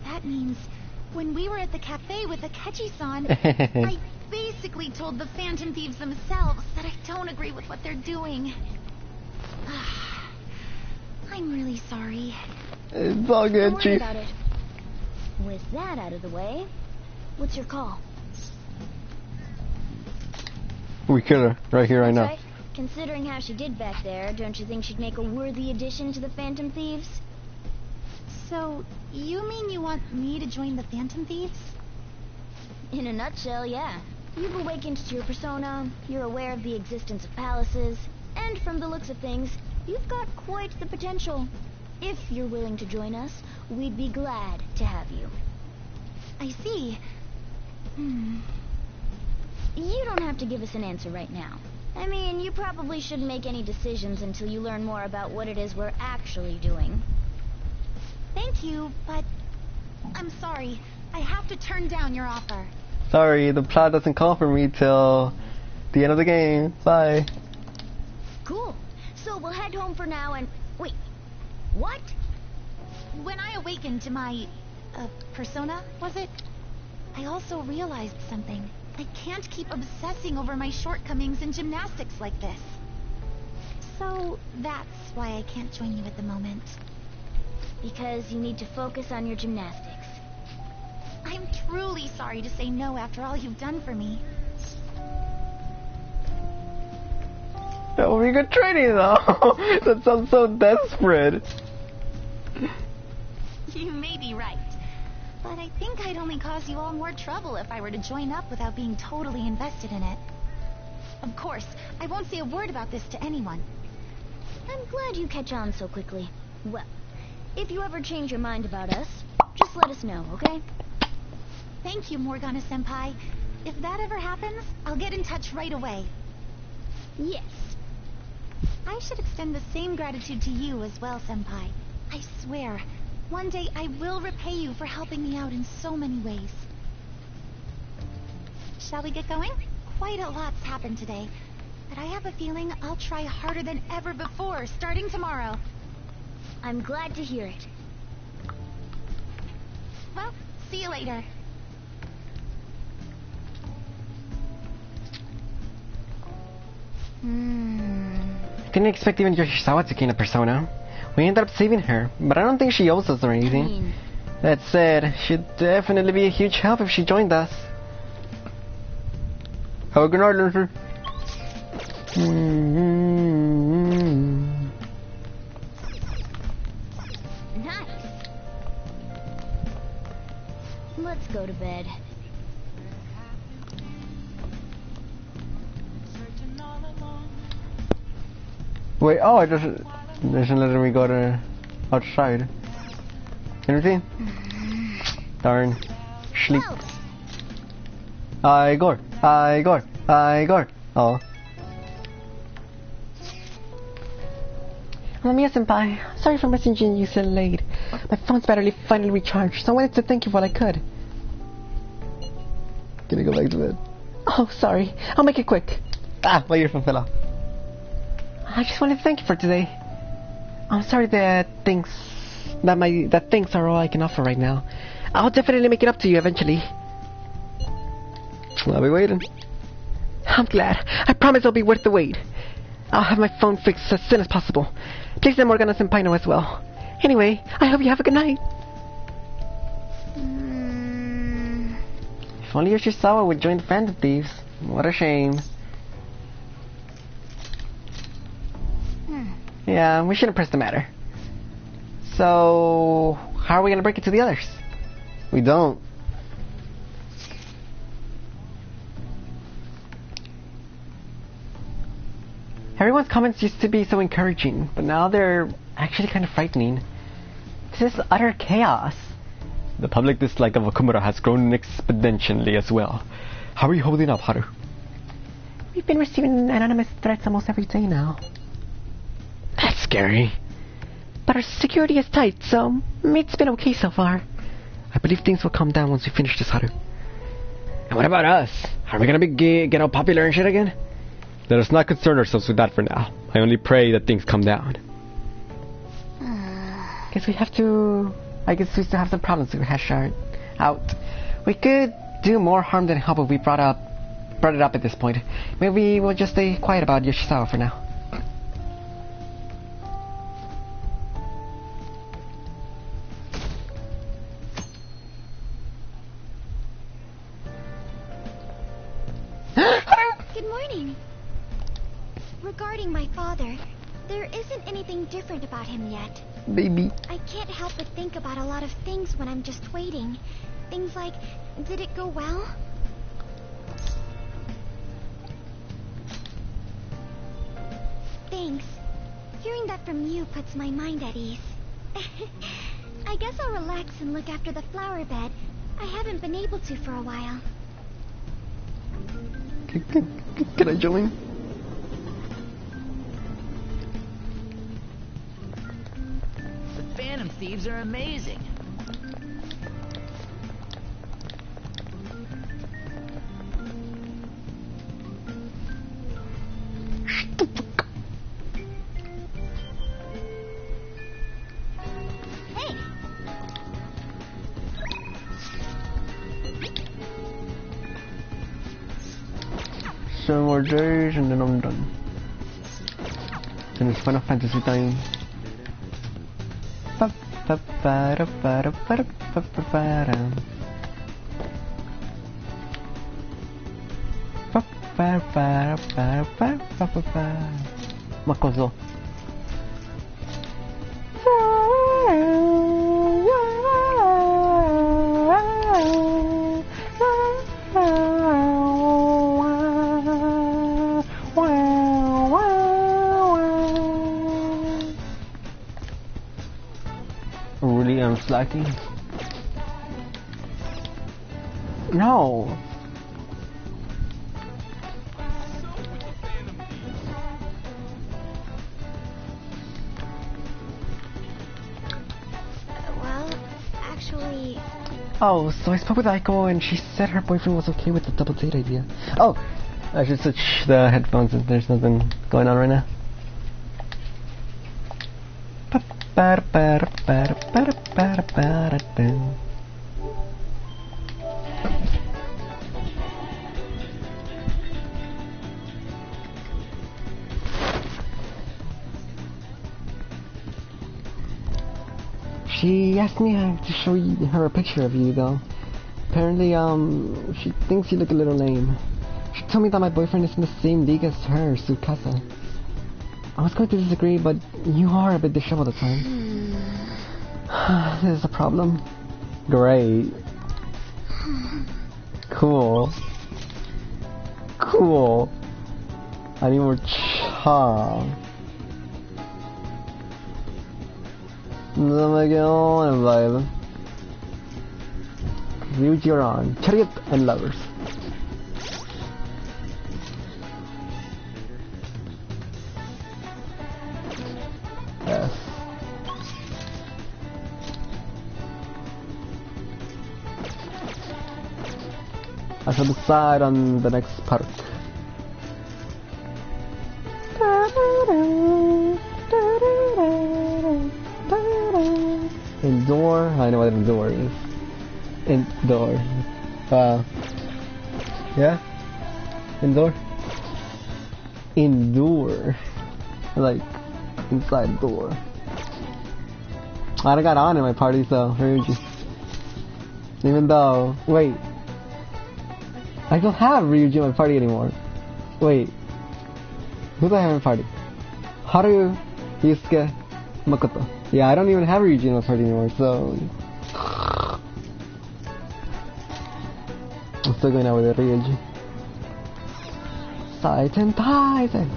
Speaker 16: that means when we were at the cafe with Akechi-san, I basically told the Phantom Thieves themselves that I don't agree with what they're doing. I'm really sorry.
Speaker 1: It's all good,
Speaker 3: Don't worry
Speaker 1: Chief.
Speaker 3: about it. With that out of the way, what's your call?
Speaker 1: We kill her right here, right now.
Speaker 3: Right. Considering how she did back there, don't you think she'd make a worthy addition to the Phantom Thieves?
Speaker 16: So, you mean you want me to join the Phantom Thieves?
Speaker 3: In a nutshell, yeah. You've awakened to your persona, you're aware of the existence of palaces, and from the looks of things, you've got quite the potential. If you're willing to join us, we'd be glad to have you.
Speaker 16: I see.
Speaker 3: You don't have to give us an answer right now. I mean, you probably shouldn't make any decisions until you learn more about what it is we're actually doing.
Speaker 16: Thank you, but I'm sorry. I have to turn down your offer.
Speaker 1: Sorry, the plot doesn't call for me till the end of the game. Bye.
Speaker 3: Cool. So we'll head home for now and... Wait. What?
Speaker 16: When I awakened to my... persona, was it? I also realized something. I can't keep obsessing over my shortcomings in gymnastics like this. So that's why I can't join you at the moment.
Speaker 3: Because you need to focus on your gymnastics.
Speaker 16: I'm truly sorry to say no after all you've done for me.
Speaker 1: That would be good training though. That sounds so desperate.
Speaker 16: You may be right. But I think I'd only cause you all more trouble if I were to join up without being totally invested in it. Of course, I won't say a word about this to anyone.
Speaker 3: I'm glad you catch on so quickly. Well, if you ever change your mind about us, just let us know, okay?
Speaker 16: Thank you, Morgana-senpai. If that ever happens, I'll get in touch right away.
Speaker 3: Yes.
Speaker 16: I should extend the same gratitude to you as well, senpai. I swear, one day I will repay you for helping me out in so many ways. Shall we get going? Quite a lot's happened today, but I have a feeling I'll try harder than ever before, starting tomorrow.
Speaker 3: I'm glad to hear it.
Speaker 16: Well, see you later.
Speaker 1: Didn't expect even Yoshizawa to gain a persona. We ended up saving her, but I don't think she owes us or anything. That said, she'd definitely be a huge help if she joined us. Have a good night, Lucy.
Speaker 3: Nice. Let's go to bed.
Speaker 1: Wait, oh, it doesn't let me go to outside. Anything? Darn. Sleep. Igor. Oh. Lamia-senpai, sorry for messaging you so late. My phone's battery finally recharged, so I wanted to thank you while I could. Gonna go back to bed. Oh, sorry. I'll make it quick. Ah, my earphone fell off. I just wanted to thank you for today. I'm sorry that things are all I can offer right now. I'll definitely make it up to you eventually. I'll be waiting. I'm glad. I promise it'll be worth the wait. I'll have my phone fixed as soon as possible. Please let Morgana-senpai know as well. Anyway, I hope you have a good night. If only Yoshizawa would join the Phantom Thieves. What a shame. Yeah, we shouldn't press the matter. So, how are we gonna break it to the others? We don't. Everyone's comments used to be so encouraging, but now they're actually kind of frightening. This is utter chaos. The public dislike of Okumura has grown exponentially as well. How are you holding up, Haru? We've been receiving anonymous threats almost every day now. That's scary. But our security is tight, so it's been okay so far. I believe things will calm down once we finish this, Haru. And what about us? Are we gonna get all popular and shit again? Let us not concern ourselves with that for now. I only pray that things calm down. I guess we still have some problems to hash out. We could do more harm than help if we brought it up at this point. Maybe we'll just stay quiet about Yoshizawa for now.
Speaker 3: Good morning. Regarding my father, there isn't anything different about him yet.
Speaker 1: Baby.
Speaker 3: I can't help but think about a lot of things when I'm just waiting. Things like, did it go well? Thanks. Hearing that from you puts my mind at ease. I guess I'll relax and look after the flower bed. I haven't been able to for a while.
Speaker 1: Can I join?
Speaker 5: The Phantom Thieves are amazing.
Speaker 1: 7 more days and then I'm done. And it's Final Fantasy time. Makoto. Really, I'm slacking. No.
Speaker 3: Well, actually...
Speaker 1: Oh, so I spoke with Aiko and she said her boyfriend was okay with the double date idea. Oh, I should switch the headphones if there's nothing going on right now. She asked me to show her a picture of you, though. Apparently, she thinks you look a little lame. She told me that my boyfriend is in the same league as her, Tsukasa. I was going to disagree, but you are a bit disheveled at times. This is a problem. Great. Cool. Cool. I need more cha. Then I get on and vibe. Views you're on. Chariot and lovers. Yes. I shall decide on the next part. Indoor? I know what indoor is. Indoor. Yeah? Indoor? Indoor. Like, inside door. I got on in my party, so heard you. Even though, wait. I don't have Ryuji in my party anymore. Wait. Who do I have in my party? Haru, Yusuke, Makoto. Yeah, I don't even have Ryuji in my party anymore, so... I'm still going out with Ryuji. Titan Titan!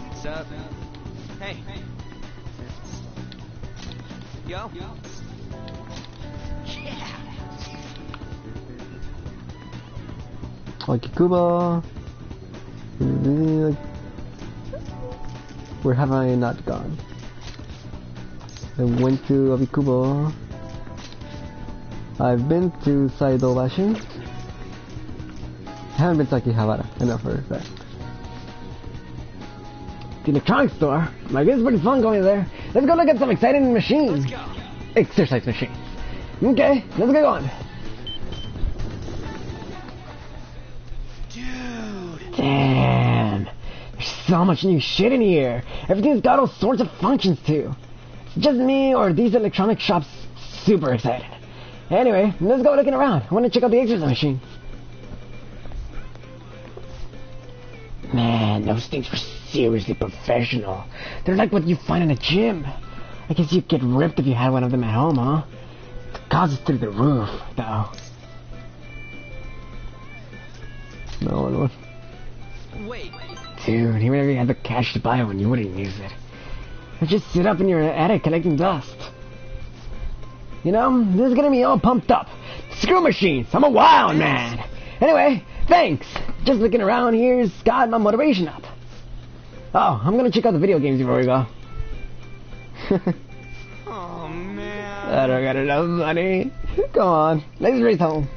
Speaker 5: What's up? Hey. Yo. Yeah.
Speaker 1: Akikuba. Where have I not gone? I went to Abikubo. I've been to Saidobashi. I haven't been to Akihabara. I know for a fact. The electronics store? Like, it's pretty fun going there. Let's go look at some exciting machines.
Speaker 5: Let's go.
Speaker 1: Exercise machines. Okay, let's get going.
Speaker 5: Dude.
Speaker 1: Damn. There's so much new shit in here. Everything's got all sorts of functions too. It's just me or these electronic shops super excited. Anyway, let's go looking around. I want to check out the exercise machines. Man, those things were seriously professional. They're like what you find in a gym. I guess you'd get ripped if you had one of them at home, huh? The cost is through the roof, though. No.
Speaker 5: Wait.
Speaker 1: Dude, even if you had the cash to buy one, you wouldn't use it. You'd just sit up in your attic collecting dust. You know, this is gonna be all pumped up. Screw machines, I'm a wild man. Anyway, thanks. Just looking around here's got my motivation up. Oh, I'm gonna check out the video games before we go.
Speaker 5: Oh man.
Speaker 1: I don't got enough money. Come on, let's race home.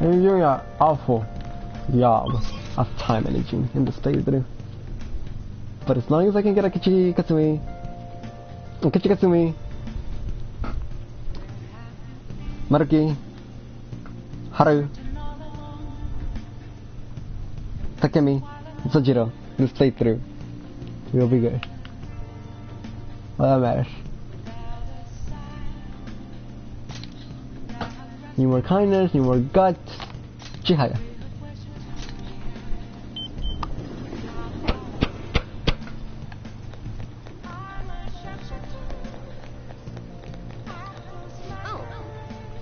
Speaker 1: You're doing an awful job of time managing in this playthrough. But as long as I can get a Kasumi, Maruki, Haru, Takemi, Sojiro, this playthrough, we'll be good. Well, that matters. Need more kindness, need more guts. Chihaya.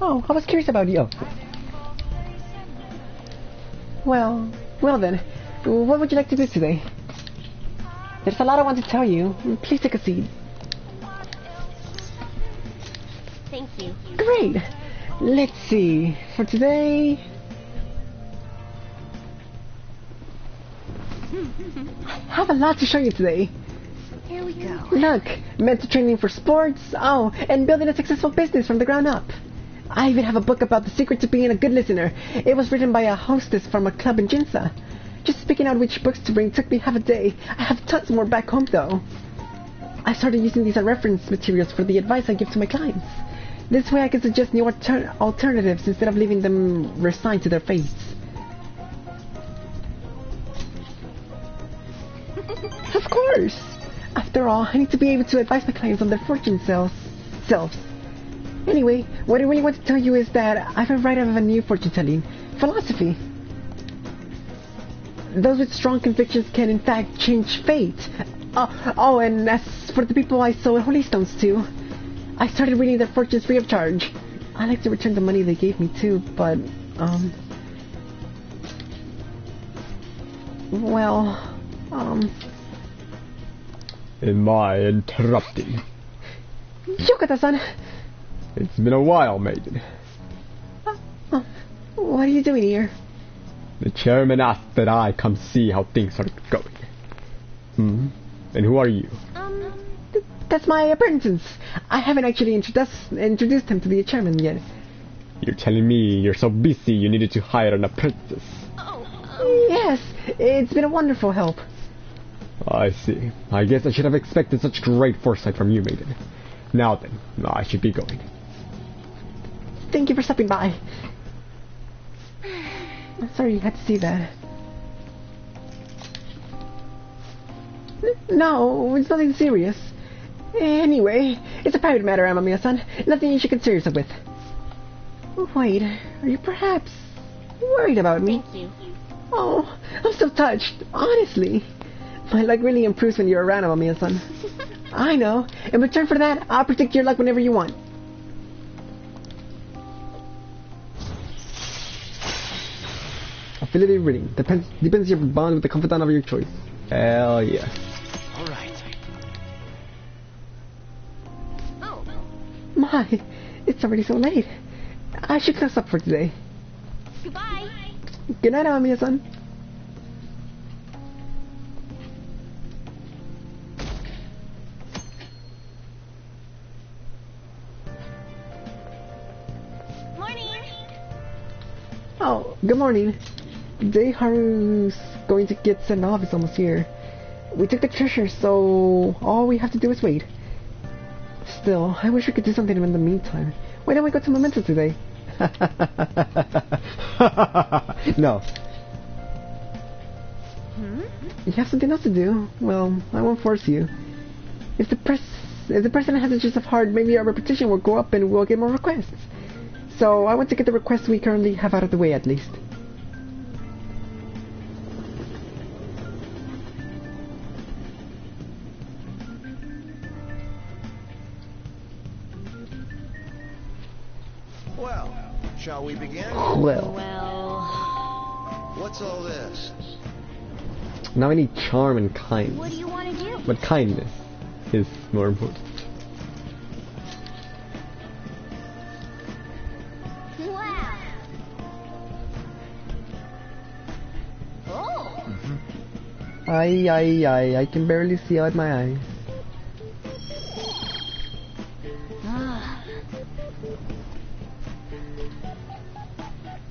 Speaker 1: Oh, I was curious about you. Well then, what would you like to do today? There's a lot I want to tell you. Please take a seat.
Speaker 12: Thank you.
Speaker 1: Great! Let's see. For today... I have a lot to show you today.
Speaker 12: Here we go.
Speaker 1: Look, mental training for sports. Oh, and building a successful business from the ground up. I even have a book about the secret to being a good listener. It was written by a hostess from a club in Jinza. Just picking out which books to bring took me half a day. I have tons more back home though. I started using these as reference materials for the advice I give to my clients. This way I can suggest new alternatives instead of leaving them resigned to their fates. Of course! After all, I need to be able to advise my clients on their fortune selves. Anyway, what I really want to tell you is that I've been writing of a new fortune-telling philosophy. Those with strong convictions can in fact change fate. Oh, and as for the people I sold holy stones to, I started reading their fortunes free of charge. I like to return the money they gave me too, but,
Speaker 17: Am I interrupting?
Speaker 1: Yokota-san!
Speaker 17: It's been a while, maiden.
Speaker 1: What are you doing here?
Speaker 17: The chairman asked that I come see how things are going. And who are you?
Speaker 1: That's my apprentice. I haven't actually introduced him to the chairman yet.
Speaker 17: You're telling me you're so busy you needed to hire an apprentice?
Speaker 1: Yes, it's been a wonderful help.
Speaker 17: I see. I guess I should have expected such great foresight from you, maiden. Now then, I should be going.
Speaker 1: Thank you for stopping by. I'm sorry you had to see that. No, it's nothing serious. Anyway, it's a private matter, Amamiya-san. Nothing you should concern yourself with. Wait, are you perhaps worried about me?
Speaker 12: Thank you.
Speaker 1: Oh, I'm so touched, honestly. My luck really improves when you're around, Amamiya-san. I know. In return for that, I'll predict your luck whenever you want. Affiliated reading. Depends your bond with the confidant of your choice. Hell yeah.
Speaker 8: Alright.
Speaker 12: Oh.
Speaker 1: My, it's already so late. I should close up for today.
Speaker 12: Goodbye.
Speaker 1: Good night, Amamiya-san. Oh, good morning. The day Haru's going to get sent off is almost here. We took the treasure, so all we have to do is wait. Still, I wish we could do something in the meantime. Why don't we go to Memento today? No. You have something else to do? Well, I won't force you. If the president has a change of heart, maybe our reputation will go up and we'll get more requests. So I want to get the requests we currently have out of the way at least.
Speaker 18: Well, shall we begin?
Speaker 1: Well.
Speaker 18: What's all this?
Speaker 1: Now I need charm and kindness.
Speaker 3: What do you want to do?
Speaker 1: But kindness is more important.
Speaker 3: Wow. Oh.
Speaker 1: I can barely see out my eyes.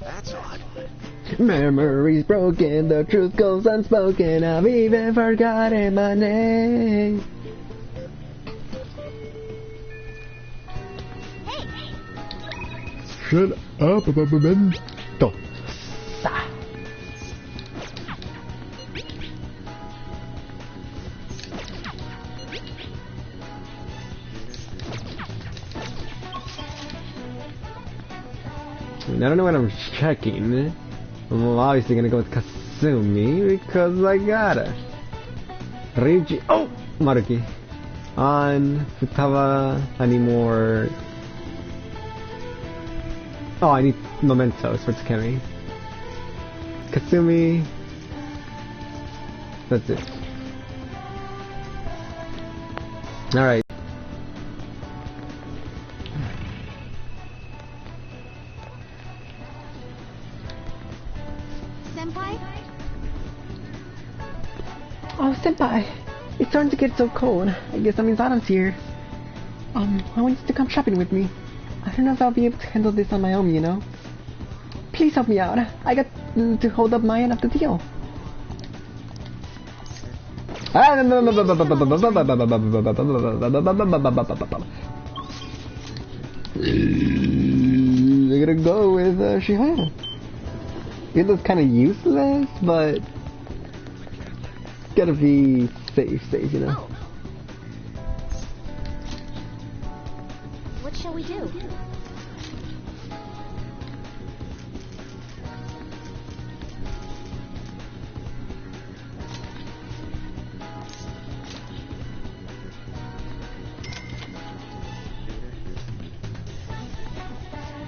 Speaker 18: That's odd.
Speaker 1: Memories broken, the truth goes unspoken. I've even forgotten my name. Shut up, Memento. I don't know what I'm checking. I'm obviously gonna go with Kasumi because I gotta. Ryuji. Oh! Maruki. On Futawa. I need more. Oh, I need mementos for Tsukemi. Kasumi. That's it. Alright. Oh, Senpai! It's starting to get so cold. I guess that means Autumn's here. I want you to come shopping with me. I don't know if I'll be able to handle this on my own, you know? Please help me out. I got to hold up my end of the deal. I'm gonna go with Shihara. It looks kind of useless, but gotta be safe, you know.
Speaker 12: What shall we do?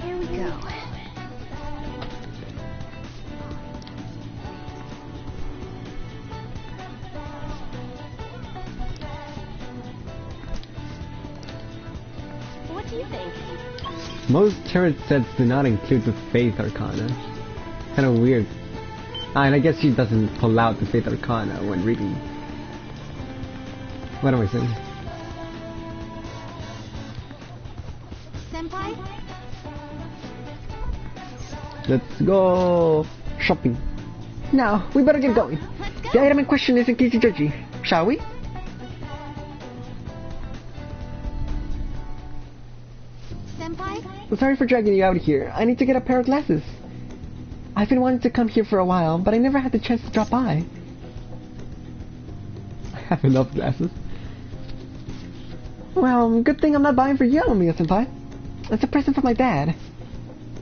Speaker 12: Here we go. What do you think?
Speaker 1: Most tarot sets do not include the Faith Arcana. Kind of weird. And I guess she doesn't pull out the Faith Arcana when reading. What am I saying?
Speaker 16: Senpai?
Speaker 1: Let's go shopping. Now, we better get going. The item in question is in Kichijoji. Shall we?
Speaker 16: Senpai?
Speaker 1: I'm sorry for dragging you out here. I need to get a pair of glasses. I've been wanting to come here for a while, but I never had the chance to drop by. I have enough glasses. Well, good thing I'm not buying for you, Miya-senpai. It's a present from my dad.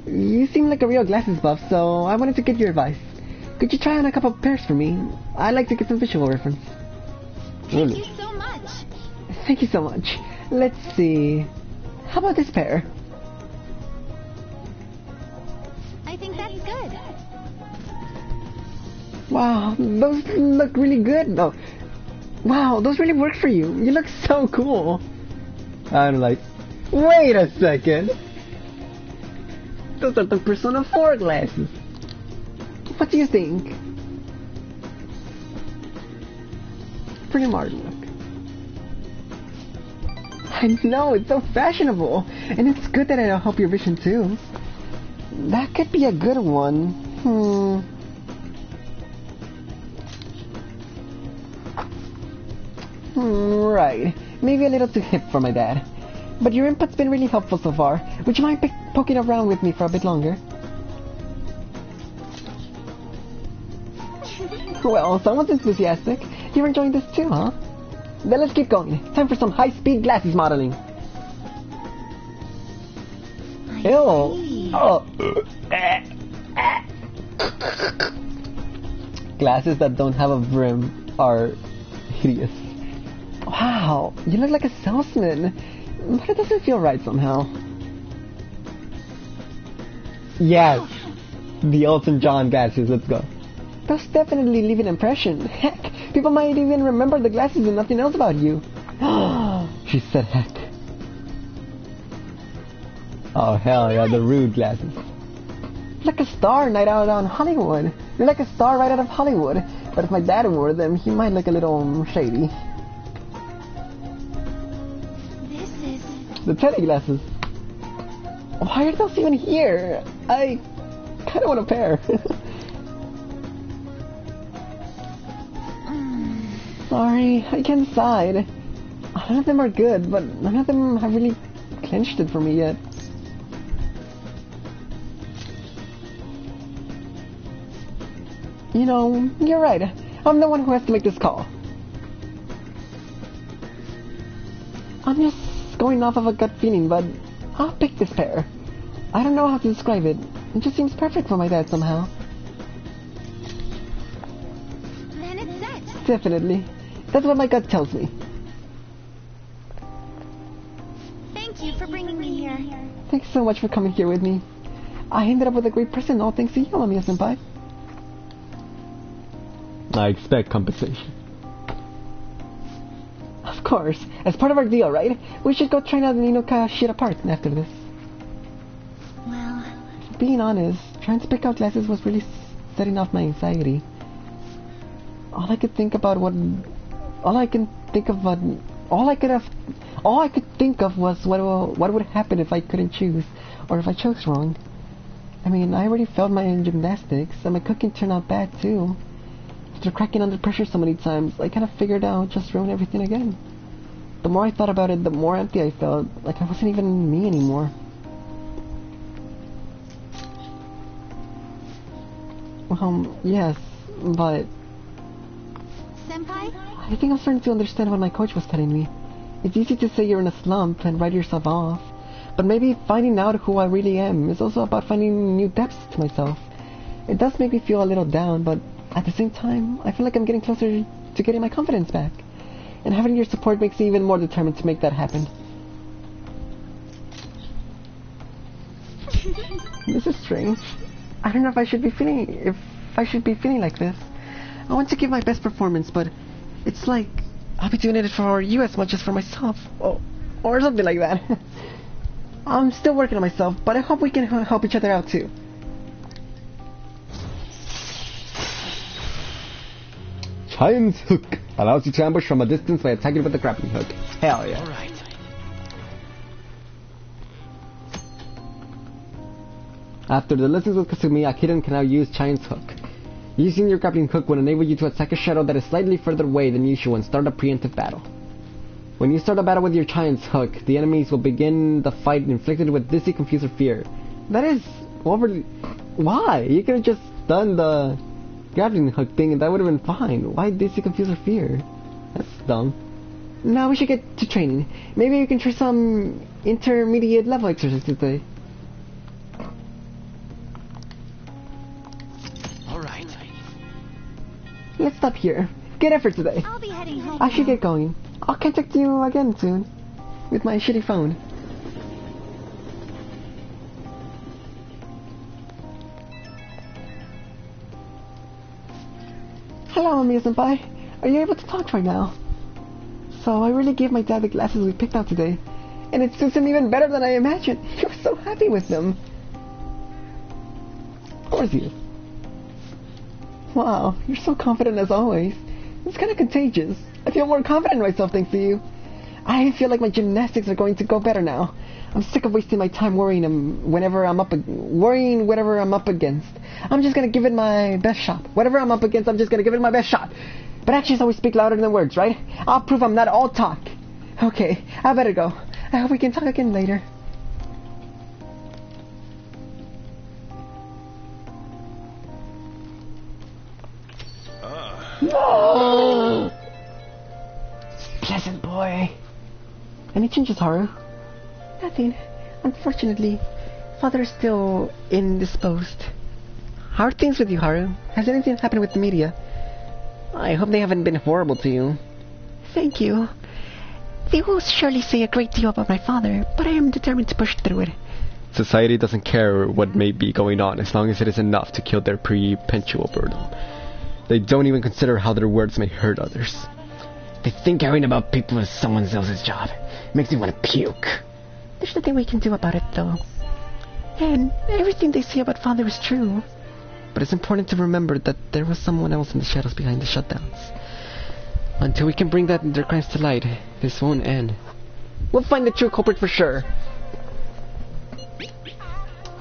Speaker 1: You seem like a real glasses buff, so I wanted to get your advice. Could you try on a couple of pairs for me? I'd like to get some visual reference.
Speaker 16: Thank you so much.
Speaker 1: Thank you so much. Let's see. How about this pair?
Speaker 16: I think that's good.
Speaker 1: Wow, those look really good. Oh, wow, those really work for you. You look so cool. I'm like, wait a second. Those are the Persona 4 glasses. What do you think? Pretty modern look. I know, it's so fashionable. And it's good that it'll help your vision too. That could be a good one. Right. Maybe a little too hip for my dad. But your input's been really helpful so far. Would you mind poking around with me for a bit longer? Well, someone's enthusiastic. You're enjoying this too, huh? Then let's keep going. Time for some high-speed glasses modeling. Ew. Oh. Glasses that don't have a brim are hideous. Wow, you look like a salesman. But it doesn't feel right somehow. Yes. The Elton John glasses, let's go. Those definitely leave an impression. Heck, people might even remember the glasses and nothing else about you. She said heck. Oh hell yeah, the rude glasses. Like a star night out on Hollywood. You're like a star right out of Hollywood. But if my dad wore them, he might look a little shady.
Speaker 16: This is...
Speaker 1: The teddy glasses. Why are those even here? I kind of want a pair. sorry, I can't decide. None of them are good, but none of them have really clinched it for me yet. You know, you're right. I'm the one who has to make this call. I'm just going off of a gut feeling, but I'll pick this pair. I don't know how to describe it. It just seems perfect for my dad somehow.
Speaker 16: Then it's set.
Speaker 1: Definitely. That's what my gut tells me.
Speaker 16: Thank you for bringing me here.
Speaker 1: Thanks so much for coming here with me. I ended up with a great present, all thanks to you, Amiya-senpai. I expect compensation. Of course. As part of our deal, right? We should go try out the Inoka shit apart after this.
Speaker 16: Well...
Speaker 1: Being honest, trying to pick out glasses was really setting off my anxiety. All I could think of was what would happen if I couldn't choose, or if I chose wrong. I mean, I already failed my gymnastics, and my cooking turned out bad too. After cracking under pressure so many times, I kind of figured out just ruin everything again. The more I thought about it, the more empty I felt, like I wasn't even me anymore. Yes, but...
Speaker 16: Senpai?
Speaker 1: I think I'm starting to understand what my coach was telling me. It's easy to say you're in a slump and write yourself off, but maybe finding out who I really am is also about finding new depths to myself. It does make me feel a little down, but at the same time, I feel like I'm getting closer to getting my confidence back. And having your support makes me even more determined to make that happen. This is strange. I don't know if I should be feeling like this. I want to give my best performance, but it's like I'll be doing it for you as much as for myself. Or something like that. I'm still working on myself, but I hope we can help each other out too.
Speaker 17: Giant's Hook allows you to ambush from a distance by attacking with the grappling hook. Hell yeah.
Speaker 8: Alright.
Speaker 17: After the lessons with Kasumi, Akira can now use Giant's Hook. Using your grappling hook will enable you to attack a shadow that is slightly further away than usual and start a preemptive battle. When you start a battle with your Giant's Hook, the enemies will begin the fight inflicted with dizzy, confuse, or fear. That is overly... Why? You could have just done the grappling hook thing and that would have been fine. Why dizzy, confuse, or fear? That's dumb. Now we should get to training. Maybe we can try some intermediate level exercises today.
Speaker 8: Alright.
Speaker 1: Let's stop here. Good effort today.
Speaker 16: I'll be heading home.
Speaker 1: I should get going. I'll contact you again soon. With my shitty phone. Hello, Amiya-senpai. Are you able to talk right now? So, I really gave my dad the glasses we picked out today. And it suits him even better than I imagined. He was so happy with them. Of course he is. Wow, you're so confident as always. It's kind of contagious. I feel more confident in myself thanks to you. I feel like my gymnastics are going to go better now. I'm sick of wasting my time worrying whatever I'm up against. I'm just gonna give it my best shot. Whatever I'm up against, I'm just gonna give it my best shot. But actions always speak louder than words, right? I'll prove I'm not all talk. Okay, I better go. I hope we can talk again later. No! Pleasant boy. Any changes, Haru? Nothing. Unfortunately, father is still indisposed. How are things with you, Haru? Has anything happened with the media? I hope they haven't been horrible to you. Thank you. They will surely say a great deal about my father, but I am determined to push through it.
Speaker 17: Society doesn't care what may be going on as long as it is enough to kill their perpetual burden. They don't even consider how their words may hurt others. They think caring about people is someone else's job. It makes me want to puke.
Speaker 1: There's nothing we can do about it, though. And everything they say about father is true.
Speaker 17: But it's important to remember that there was someone else in the shadows behind the shutdowns. Until we can bring their crimes to light, this won't end.
Speaker 1: We'll find the true culprit for sure.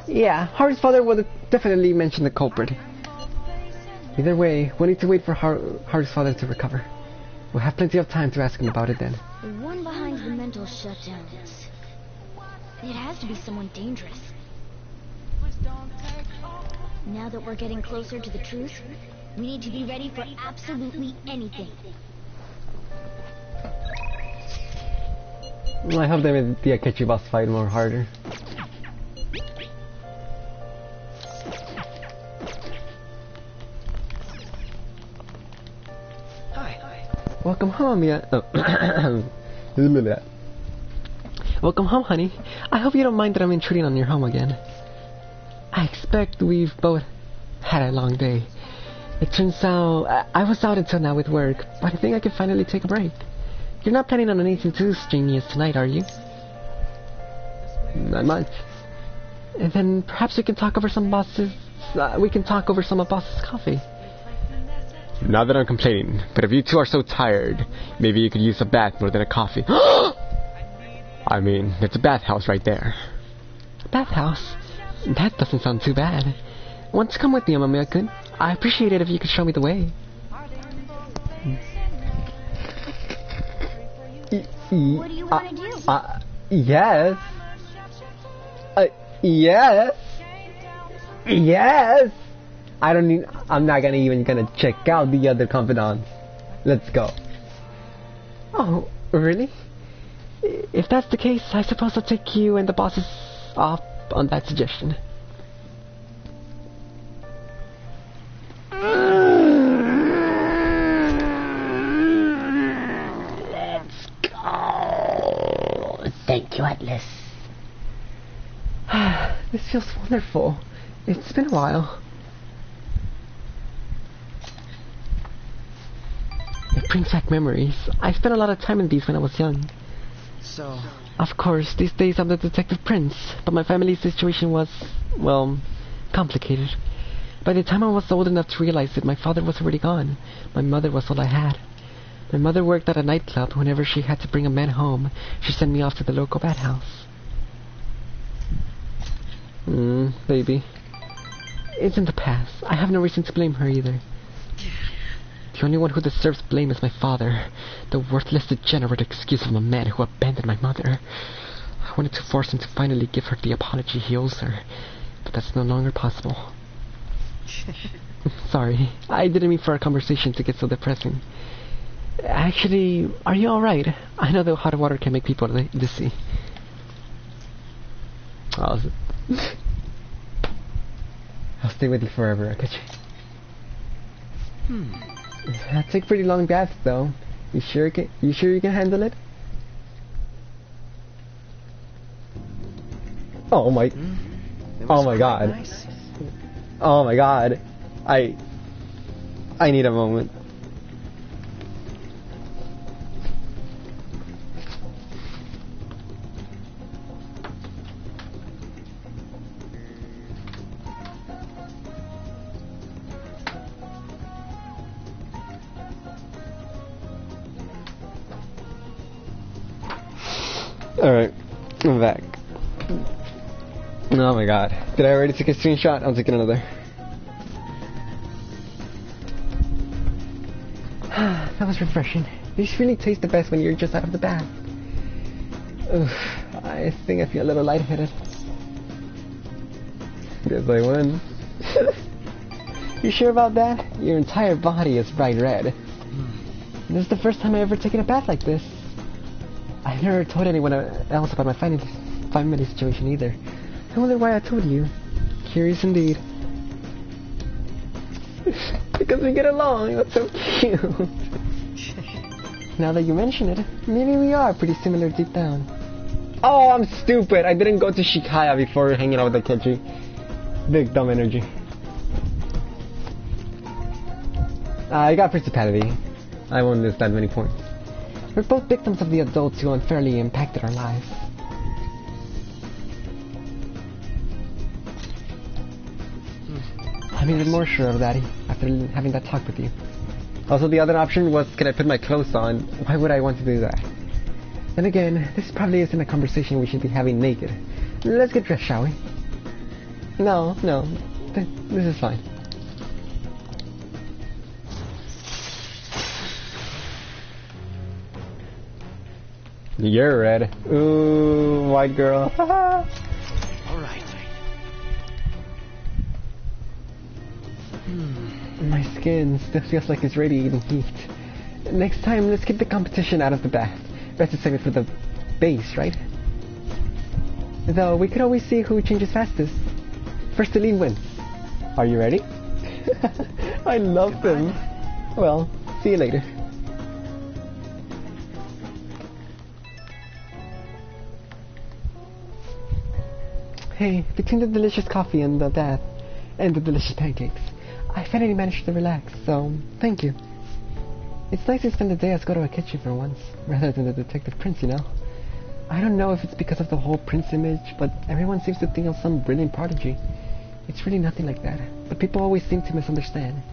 Speaker 1: Yeah, Haru's father would definitely mention the culprit.
Speaker 17: Either way, we'll need to wait for Haru's father to recover. We'll have plenty of time to ask him about it then.
Speaker 3: The one behind the mental shutdowns. It has to be someone dangerous. Now that we're getting closer to the truth, we need to be ready for absolutely anything.
Speaker 17: I hope they made the Akechi boss fight more harder.
Speaker 5: Hi.
Speaker 17: Welcome home, Welcome home, honey. I hope you don't mind that I'm intruding on your home again. I expect we've both had a long day. It turns out I was out until now with work, but I think I can finally take a break. You're not planning on anything too strenuous tonight, are you? Not much. And then perhaps we can talk over some bosses. We can talk over some of boss's coffee. Not that I'm complaining, but if you two are so tired, maybe you could use a bath more than a coffee. I mean, it's a bathhouse right there. A bathhouse? That doesn't sound too bad. Want to come with me, Amamiya-kun? I appreciate it if you could show me the way.
Speaker 3: What do you want to do?
Speaker 17: Yes. Yes. Yes. I'm not gonna check out the other confidants. Let's go. Oh, really? If that's the case, I suppose I'll take you and the bosses off on that suggestion. Let's go. Thank you, Atlas. This feels wonderful. It's been a while. It brings back memories. I spent a lot of time in these when I was young.
Speaker 5: So...
Speaker 17: Of course, these days I'm the detective prince, but my family's situation was, well, complicated. By the time I was old enough to realize it, my father was already gone. My mother was all I had. My mother worked at a nightclub. Whenever she had to bring a man home, she sent me off to the local bathhouse. Baby. It's in the past. I have no reason to blame her either. The only one who deserves blame is my father, the worthless, degenerate excuse of a man who abandoned my mother. I wanted to force him to finally give her the apology he owes her, but that's no longer possible. Sorry, I didn't mean for our conversation to get so depressing. Actually, are you alright? I know the hot water can make people dizzy. I'll stay with you forever, Akechi. I take pretty long baths, though. You sure you can handle it? Oh my! Oh my God! Nice. Oh my God! I need a moment. Alright, I'm back. Oh my God. Did I already take a screenshot? I'll take another. That was refreshing. These really taste the best when you're just out of the bath. Oof, I think I feel a little lightheaded. Guess I win. You sure about that? Your entire body is bright red. This is the first time I've ever taken a bath like this. I've never told anyone else about my family situation either. I wonder why I told you. Curious indeed. Because we get along, that's so cute. Now that you mention it, maybe we are pretty similar deep down. Oh, I'm stupid! I didn't go to Shikaya before hanging out with Akechi. Big dumb energy. I got principality. I won't lose that many points. We're both victims of the adults who unfairly impacted our lives. I'm even more sure of that after having that talk with you. Also, the other option was, can I put my clothes on? Why would I want to do that? Then again, this probably isn't a conversation we should be having naked. Let's get dressed, shall we? No, this is fine. You're red. Ooh, white girl.
Speaker 8: Alright.
Speaker 17: My skin still feels like it's radiating heat. Next time, let's keep the competition out of the bath. Best to save it for the base, right? Though, we could always see who changes fastest. First to lead wins. Are you ready? I love them. Well, see you later. Hey, between the delicious coffee and the bath, and the delicious pancakes, I finally managed to relax, so thank you. It's nice to spend the day at Skotoa Kitchen for once, rather than the Detective Prince, you know? I don't know if it's because of the whole Prince image, but everyone seems to think I'm some brilliant prodigy. It's really nothing like that, but people always seem to misunderstand.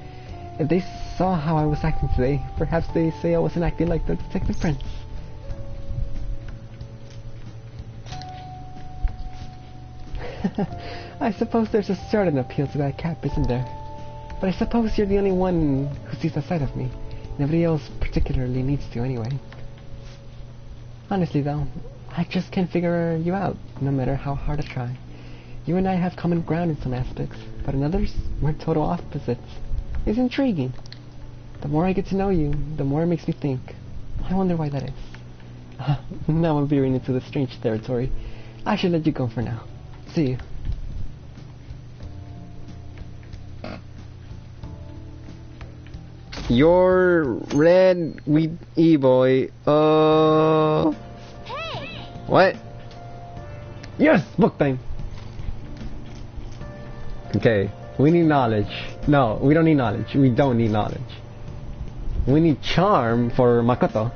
Speaker 17: If they saw how I was acting today, perhaps they say I wasn't acting like the Detective Prince. I suppose there's a certain appeal to that cap, isn't there? But I suppose you're the only one who sees that side of me. Nobody else particularly needs to, anyway. Honestly, though, I just can't figure you out, no matter how hard I try. You and I have common ground in some aspects, but in others, we're total opposites. It's intriguing. The more I get to know you, the more it makes me think. I wonder why that is. Now I'm veering into the strange territory. I should let you go for now. See you. You're red with E-boy.
Speaker 3: Hey!
Speaker 17: What? Yes, book time. Okay, we need knowledge. No, we don't need knowledge. We don't need knowledge. We need charm for Makoto.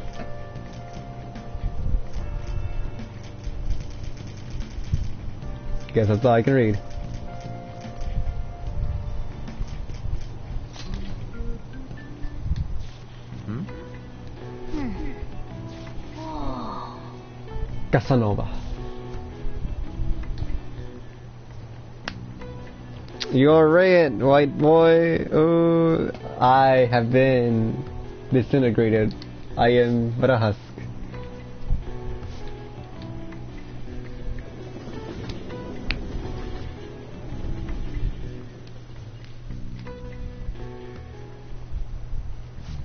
Speaker 17: Guess that's all I can read. Casanova. You're red, white boy. Oh, I have been disintegrated. I am but a husk.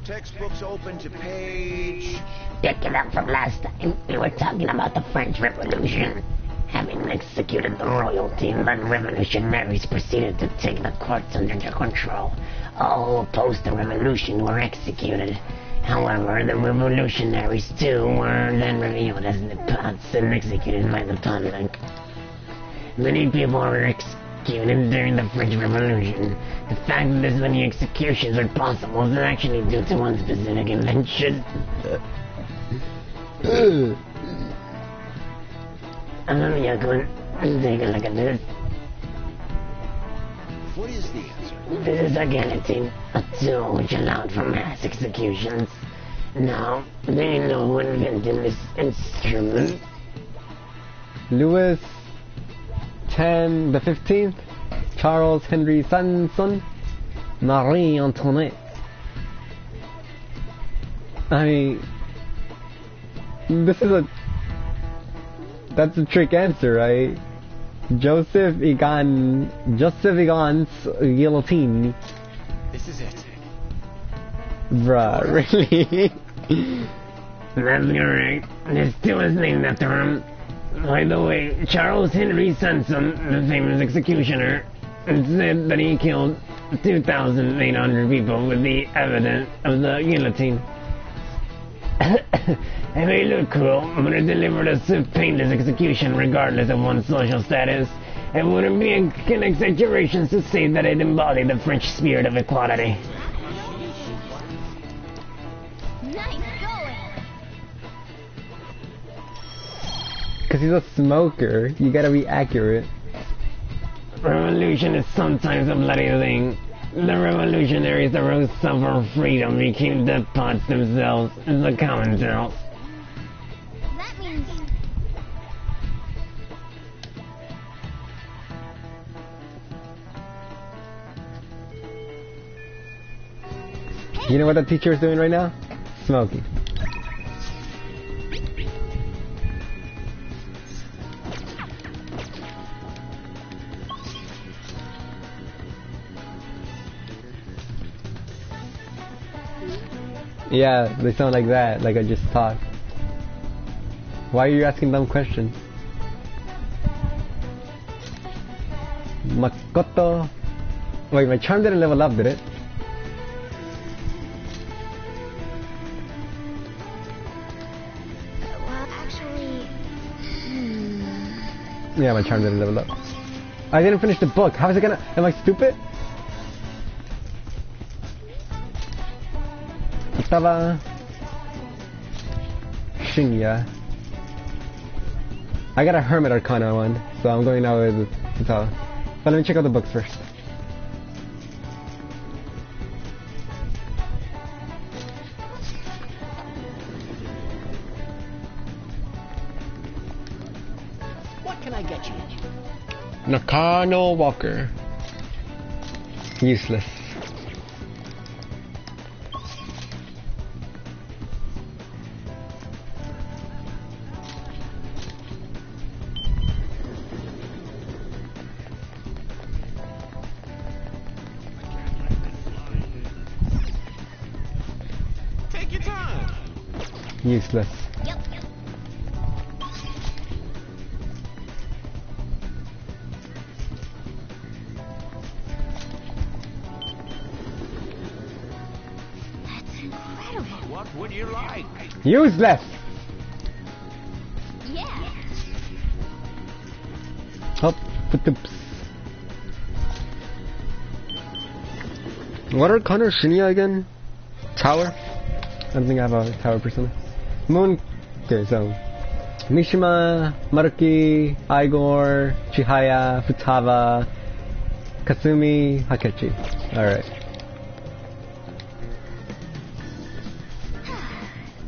Speaker 18: Textbooks open to page...
Speaker 19: Pick it up from last time. We were talking about the French Revolution. Having executed the royalty, the revolutionaries proceeded to take the courts under their control. All who opposed the revolution were executed. However, the revolutionaries too were then revealed as the plots and executed by the public. Many people were executed during the French Revolution. The fact that this many executions are possible is actually due to one specific invention. Yakun, take a look at this.
Speaker 18: What is the answer?
Speaker 19: This is a guillotine, a tool which allowed for mass executions. Now, do you know who invented this instrument?
Speaker 17: Louis the 15th, Charles Henry Sanson, Marie Antoinette. I mean, that's a trick answer, right? Joseph Egan's guillotine.
Speaker 8: This is it.
Speaker 17: Bruh, really?
Speaker 19: That's correct. This tool is named after him. By the way, Charles Henry Sanson, the famous executioner, said that he killed 2,800 people with the evidence of the guillotine. It may look cruel, but it delivered a swift, painless execution regardless of one's social status. It wouldn't be an exaggeration to say that it embodied the French spirit of equality.
Speaker 17: Because he's a smoker, you gotta be accurate.
Speaker 19: Revolution is sometimes a bloody thing. The revolutionaries that rose up for freedom became despots themselves, as the common tells.
Speaker 3: That means...
Speaker 17: You know what the teacher is doing right now? Smoking. Yeah, they sound like that, like I just talked. Why are you asking dumb questions? Makoto. Wait, my charm didn't level up, did it?
Speaker 3: Well, actually...
Speaker 17: Yeah, my charm didn't level up. I didn't finish the book. How is it gonna... Am I stupid? Estaba... Shinya. I got a Hermit Arcana one, so I'm going now with Futaba. But let me check out the books first.
Speaker 5: What can I get you?
Speaker 17: Nakano Walker. Useless.
Speaker 5: Take your time.
Speaker 17: Useless.
Speaker 3: Yep. That's incredible.
Speaker 14: What would you like?
Speaker 17: Useless!
Speaker 3: Yeah.
Speaker 17: Up with the... What are Connor Shinya again? Tower? I don't think I have a tower persona. Moon... Okay, so... Mishima, Maruki, Igor, Chihaya, Futaba, Kasumi, Hakechi. Alright.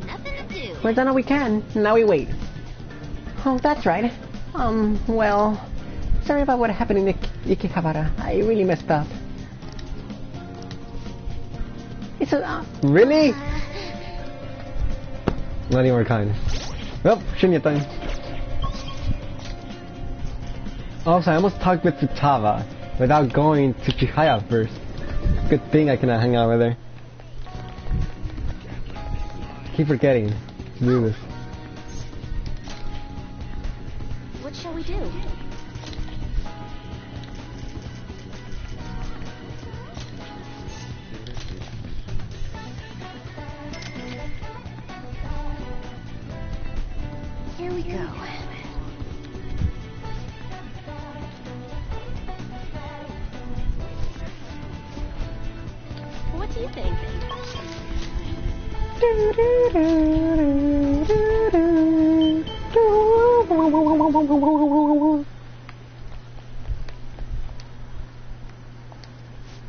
Speaker 3: Nothing to do.
Speaker 19: We've done all we can. Now we wait. Oh, that's right. Well... Sorry about what happened in Ikihabara. I really messed up. It's a...
Speaker 17: Really? Not any more kind. Well, Shinya time. Also, I almost talked with Futaba without going to Chihaya first. Good thing I cannot hang out with her. Keep forgetting to do this.
Speaker 3: What shall we do? Here we go. What do you think?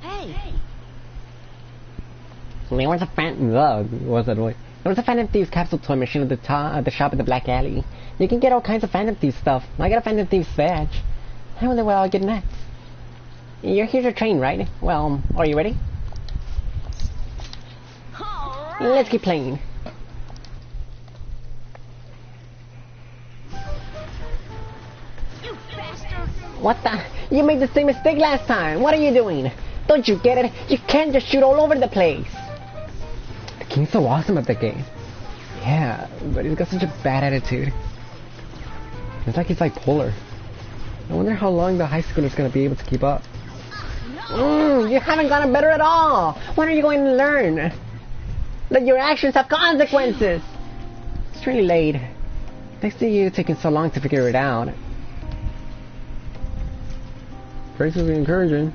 Speaker 3: Hey!
Speaker 19: There was a
Speaker 17: What's that voice?
Speaker 19: There was a Phantom Thieves capsule toy machine at the shop at the Black Alley. You can get all kinds of Phantom Thieves stuff. I got a Phantom Thieves badge. I wonder what I'll get next. You're here to train, right? Well, are you ready?
Speaker 3: Right.
Speaker 19: Let's keep playing.
Speaker 3: You bastard!
Speaker 19: What the? You made the same mistake last time. What are you doing? Don't you get it? You can't just shoot all over the place.
Speaker 17: The King's so awesome at the game. Yeah, but he's got such a bad attitude. It's like he's bipolar. I wonder how long the high schooler's gonna be able to keep up.
Speaker 19: You haven't gotten better at all. When are you going to learn that your actions have consequences? It's really late. Thanks to you taking so long to figure it out.
Speaker 17: Praise will be encouraging.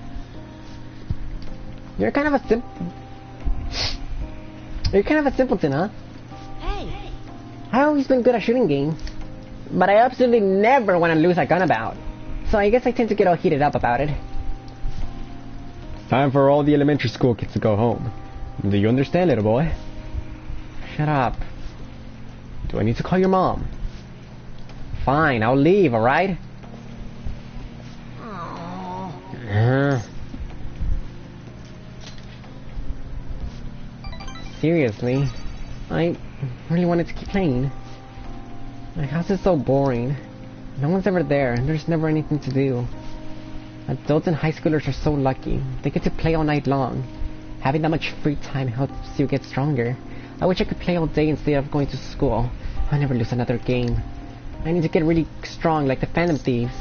Speaker 19: You're kind of a simpleton, huh?
Speaker 3: Hey!
Speaker 19: I've always been good at shooting games, but I absolutely never want to lose a gun about. So I guess I tend to get all heated up about it.
Speaker 17: Time for all the elementary school kids to go home. Do you understand, little boy?
Speaker 19: Shut up.
Speaker 17: Do I need to call your mom?
Speaker 19: Fine, I'll leave, alright? Seriously, I really wanted to keep playing. My house is so boring. No one's ever there, and there's never anything to do. Adults and high schoolers are so lucky. They get to play all night long. Having that much free time helps you get stronger.
Speaker 17: I wish I could play all day instead of going to school. I'll never lose another game. I need to get really strong like the Phantom Thieves.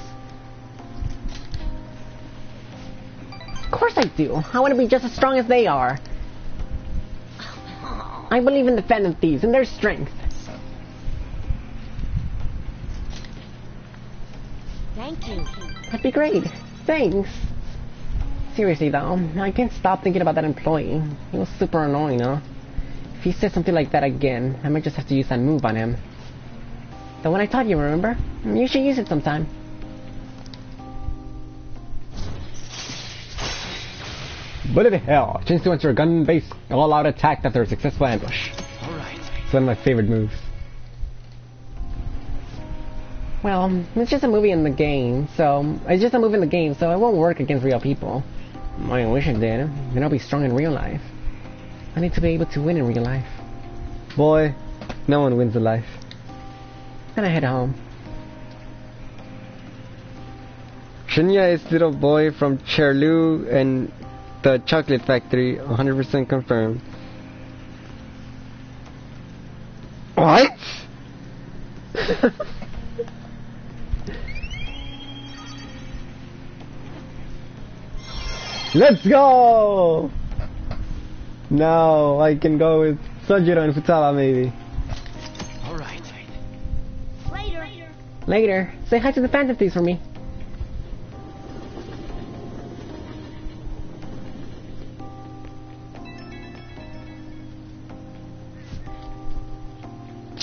Speaker 17: Of course I do. I want to be just as strong as they are. I believe in the Phantom Thieves and their strength.
Speaker 12: Thank you.
Speaker 17: That'd be great. Thanks. Seriously though, I can't stop thinking about that employee. He was super annoying, huh? If he says something like that again, I might just have to use that move on him. The one I taught you, remember? You should use it sometime. Bullet hell! Change to enter a gun-based all-out attack after a successful ambush.
Speaker 8: Alright.
Speaker 17: It's one of my favorite moves. Well, it's just a movie in the game, so... It's just a movie in the game, so it won't work against real people. I wish it did. Then I'll be strong in real life. I need to be able to win in real life. Boy, no one wins in life. Then I head home. Shinya is little boy from Cherlu and the chocolate factory, 100% confirmed. What? Let's go! Now I can go with Sojiro and Futaba maybe.
Speaker 8: Alright.
Speaker 17: Later. Say hi to the Phantom Thieves for me.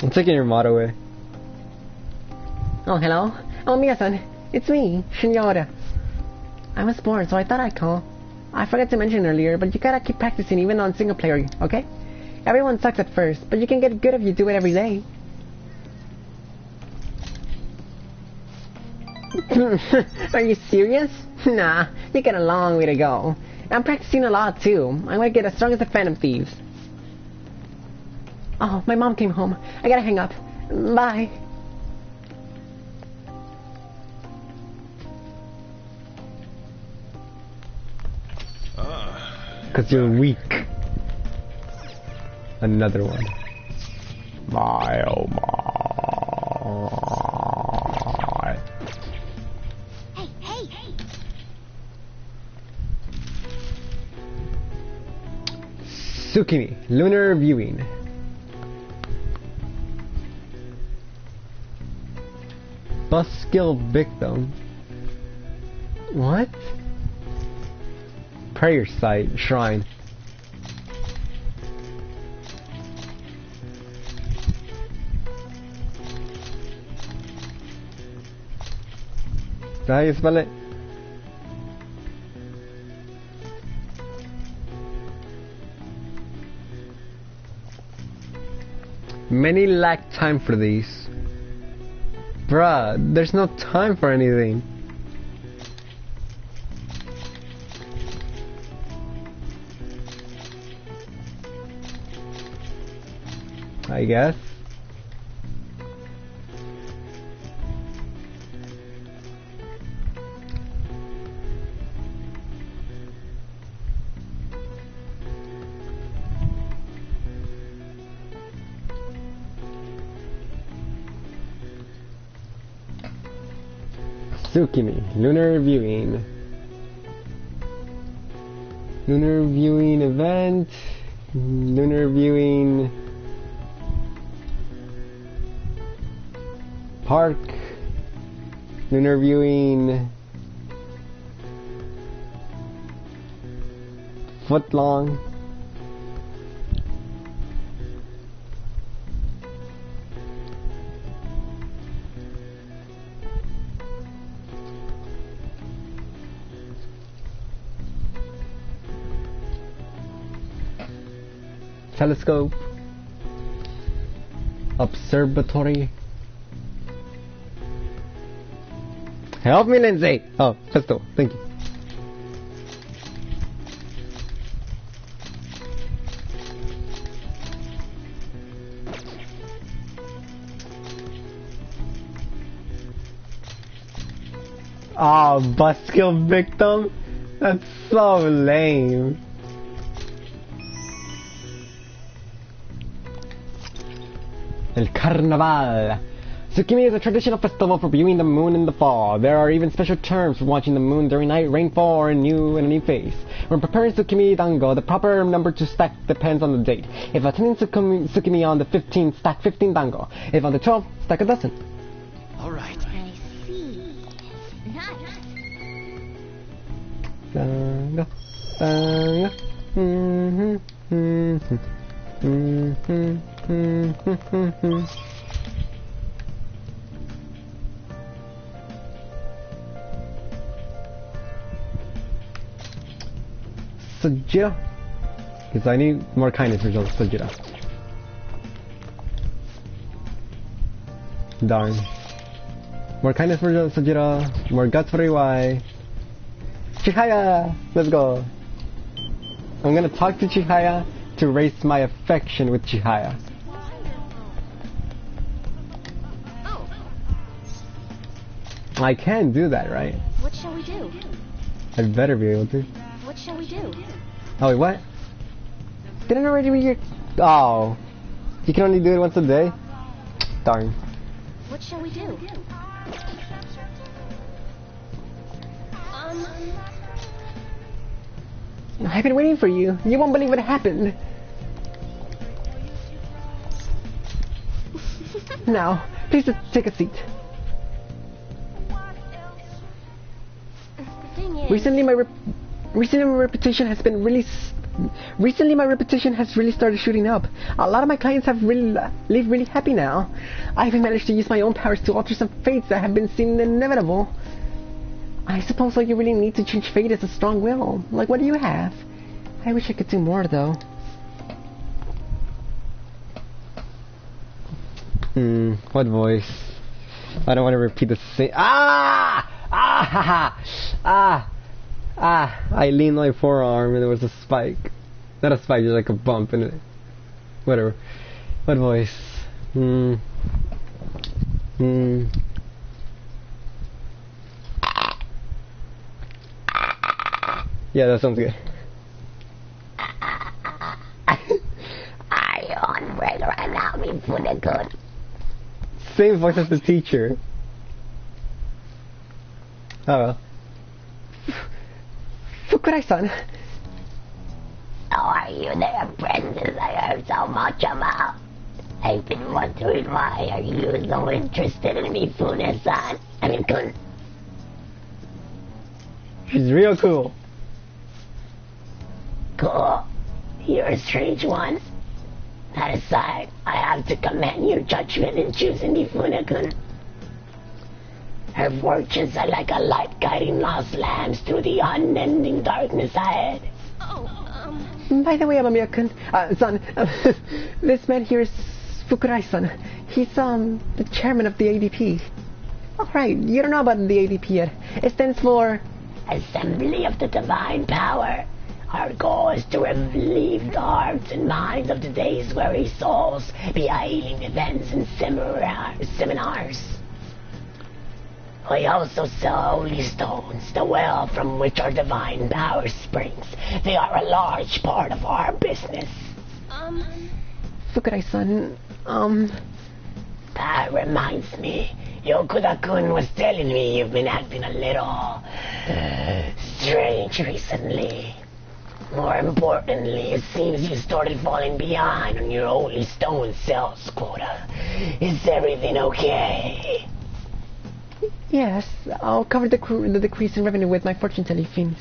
Speaker 17: I'm taking your mod away. Oh, hello. Oh, Mia-san. It's me, Shinya. I was bored, so I thought I'd call. I forgot to mention earlier, but you gotta keep practicing even on single player, okay? Everyone sucks at first, but you can get good if you do it every day. Are you serious? Nah, you got a long way to go. I'm practicing a lot too. I'm gonna get as strong as the Phantom Thieves. Oh, my mom came home. I gotta hang up. Bye. Cause you're weak. Another one. My oh my.
Speaker 3: Hey.
Speaker 17: Tsukimi, lunar viewing. Bus skill victim. What? Prayer site, shrine. Is that how you spell it? Many lack time for these. Bruh, there's no time for anything. I guess. Tsukimi, lunar viewing. Lunar viewing event. Lunar viewing park. Lunar viewing foot long. Telescope. Observatory. Help me, Lindsay! Oh, pistol. Thank you. Oh, buskill victim? That's so lame. El Carnaval. Tsukimi is a traditional festival for viewing the moon in the fall. There are even special terms for watching the moon during night rainfall or a new face. When preparing Tsukimi dango, the proper number to stack depends on the date. If attending Tsukimi on the 15th, stack 15 dango. If on the 12th, stack a dozen.
Speaker 8: All right.
Speaker 3: I see. Nice.
Speaker 17: Dango, dango. Sujira? Because I need more kindness for Sujira. Darn. More kindness for Sujira, more guts for Iwai. Chihaya! Let's go. I'm gonna talk to Chihaya to raise my affection with Chihaya. I can do that, right?
Speaker 12: What shall we do?
Speaker 17: I'd better be able to.
Speaker 12: What shall we do?
Speaker 17: Oh wait, what? Didn't I already read your... Oh. You can only do it once a day? Darn.
Speaker 12: What shall we do?
Speaker 17: I've been waiting for you. You won't believe what happened. Now, please just take a seat. Recently my reputation has really started shooting up. A lot of my clients have live really happy now. I've even managed to use my own powers to alter some fates that have been seemed inevitable. I suppose all you really need to change fate is a strong will. Like, what do you have? I wish I could do more, though. What voice? I don't want to repeat the same. I leaned my forearm and there was a spike. Not a spike, just like a bump in it. Whatever. What voice? Yeah, that sounds good.
Speaker 19: I on break right now before the good.
Speaker 17: Same voice as the teacher. Oh well. Fukurai-san.
Speaker 19: Are you the apprentice I heard so much about? I've been wondering why are you so interested in me, Fune-san? I mean, Kun.
Speaker 17: She's real cool.
Speaker 19: Cool. You're a strange one. That aside, I have to commend your judgment in choosing Mifune-kun. Her fortunes are like a light guiding lost lambs through the unending darkness ahead.
Speaker 17: By the way, Amamiya-kun, son, this man here is Fukurai-san. He's, the chairman of the ADP. Oh, right, you don't know about the ADP yet. It stands for...
Speaker 19: Assembly of the Divine Power. Our goal is to relieve the hearts and minds of today's weary souls via healing events and seminars. We also sell holy stones, the well from which our divine power springs. They are a large part of our business.
Speaker 17: Fukurai-san,
Speaker 19: That reminds me, Yokuda-kun was telling me you've been acting a little... strange recently. More importantly, it seems you started falling behind on your holy stone sales quota. Is everything okay?
Speaker 17: Yes, I'll cover the decrease in revenue with my fortune-telling fees.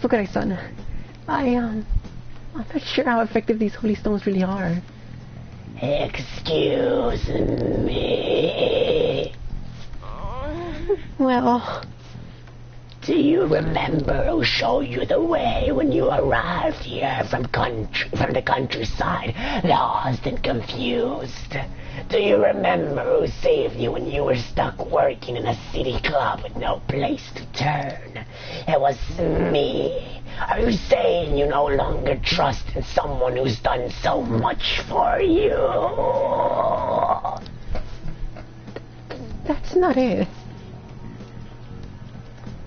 Speaker 17: Fukurai-san, I'm not sure how effective these holy stones really are.
Speaker 19: Excuse me.
Speaker 17: Well...
Speaker 19: Do you remember who showed you the way when you arrived here from the countryside, lost and confused? Do you remember who saved you when you were stuck working in a city club with no place to turn? It was me. Are you saying you no longer trust in someone who's done so much for you?
Speaker 17: That's not it.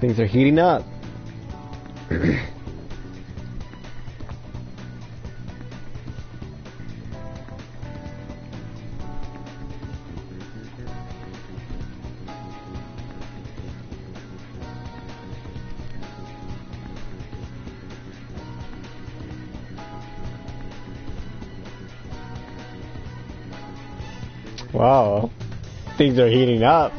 Speaker 17: Things are heating up. Wow, things are heating up.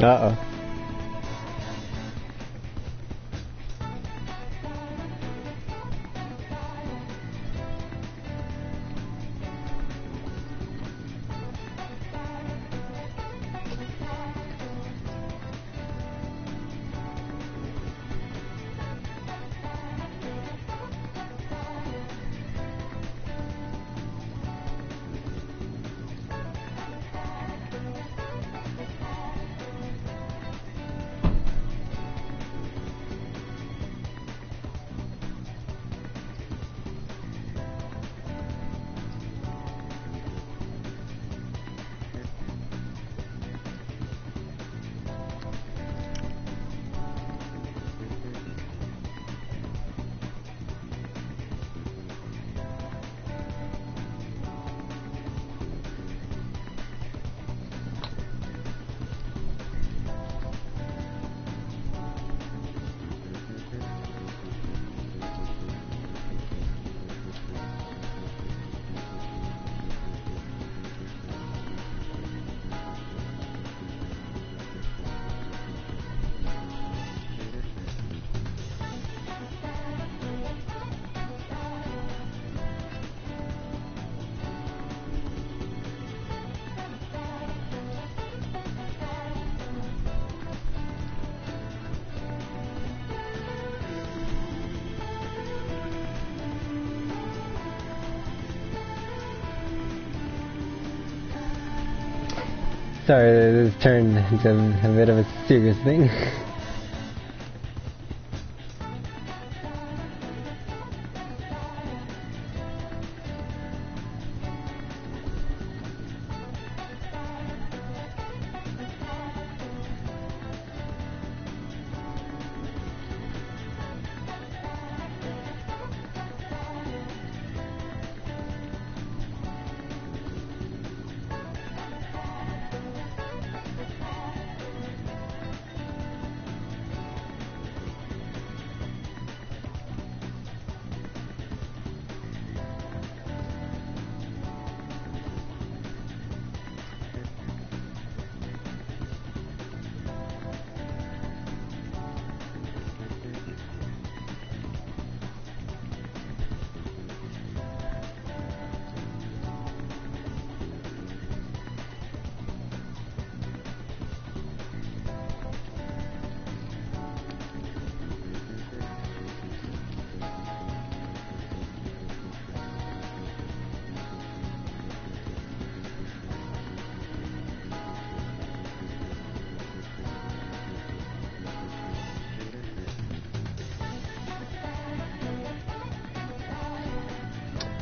Speaker 17: Uh-oh. Sorry, this turned into a bit of a serious thing.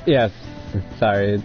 Speaker 17: Yes, sorry, it's...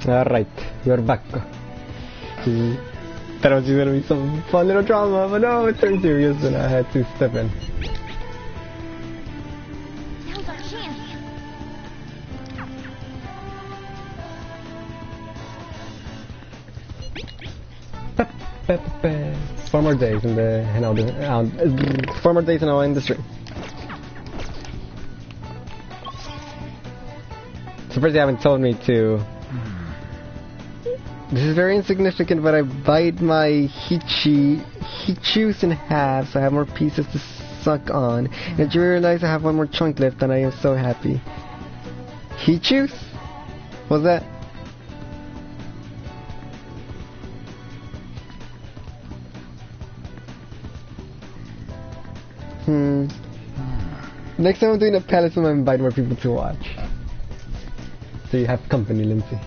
Speaker 17: Alright, you're back. That was gonna be some fun little drama, but no, it turned serious and I had to step in.
Speaker 3: Now's our chance.
Speaker 17: 4 more days in the 4 more days and I'll end the stream. Surprised you haven't told me to. This is very insignificant, but I bite my Hichus in half, so I have more pieces to suck on. And you realize I have one more chunk left, and I am so happy. Hichus? What's that? Next time I'm doing a palace, I'm gonna invite more people to watch. So you have company, Lindsay.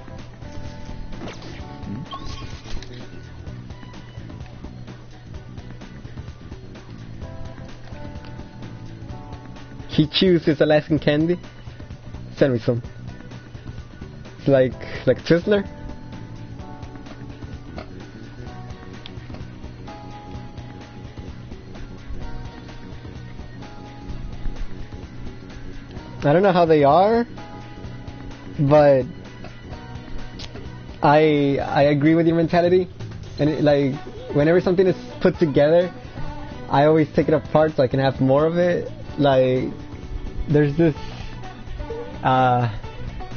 Speaker 17: Hichus is Alaskan candy. Send me some. It's like Twizzler. I don't know how they are, but I agree with your mentality. And like whenever something is put together, I always take it apart so I can have more of it. Like there's this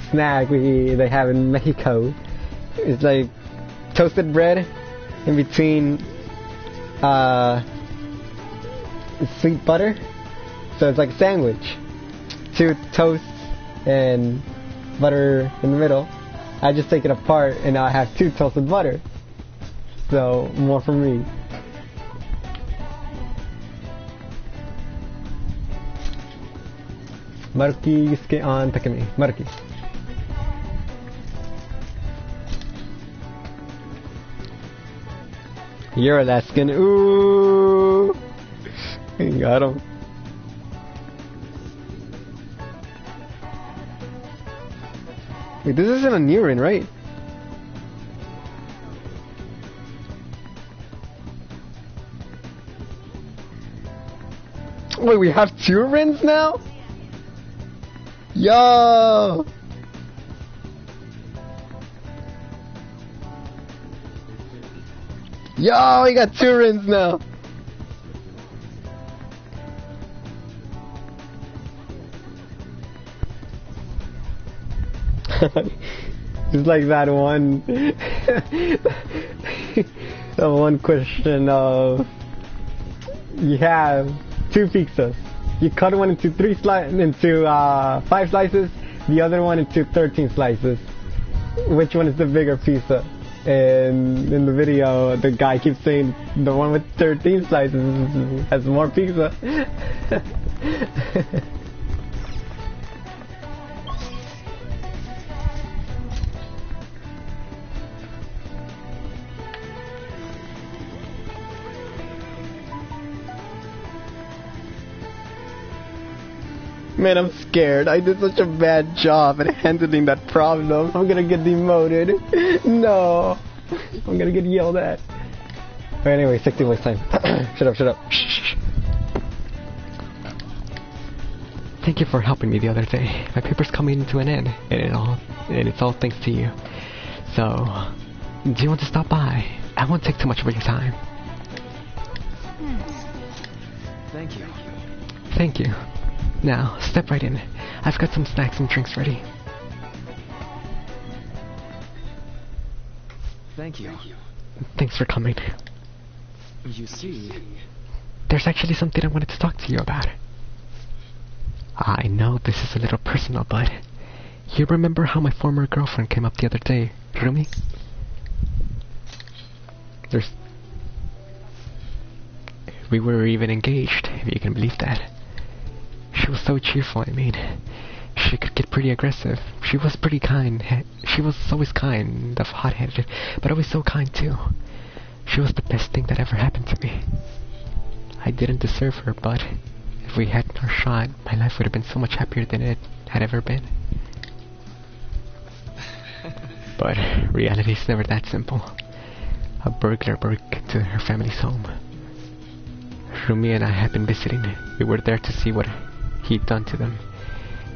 Speaker 17: snack they have in Mexico. It's like toasted bread in between sweet butter, so it's like a sandwich. 2 toasts and butter in the middle. I just take it apart and now I have 2 toasted butter. So more for me. Maruki Yusuke on Takemi. Maruki. You're Alaskan. Ooh! Got him. Wait, this isn't a Neurin, right? Wait, we have 2 Rins now? Yo! Yo, we got 2 Rins now! It's like that one the one question of you have 2 pizzas. You cut one into 5 slices, the other one into 13 slices. Which one is the bigger pizza? And in the video, the guy keeps saying the one with 13 slices has more pizza. Man, I'm scared. I did such a bad job at handling that problem. I'm gonna get demoted. No. I'm gonna get yelled at. Alright, anyway, 60 voice time. Shut up. Shh. Thank you for helping me the other day. My paper's coming to an end, and it's all thanks to you. So, do you want to stop by? I won't take too much of your time.
Speaker 8: Thank you.
Speaker 17: Thank you. Now, step right in. I've got some snacks and drinks ready.
Speaker 8: Thank you.
Speaker 17: Thanks for coming.
Speaker 8: You see...
Speaker 17: There's actually something I wanted to talk to you about. I know this is a little personal, but... You remember how my former girlfriend came up the other day, Rumi? We were even engaged, if you can believe that. She was so cheerful, I mean. She could get pretty aggressive. She was pretty kind. She was always kind of hot-headed, but always so kind too. She was the best thing that ever happened to me. I didn't deserve her, but if we hadn't our shot, my life would have been so much happier than it had ever been.
Speaker 1: But reality's never that simple. A burglar broke into her family's home. Rumi and I had been visiting. We were there to see what he'd done to them.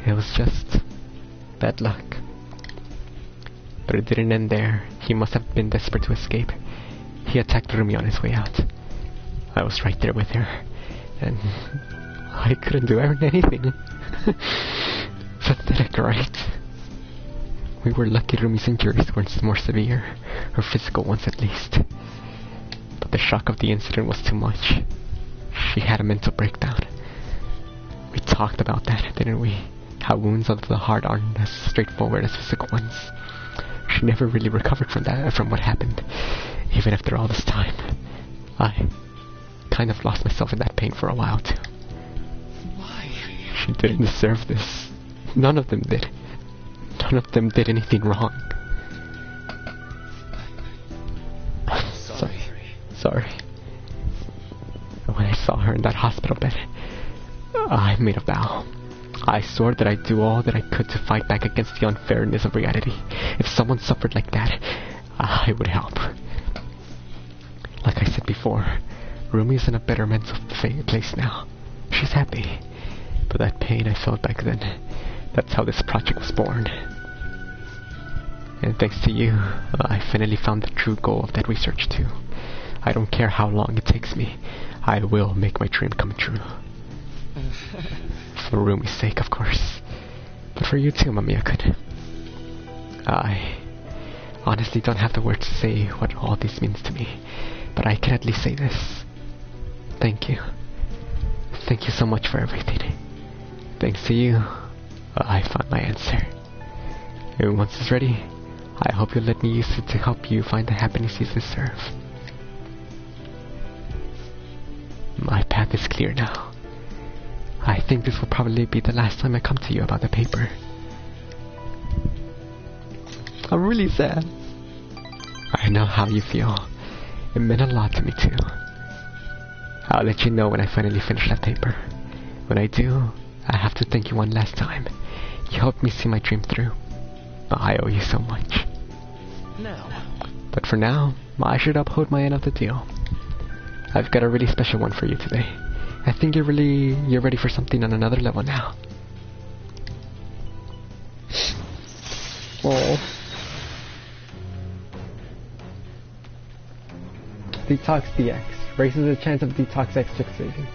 Speaker 1: It was just bad luck. But it didn't end there. He must have been desperate to escape. He attacked Rumi on his way out. I was right there with her, and I couldn't do anything. Pathetic, right? We were lucky Rumi's injuries weren't more severe, or physical ones at least. But the shock of the incident was too much. She had a mental breakdown. We talked about that, didn't we? How wounds of the heart aren't as straightforward as physical ones. She never really recovered from what happened, even after all this time. I kind of lost myself in that pain for a while too.
Speaker 8: Why?
Speaker 1: She didn't deserve this. None of them did. None of them did anything wrong. Sorry. When I saw her in that hospital bed, I made a vow. I swore that I'd do all that I could to fight back against the unfairness of reality. If someone suffered like that, I would help. Like I said before, Rumi's in a better mental place now. She's happy. But that pain I felt back then, that's how this project was born. And thanks to you, I finally found the true goal of that research too. I don't care how long it takes me. I will make my dream come true. For Rumi's sake, of course. But for you too, Mamiya-kun. I honestly don't have the words to say what all this means to me. But I can at least say this. Thank you. Thank you so much for everything. Thanks to you, I found my answer. And once it's ready, I hope you'll let me use it to help you find the happiness you deserve. My path is clear now. I think this will probably be the last time I come to you about the paper. I'm really sad. I know how you feel. It meant a lot to me too. I'll let you know when I finally finish that paper. When I do, I have to thank you one last time. You helped me see my dream through. I owe you so much.
Speaker 8: Now.
Speaker 1: But for now, I should uphold my end of the deal. I've got a really special one for you today. I think you're ready for something on another level now. Oh. Detox DX. Raises the chance of detox extraction.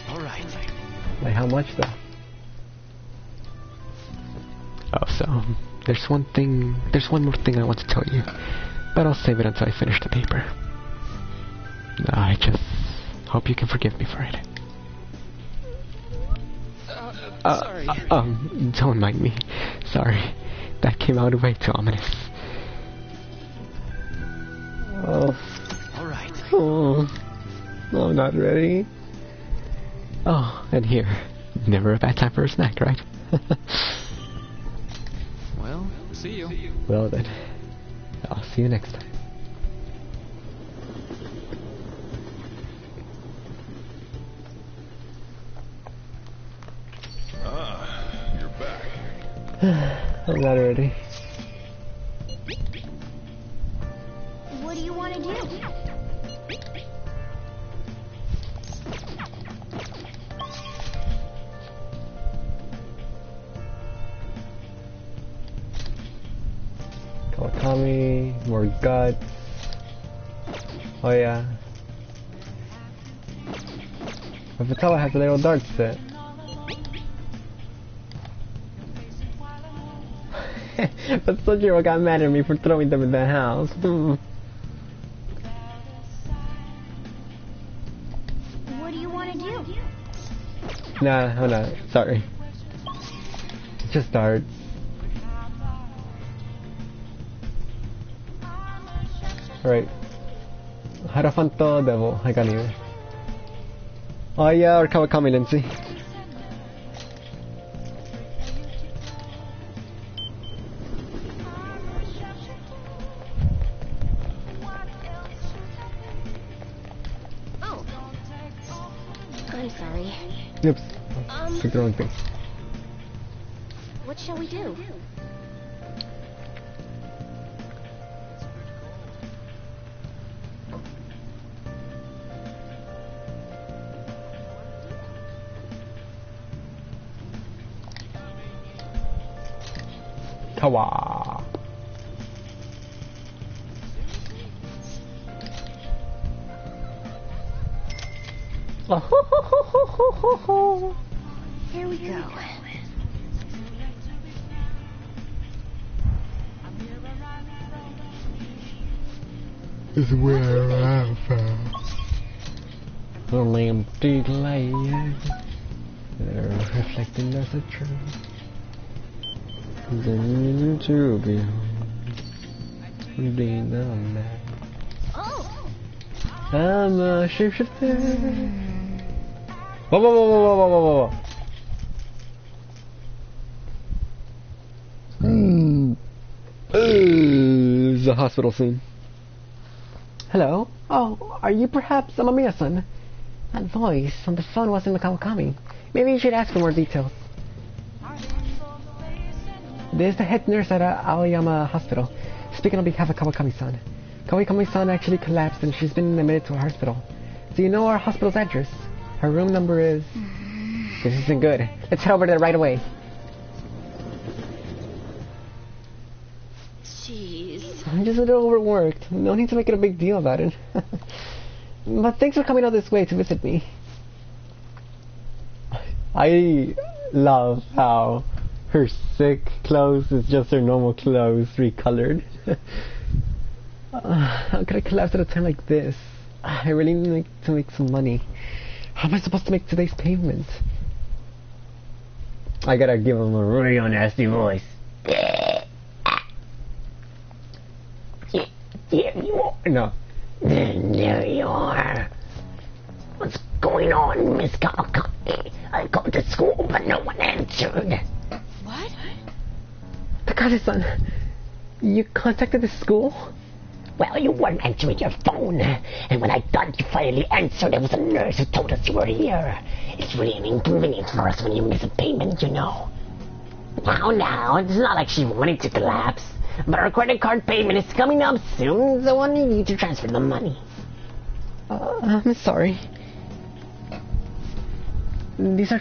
Speaker 8: Alright.
Speaker 1: Like how much though? Oh, so there's one more thing I want to tell you, but I'll save it until I finish the paper. I just hope you can forgive me for it.
Speaker 8: Sorry.
Speaker 1: Don't mind me. Sorry. That came out way too ominous. Oh.
Speaker 8: Alright.
Speaker 1: Oh. I'm not ready. Oh, and here. Never a bad time for a snack, right?
Speaker 8: Well, see you.
Speaker 1: Well then. I'll see you next time.
Speaker 4: You're back.
Speaker 1: I'm not ready.
Speaker 3: What do you want to do?
Speaker 1: Kawakami, more guts. Oh yeah. Vitawa has a little dart set. But Sojiro got mad at me for throwing them in the house.
Speaker 3: What do you want to do?
Speaker 1: Nah, I'm not. Sorry. Just darts. Right. Hierophant Devil. I got you. Oh yeah, or Kawakami Lindsay.
Speaker 12: I'm sorry.
Speaker 1: Oops. Took the wrong thing.
Speaker 12: What shall we do?
Speaker 17: Kawa.
Speaker 3: Here we go.
Speaker 17: Is where I found an empty layer. They're reflecting as a truth. Then to be reading the night.
Speaker 3: Oh.
Speaker 17: I'm a shapeshifter. Whoa, whoa, whoa, whoa, whoa, whoa, whoa. There's a hospital soon. Hello? Oh, are you perhaps Amamiya-san? That voice on the phone wasn't Kawakami. Maybe you should ask for more details. This is the head nurse at Aoyama Hospital, speaking on behalf of Kawakami-san. Kawakami-san actually collapsed and she's been admitted to a hospital. Do you know our hospital's address? Her room number is... This isn't good. Let's head over there right away.
Speaker 3: Jeez.
Speaker 17: I'm just a little overworked. No need to make it a big deal about it. But thanks for coming all this way to visit me. I love how her sick clothes is just her normal clothes recolored. How could I collapse at a time like this? I really need to make some money. How am I supposed to make today's payment? I gotta give him a real nasty voice.
Speaker 19: Here you are.
Speaker 17: No.
Speaker 19: There you are. What's going on, Miss Kawakami? I called to school, but no one answered.
Speaker 3: What?
Speaker 17: Takashi-san, you contacted the school?
Speaker 19: Well, you weren't answering your phone, and when I thought you finally answered, it was a nurse who told us you were here. It's really an inconvenience for us when you miss a payment, you know. Now, it's not like she wanted to collapse, but our credit card payment is coming up soon, so I need you to transfer the money.
Speaker 17: I'm sorry. These are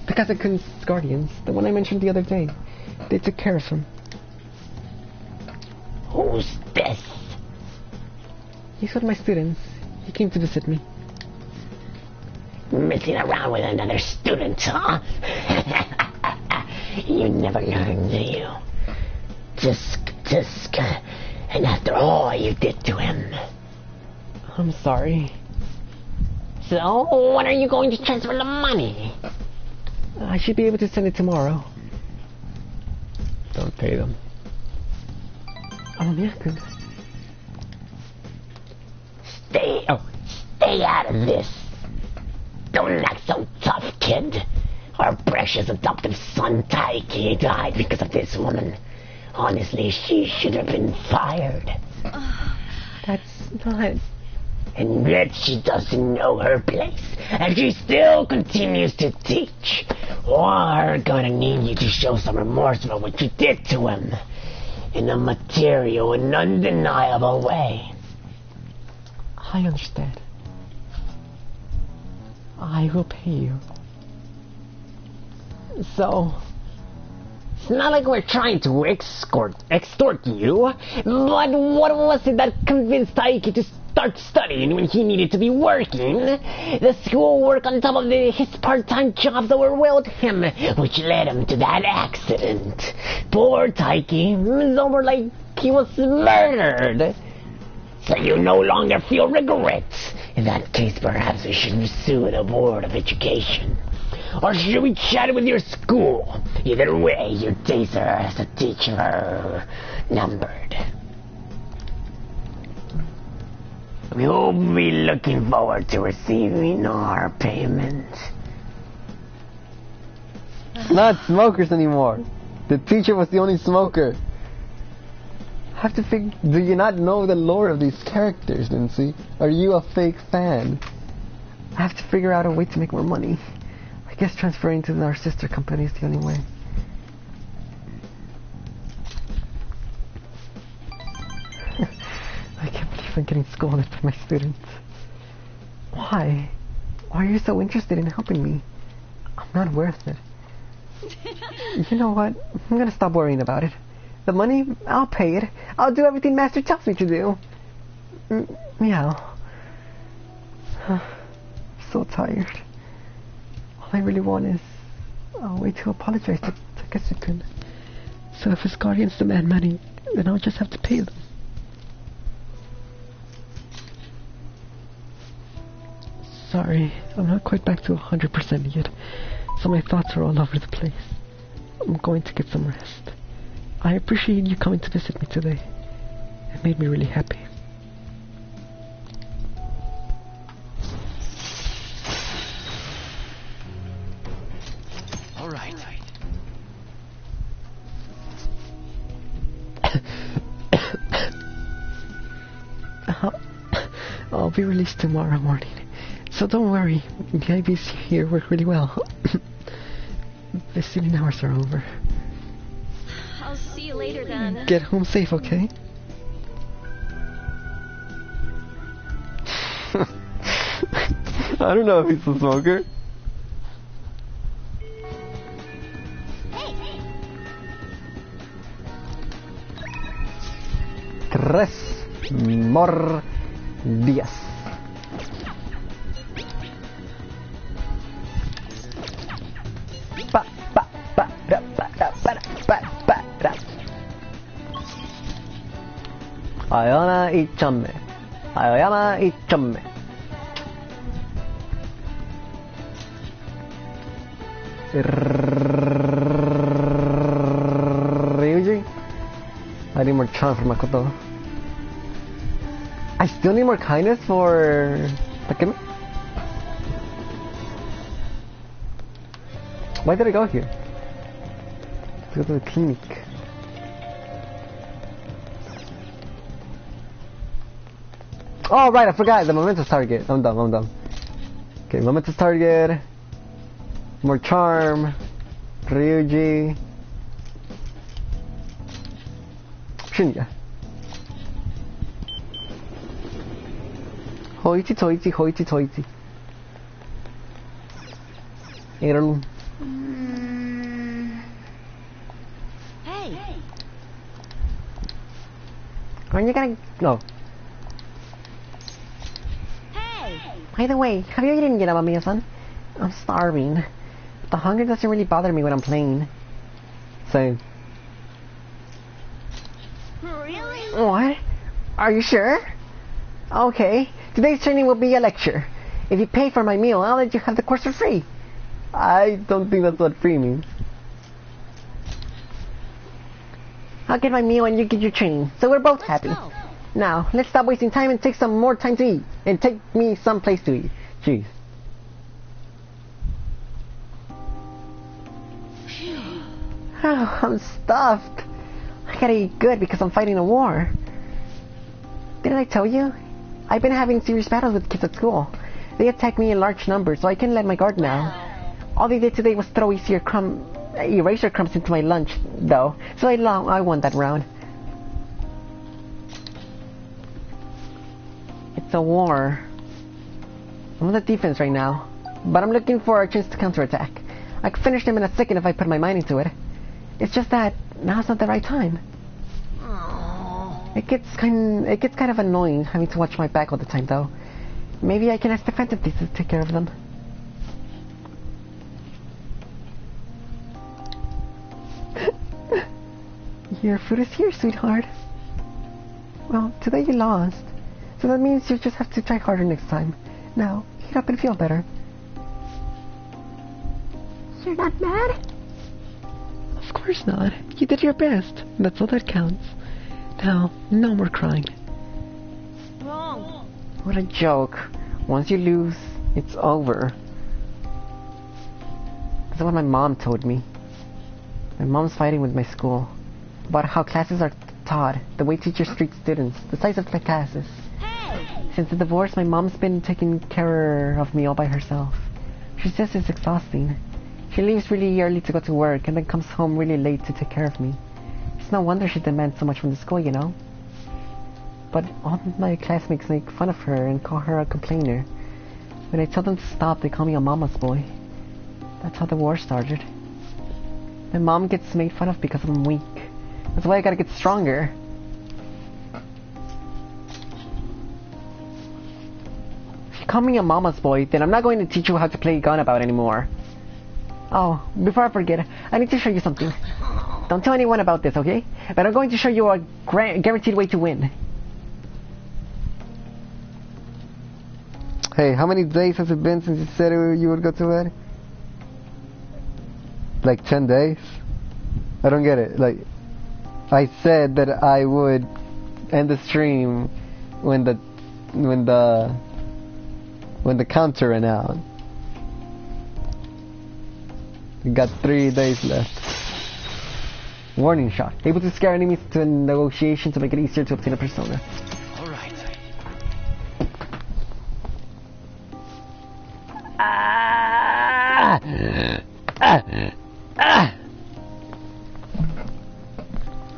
Speaker 17: Takase-kun's guardians, the one I mentioned the other day. They took care of him.
Speaker 19: Who's this?
Speaker 17: He's one of my students. He came to visit me.
Speaker 19: Messing around with another student, huh? You never learn, do you? Just, and after all you did to him.
Speaker 17: I'm sorry.
Speaker 19: So, when are you going to transfer the money?
Speaker 17: I should be able to send it tomorrow. Don't pay them. Amamiya-kun.
Speaker 19: Stay out of this. Don't act so tough, kid. Our precious adoptive son Taiki died because of this woman. Honestly, she should have been fired.
Speaker 17: That's not...
Speaker 19: And yet she doesn't know her place, and she still continues to teach. We're gonna need you to show some remorse for what you did to him, in a material and undeniable way.
Speaker 17: I understand. I will pay you. So...
Speaker 19: It's not like we're trying to extort you, but what was it that convinced Taiki to start studying when he needed to be working? The schoolwork on top of his part-time jobs that were willed him, which led him to that accident. Poor Taiki, it's over like he was murdered. So you no longer feel regrets. In that case, perhaps we should sue the Board of Education. Or should we chat with your school? Either way, your days as a teacher are numbered. We'll be looking forward to receiving our payment.
Speaker 17: Not smokers anymore. The teacher was the only smoker. I have to figure... Do you not know the lore of these characters, Lindsay? Are you a fake fan? I have to figure out a way to make more money. I guess transferring to our sister company is the only way. I can't believe I'm getting scolded by my students. Why? Why are you so interested in helping me? I'm not worth it. You know what? I'm gonna stop worrying about it. The money, I'll pay it. I'll do everything Master tells me to do. Meow. So tired. All I really want is a way to apologize to Takesu-kun. So if his guardians demand money, then I'll just have to pay them. Sorry, I'm not quite back to 100% yet, so my thoughts are all over the place. I'm going to get some rest. I appreciate you coming to visit me today. It made me really happy.
Speaker 8: All right.
Speaker 17: I'll be released tomorrow morning, so don't worry. The IVs here work really well. Visiting hours are over.
Speaker 12: I'll see you later then.
Speaker 17: Get home safe, okay? I don't know if he's a smoker. Tres more días. Ayana ichame. Ayana ichame. Ryuji? I need more charm for Makoto. I still need more kindness for Takemi? Why did I go here? Let's go to the clinic. Oh right, I forgot the momentous target. I'm dumb. Okay, momentous target. More charm. Ryuji. Shinya. Hoichi toichi. Heirloom.
Speaker 16: Hey.
Speaker 17: Aren't you gonna go?
Speaker 16: Hey.
Speaker 17: By the way, have you eaten yet, Amamiya-san? I'm starving. The hunger doesn't really bother me when I'm playing. Same.
Speaker 16: Really?
Speaker 17: What? Are you sure? Okay. Today's training will be a lecture. If you pay for my meal, I'll let you have the course for free. I don't think that's what free means. I'll get my meal and you get your training, so we're both happy.
Speaker 16: Go.
Speaker 17: Now, let's stop wasting time and take some more time to eat. And take me someplace to eat. Jeez. Oh, I'm stuffed. I gotta eat good because I'm fighting a war. Didn't I tell you? I've been having serious battles with kids at school. They attack me in large numbers, so I can't let my guard down. All they did today was throw eraser crumbs into my lunch, though, so I won that round. It's a war. I'm on the defense right now, but I'm looking for a chance to counterattack. I could finish them in a second if I put my mind into it. It's just that now's not the right time. It gets kind of annoying having to watch my back all the time, though. Maybe I can ask the Phantom Thieves to take care of them. Your food is here, sweetheart. Well, today you lost, so that means you just have to try harder next time. Now, eat up and feel better.
Speaker 6: You're not mad?
Speaker 17: Of course not. You did your best. That's all that counts. Now, no more crying.
Speaker 16: Wrong.
Speaker 17: What a joke. Once you lose, it's over. That's what my mom told me. My mom's fighting with my school about how classes are taught, the way teachers treat students, the size of the classes.
Speaker 16: Hey.
Speaker 17: Since the divorce, my mom's been taking care of me all by herself. She says it's exhausting. She leaves really early to go to work and then comes home really late to take care of me. It's no wonder she demands so much from the school, you know. But all my classmates make fun of her and call her a complainer. When I tell them to stop, they call me a mama's boy. That's how the war started. My mom gets made fun of because I'm weak. That's why I gotta get stronger. If you call me a mama's boy, then I'm not going to teach you how to play gun about anymore. Oh, before I forget, I need to show you something. Don't tell anyone about this, okay? But I'm going to show you a guaranteed way to win. Hey, how many days has it been since you said you would go to bed? Like 10 days? I don't get it. Like, I said that I would end the stream when the counter ran out. We got 3 days left. Warning shot. Able to scare enemies to a negotiation to make it easier to obtain a persona.
Speaker 8: Alright.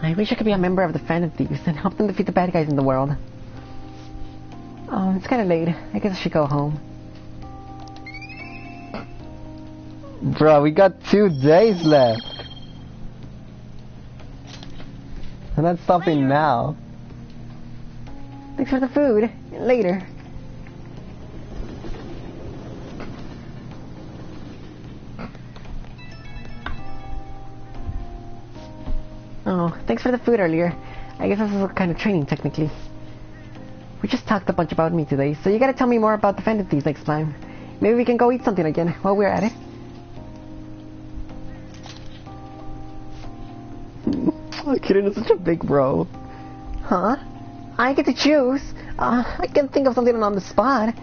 Speaker 17: I wish I could be a member of the Phantom Thieves and help them defeat the bad guys in the world. Oh, it's kinda late. I guess I should go home. Bro, we got 2 days left. I'm not stopping now. Thanks for the food. Later. Oh, thanks for the food earlier. I guess this was kind of training, technically. We just talked a bunch about me today, so you gotta tell me more about the Phantom Thieves next time. Maybe we can go eat something again while we're at it. Oh, Kirin is such a big bro. Huh? I get to choose. I can't think of something on the spot.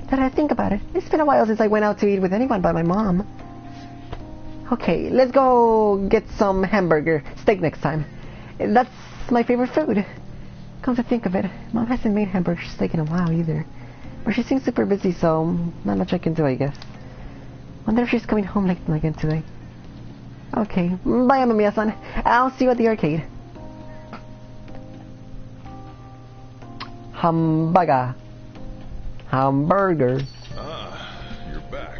Speaker 17: That I think about it. It's been a while since I went out to eat with anyone but my mom. Okay, let's go get some hamburger steak next time. That's my favorite food. Come to think of it, Mom hasn't made hamburger steak in a while either. But she seems super busy, so not much I can do, I guess. Wonder if she's coming home late again today. Okay, bye, Amamiya-san. I'll see you at the arcade. Hamburger. Hamburger.
Speaker 4: Ah, you're back.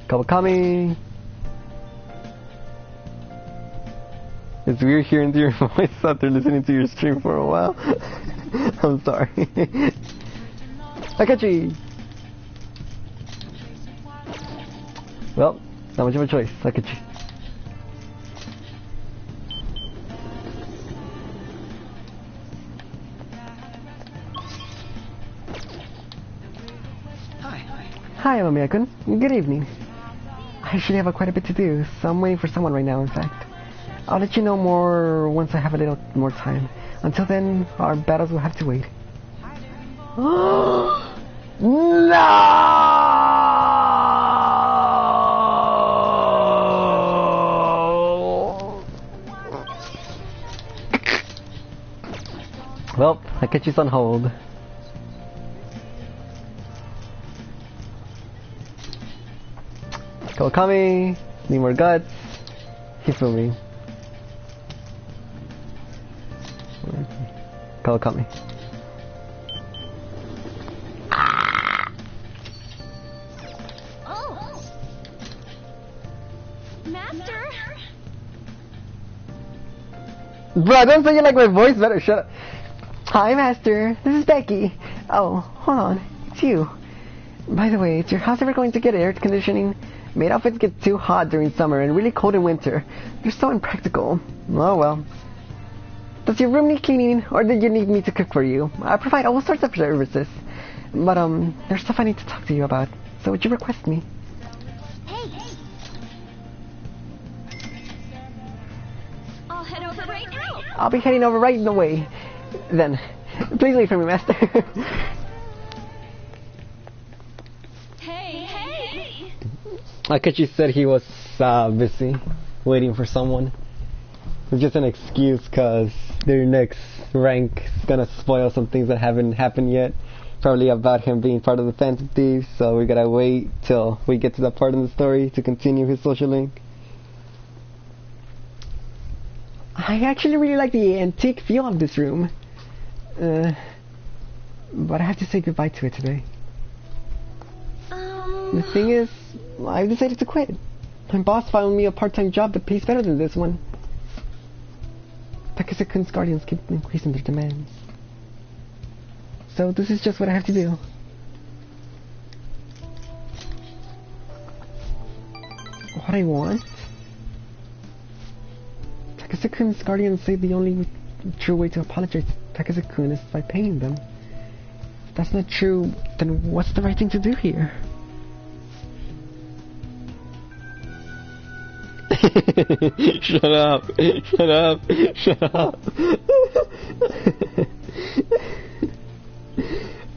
Speaker 17: Kawakami. It's weird hearing your voice after listening to your stream for a while. I'm sorry. Akechi! Well, not much of a choice. Akechi. Hi, Amamiya-kun. Good evening. I actually have quite a bit to do, so I'm waiting for someone right now, in fact. I'll let you know more once I have a little more time. Until then, our battles will have to wait. No! Well, I catch you on hold. Kawakami, need more guts. Hifumi. Kawakami.
Speaker 12: Oh, Master.
Speaker 17: Bro, don't say you like my voice better. Shut up. Hi, Master. This is Becky. Oh, hold on. It's you. By the way, is your house ever going to get air conditioning? Maid outfits get too hot during summer and really cold in winter. They're so impractical. Oh well. Does your room need cleaning, or did you need me to cook for you? I provide all sorts of services. But, there's stuff I need to talk to you about. So would you request me?
Speaker 12: Hey! I'll head over right now.
Speaker 17: I'll be heading over right away. Then, please wait for me, Master.
Speaker 12: Hey!
Speaker 17: Akechi said he was busy, waiting for someone. It's just an excuse because their next rank is gonna spoil some things that haven't happened yet. Probably about him being part of the Phantom Thieves, so we gotta wait till we get to that part of the story to continue his social link. I actually really like the antique feel of this room. But I have to say goodbye to it today. The thing is, I've decided to quit. My boss found me a part-time job that pays better than this one. Takase-kun's guardians keep increasing their demands. So this is just what I have to do. What I want? Takase-kun's guardians say the only true way to apologize to Takase-kun is by paying them. If that's not true, then what's the right thing to do here? Shut up! Shut up! Shut up!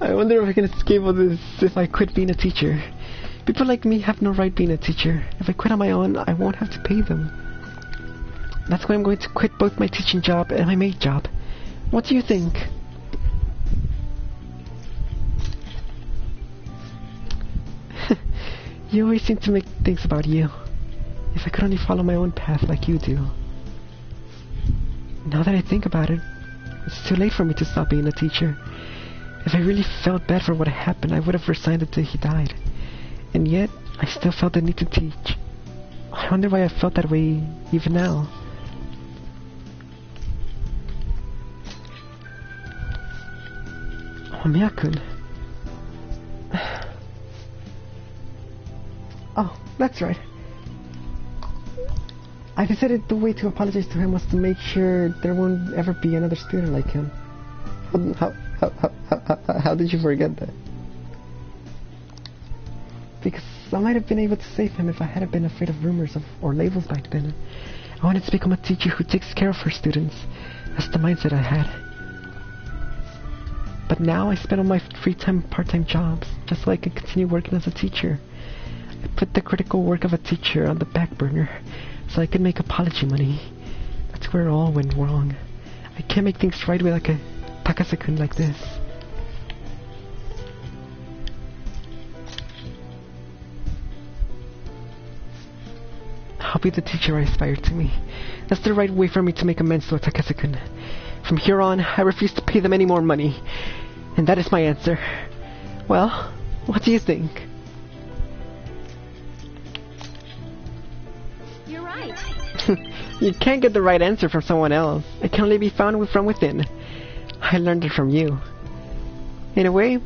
Speaker 17: I wonder if I can escape all this if I quit being a teacher. People like me have no right being a teacher. If I quit on my own, I won't have to pay them. That's why I'm going to quit both my teaching job and my maid job. What do you think? You always seem to make things about you. If I could only follow my own path like you do. Now that I think about it, it's too late for me to stop being a teacher. If I really felt bad for what happened, I would have resigned until he died. And yet, I still felt the need to teach. I wonder why I felt that way even now. Oh, Miyakun. Oh, that's right. I decided the way to apologize to him was to make sure there won't ever be another student like him. How did you forget that? Because I might have been able to save him if I hadn't been afraid of rumors or labels back then. I wanted to become a teacher who takes care of her students. That's the mindset I had. But now I spend all my free time part-time jobs, just so I can continue working as a teacher. I put the critical work of a teacher on the back burner, so I could make apology money. That's where it all went wrong. I can't make things right with like a Takase-kun like this. I'll be the teacher I aspire to be. That's the right way for me to make amends to a Takase-kun. From here on, I refuse to pay them any more money. And that is my answer. Well, what do you think?
Speaker 12: You're right.
Speaker 17: You can't get the right answer from someone else. It can only be found from within. I learned it from you. In a way,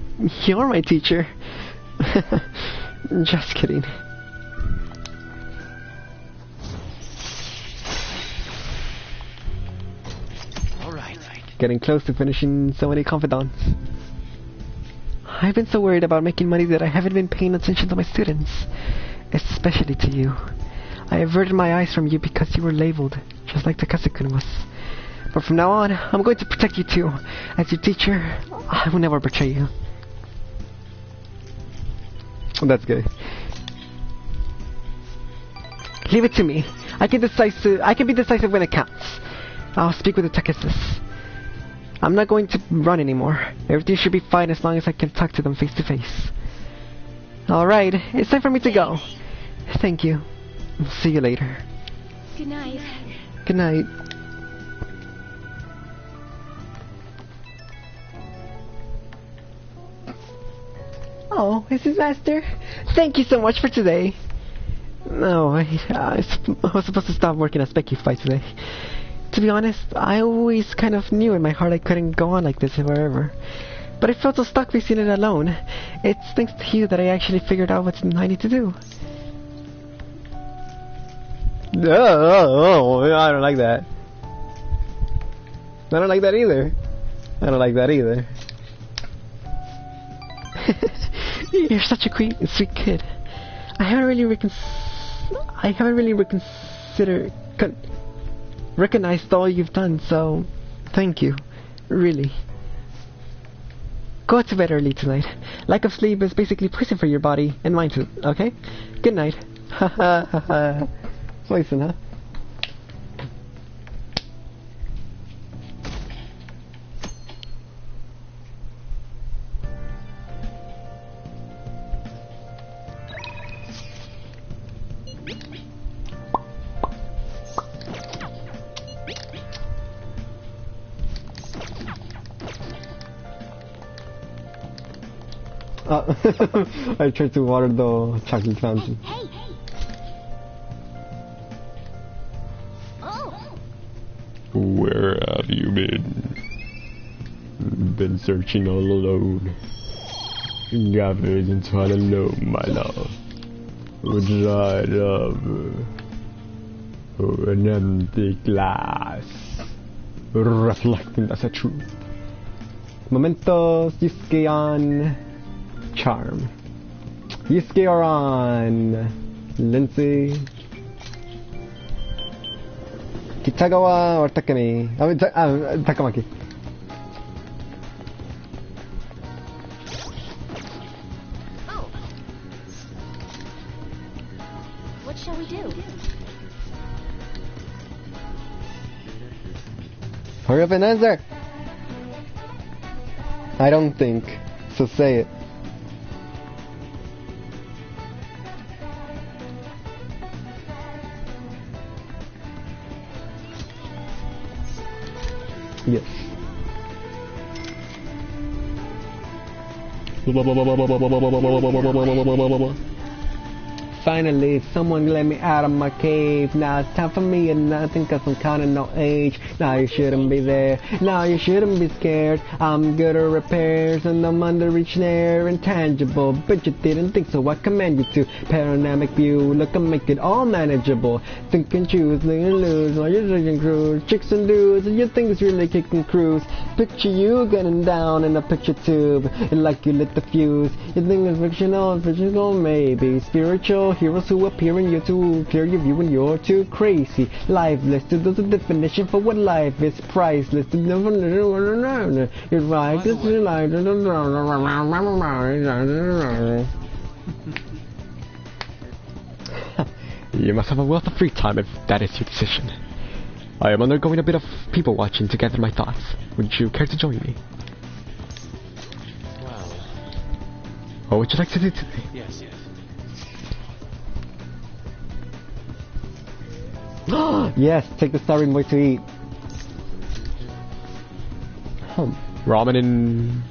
Speaker 17: you're my teacher. Just kidding. Getting close to finishing so many confidants. I've been so worried about making money that I haven't been paying attention to my students. Especially to you. I averted my eyes from you because you were labeled, just like Takase-kun was. But from now on, I'm going to protect you too. As your teacher, I will never betray you. That's good. Leave it to me. I can be decisive when it counts. I'll speak with the Takesis. I'm not going to run anymore. Everything should be fine as long as I can talk to them face to face. Alright, it's time for me to go. Thank you. See you later.
Speaker 12: Good night.
Speaker 17: Good night. Oh, Mrs. Master, thank you so much for today. No, I was supposed to stop working at Specky Fight today. To be honest, I always kind of knew in my heart I couldn't go on like this forever. But I felt so stuck facing it alone. It's thanks to you that I actually figured out what I need to do. Oh, I don't like that. I don't like that either. I don't like that either. You're such a sweet kid. I haven't really recognized all you've done, so thank you. Really. Go to bed early tonight. Lack of sleep is basically poison for your body and mine too, okay? Good night. Ha ha ha ha. Poison, huh? I tried to water the chocolate fountain.
Speaker 3: Hey! Oh!
Speaker 1: Where have you been? Been searching all alone. Gathered into all alone, my love. With dried up. An empty glass. Reflecting as a truth. Momentos, Yusuke on Charm. Yusuke are on Lindsay. Kitagawa or Takami? I mean, Takamaki.
Speaker 12: Oh. What shall we do?
Speaker 17: Hurry up and answer! I don't think, so say it. Yes. Finally, someone let me out of my cave. Now it's time for me and nothing, cause I'm counting no age. Now you shouldn't be there, now you shouldn't be scared. I'm good at repairs and I'm under reach near intangible. But you didn't think so, I command you to. Panoramic view, look and make it all manageable. Think and choose, lean and lose, while you're drinking cruise. Chicks and dudes, and your things really kicking cruise. Picture you getting down in a picture tube, and like you lit the fuse. You think it's fictional, maybe spiritual. Heroes who appear in you to clear your view when you're too crazy. Lifeless, there's a definition for what life is. Priceless, you're right, this is life. You must have a wealth of free time if that is your decision. I am undergoing a bit of people watching to gather my thoughts. Would you care to join me?
Speaker 8: Well...
Speaker 17: What would you like to do today?
Speaker 8: Yes.
Speaker 17: Yes, take the starving boy to eat. Ramen and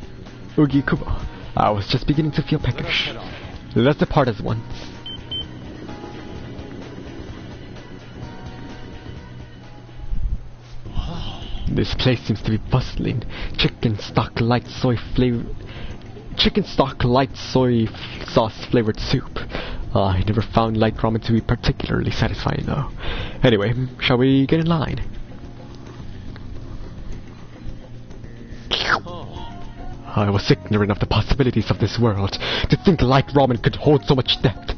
Speaker 17: Ugi Kubo. I was just beginning to feel peckish. Let's depart as one. This place seems to be bustling. Chicken stock light soy sauce flavored soup. I never found light ramen to be particularly satisfying though. Anyway, shall we get in line? I was ignorant of the possibilities of this world. To think light ramen could hold so much depth.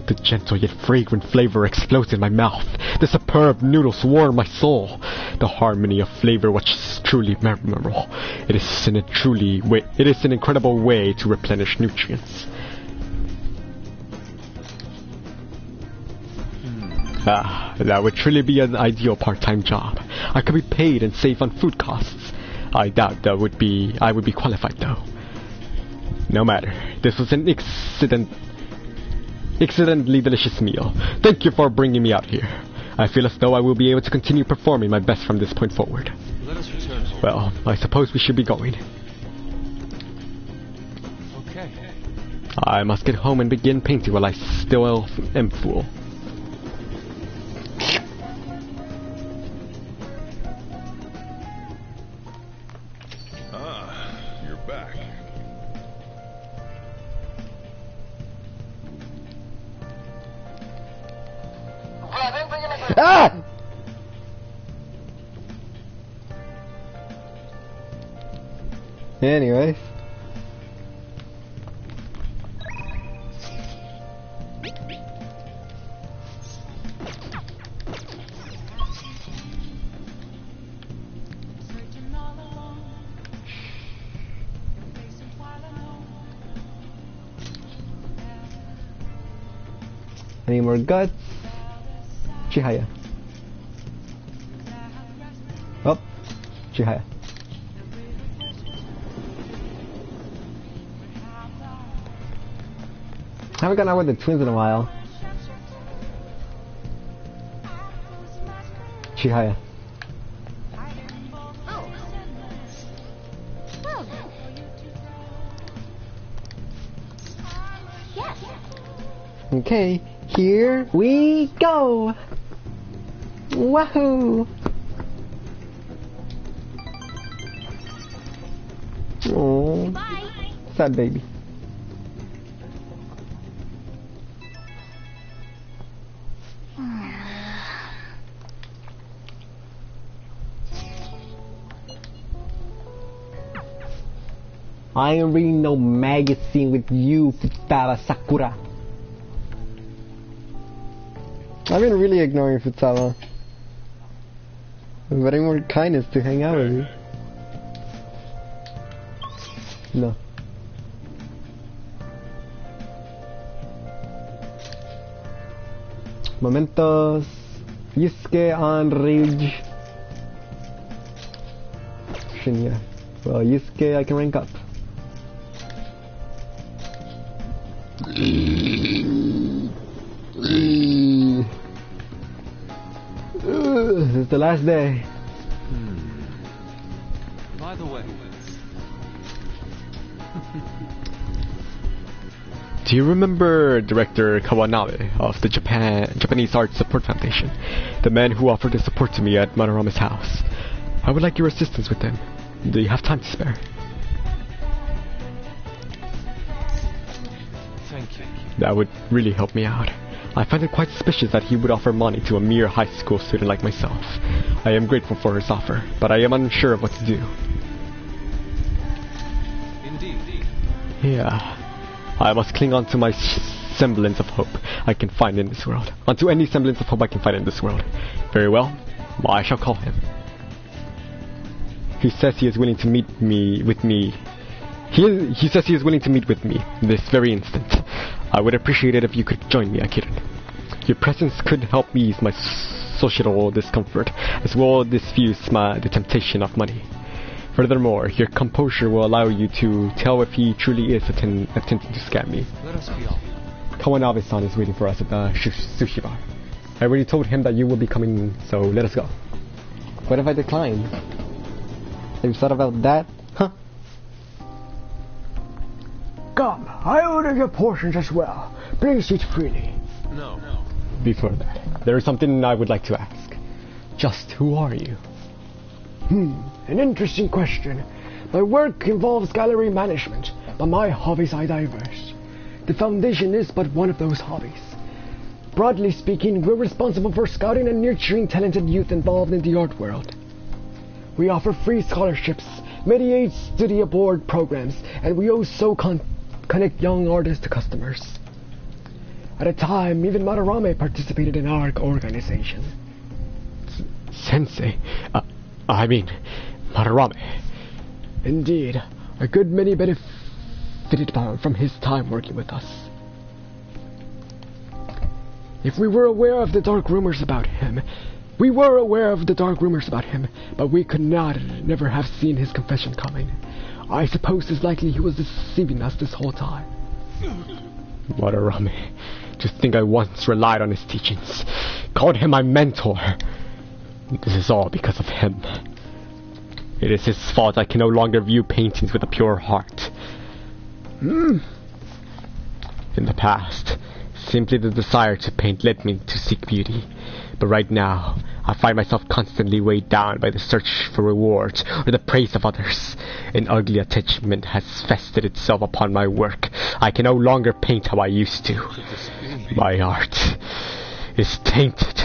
Speaker 17: The gentle yet fragrant flavor explodes in my mouth. The superb noodles warm my soul. The harmony of flavor was truly memorable. It is an incredible way to replenish nutrients. That would truly be an ideal part-time job. I could be paid and save on food costs. I doubt I would be qualified though. No matter. This was an excellently delicious meal. Thank you for bringing me out here. I feel as though I will be able to continue performing my best from this point forward.
Speaker 8: Let us return home.
Speaker 17: Well, I suppose we should be going.
Speaker 8: Okay.
Speaker 17: I must get home and begin painting while I still am full.
Speaker 4: You're back.
Speaker 17: Ah! Anyways. Any more guts? Chihaya. Oh, Chihaya. Haven't gone out with the twins in a while. Chihaya. Okay, here we go! Wahoo! Oh, sad baby. I ain't reading no magazine with you, Futaba Sakura. I've been really ignoring Futaba. But any more kindness to hang out with you. No. Momentos. Yusuke on Rage. Shinya. Well, Yusuke I can rank up. This is the last day.
Speaker 8: By the way,
Speaker 1: do you remember Director Kawanabe of the Japanese Art Support Foundation? The man who offered his support to me at Madarama's house. I would like your assistance with him. Do you have time to spare?
Speaker 8: thank you.
Speaker 1: That would really help me out. I find it quite suspicious that he would offer money to a mere high school student like myself. I am grateful for his offer, but I am unsure of what to do.
Speaker 8: Indeed.
Speaker 1: Yeah. I must cling on to my semblance of hope I can find in this world. Onto any semblance of hope I can find in this world. Very well. I shall call him. He says he is willing to meet with me. He says he is willing to meet with me this very instant. I would appreciate it if you could join me, Akiran. Your presence could help ease my social discomfort, as well as diffuse the temptation of money. Furthermore, your composure will allow you to tell if he truly is attempting to scam me.
Speaker 8: Let us be off.
Speaker 1: Kawanabe-san is waiting for us at the sushi bar. I already told him that you will be coming, so let us go. What if I decline? Have you thought about that? Huh?
Speaker 20: Come, I order your portions as well. Please eat freely.
Speaker 8: No.
Speaker 1: Before that, there is something I would like to ask. Just who are you?
Speaker 20: An interesting question. My work involves gallery management, but my hobbies are diverse. The Foundation is but one of those hobbies. Broadly speaking, we're responsible for scouting and nurturing talented youth involved in the art world. We offer free scholarships, mediate study abroad programs, and we also connect young artists to customers. At a time, even Madarame participated in our organization.
Speaker 1: Sensei? I mean, Madarame.
Speaker 20: Indeed, a good many benefited from his time working with us. If we were aware of the dark rumors about him, but we could never have seen his confession coming. I suppose it's likely he was deceiving us this whole time.
Speaker 1: Madarame, to think I once relied on his teachings, called him my mentor. This is all because of him. It is his fault I can no longer view paintings with a pure heart. In the past, simply the desire to paint led me to seek beauty. But right now, I find myself constantly weighed down by the search for rewards or the praise of others. An ugly attachment has festered itself upon my work. I can no longer paint how I used to. My art is tainted.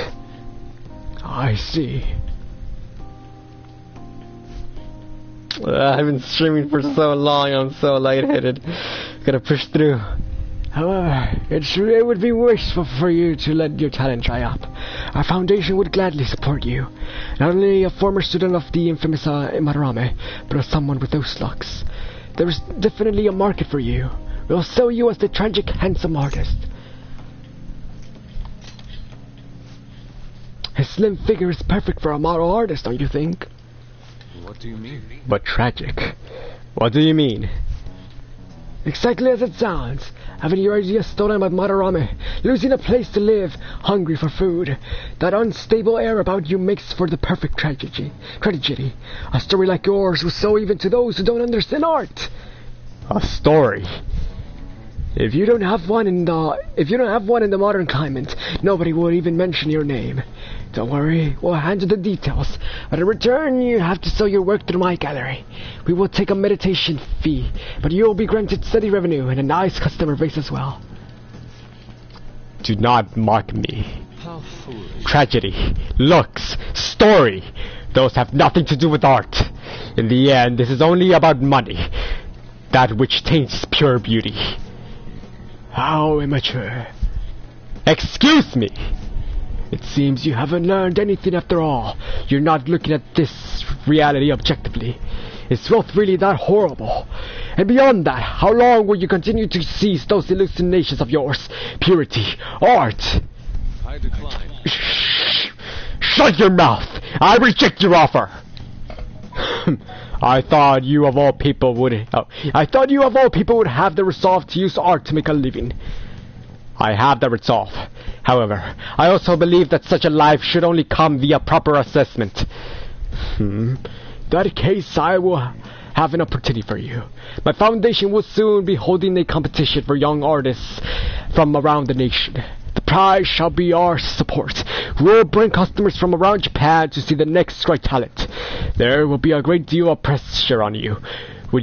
Speaker 20: I see.
Speaker 1: I've been streaming for so long, I'm so lightheaded. Gotta push through.
Speaker 20: However, it would be wasteful for you to let your talent dry up. Our foundation would gladly support you. Not only a former student of the infamous Madarame, but as someone with those looks. There is definitely a market for you. We'll sell you as the tragic, handsome artist. His slim figure is perfect for a model artist, don't you think?
Speaker 8: What do you mean?
Speaker 1: But tragic. What do you mean?
Speaker 20: Exactly as it sounds. Having your idea stolen by Madarame, losing a place to live, hungry for food. That unstable air about you makes for the perfect tragedy. A story like yours will sell even to those who don't understand art.
Speaker 1: A story?
Speaker 20: If you don't have one in the modern climate, nobody would even mention your name. Don't worry, we'll handle the details. But in return, you have to sell your work through my gallery. We will take a meditation fee, but you will be granted steady revenue and a nice customer base as well. Do not mock me.
Speaker 8: How foolish.
Speaker 20: Tragedy, looks, story, those have nothing to do with art. In the end, this is only about money, that which taints pure beauty. How immature. Excuse me! It seems you haven't learned anything after all. You're not looking at this reality objectively. Is wealth really that horrible? And beyond that, how long will you continue to seize those hallucinations of yours? Purity, art.
Speaker 8: I decline.
Speaker 20: Shut your mouth! I reject your offer! I thought you of all people would have the resolve to use art to make a living. I have the resolve. However, I also believe that such a life should only come via proper assessment. In that case, I will have an opportunity for you. My foundation will soon be holding a competition for young artists from around the nation. The prize shall be our support. We'll bring customers from around Japan to see the next great talent. There will be a great deal of pressure on you,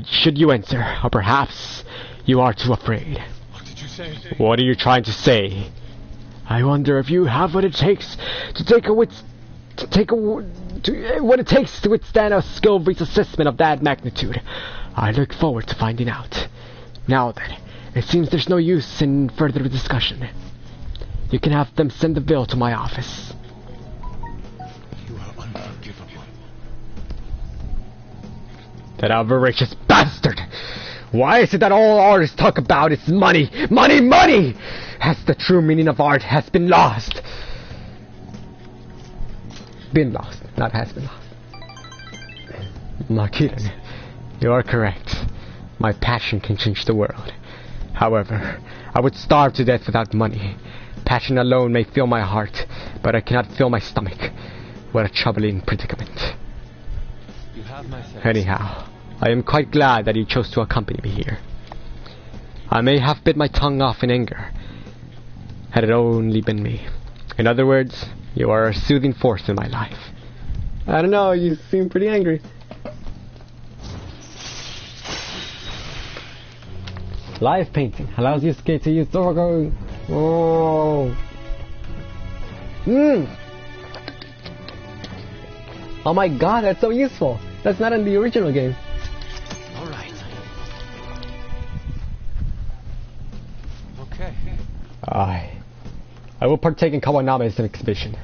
Speaker 20: should you enter, or perhaps you are too afraid.
Speaker 8: What did you say?
Speaker 20: What are you trying to say? I wonder if you have what it takes to withstand a skill-based assessment of that magnitude. I look forward to finding out. Now then, it seems there's no use in further discussion. You can have them send the bill to my office.
Speaker 8: You are unforgivable.
Speaker 20: That avaricious bastard! Why is it that all artists talk about is money, money, money? As the true meaning of art has been lost. Been lost, not has been lost. Makiran, you are correct. My passion can change the world. However, I would starve to death without money. Passion alone may fill my heart, but I cannot fill my stomach. What a troubling predicament.
Speaker 8: You have my thanks.
Speaker 20: Anyhow, I am quite glad that you chose to accompany me here. I may have bit my tongue off in anger, had it only been me. In other words, you are a soothing force in my life. I don't know, you seem pretty angry. Live painting allows you to use Zorgo. Oh. Oh my god, that's so useful. That's not in the original game.
Speaker 8: Alright. Okay.
Speaker 20: I will partake in Kawaname's exhibition.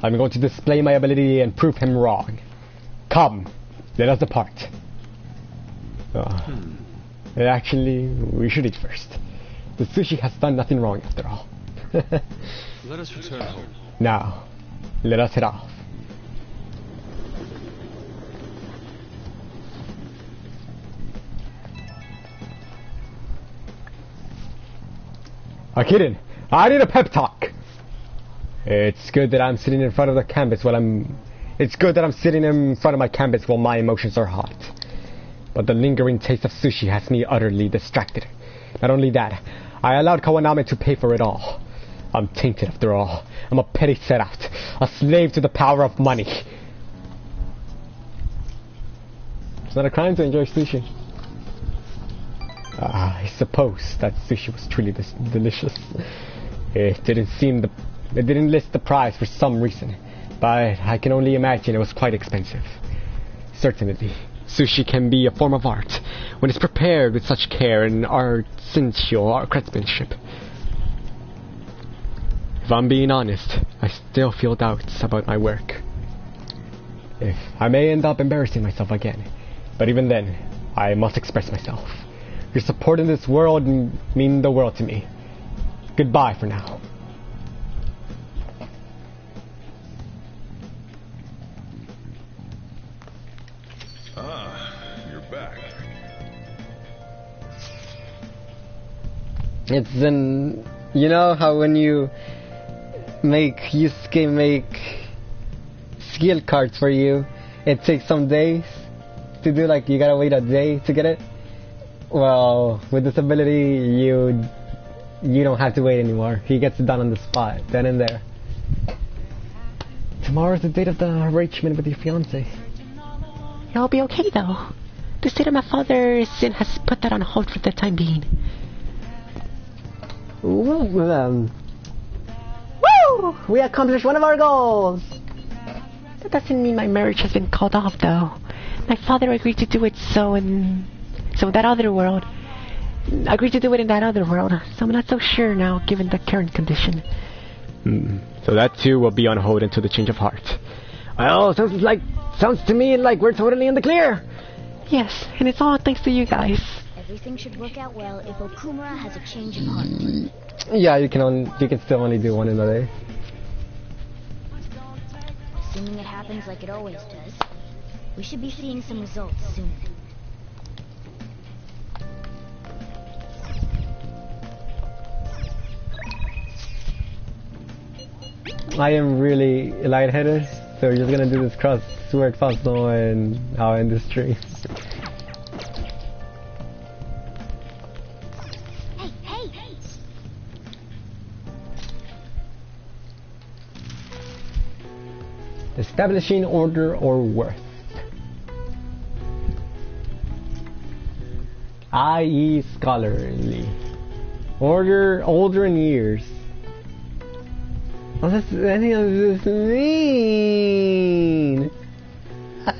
Speaker 20: I'm going to display my ability and prove him wrong. Come, let us depart. Actually, we should eat first. The sushi has done nothing wrong after all.
Speaker 8: Let us return home.
Speaker 20: Now, let us head off. Akirin, I need a pep talk. It's good that I'm sitting in front of the canvas while It's good that I'm sitting in front of my canvas while my emotions are hot. But the lingering taste of sushi has me utterly distracted. Not only that, I allowed Kawaname to pay for it all. I'm tainted after all. I'm a petty set-out, a slave to the power of money. It's not a crime to enjoy sushi. I suppose that sushi was truly delicious. It didn't list the price for some reason, but I can only imagine it was quite expensive. Certainly, sushi can be a form of art when it's prepared with such care and sensual craftsmanship. If I'm being honest, I still feel doubts about my work. If I may end up embarrassing myself again, but even then, I must express myself. Your support in this world mean the world to me. Goodbye for now.
Speaker 4: You're back.
Speaker 17: It's you know how when you make skill cards for you, it takes some days to do, like you gotta wait a day to get it? Well, with this ability, you you don't have to wait anymore. He gets it done on the spot, then and there. Tomorrow's the date of the arrangement with your fiance.
Speaker 6: It'll be okay though. The state of my father has put that on hold for the time being.
Speaker 17: Woo! We accomplished one of our goals!
Speaker 6: That doesn't mean my marriage has been called off though. My father agreed to do it so that other world. Agreed to do it in that other world. So I'm not so sure now given the current condition.
Speaker 17: So that too will be on hold until the change of heart. Well, sounds to me like we're totally in the clear.
Speaker 6: Yes, and it's all thanks to you guys.
Speaker 3: Everything should work out well if Okumura has a change of heart.
Speaker 17: Yeah, you can still only do one in a day.
Speaker 3: Assuming it happens like it always does, we should be seeing some results soon.
Speaker 17: I am really lightheaded, so we're just gonna do this crossword puzzle and I'll end the stream.
Speaker 3: Hey!
Speaker 17: Establishing order or worth. I.e. scholarly. Order older in years. What does any of this mean? Not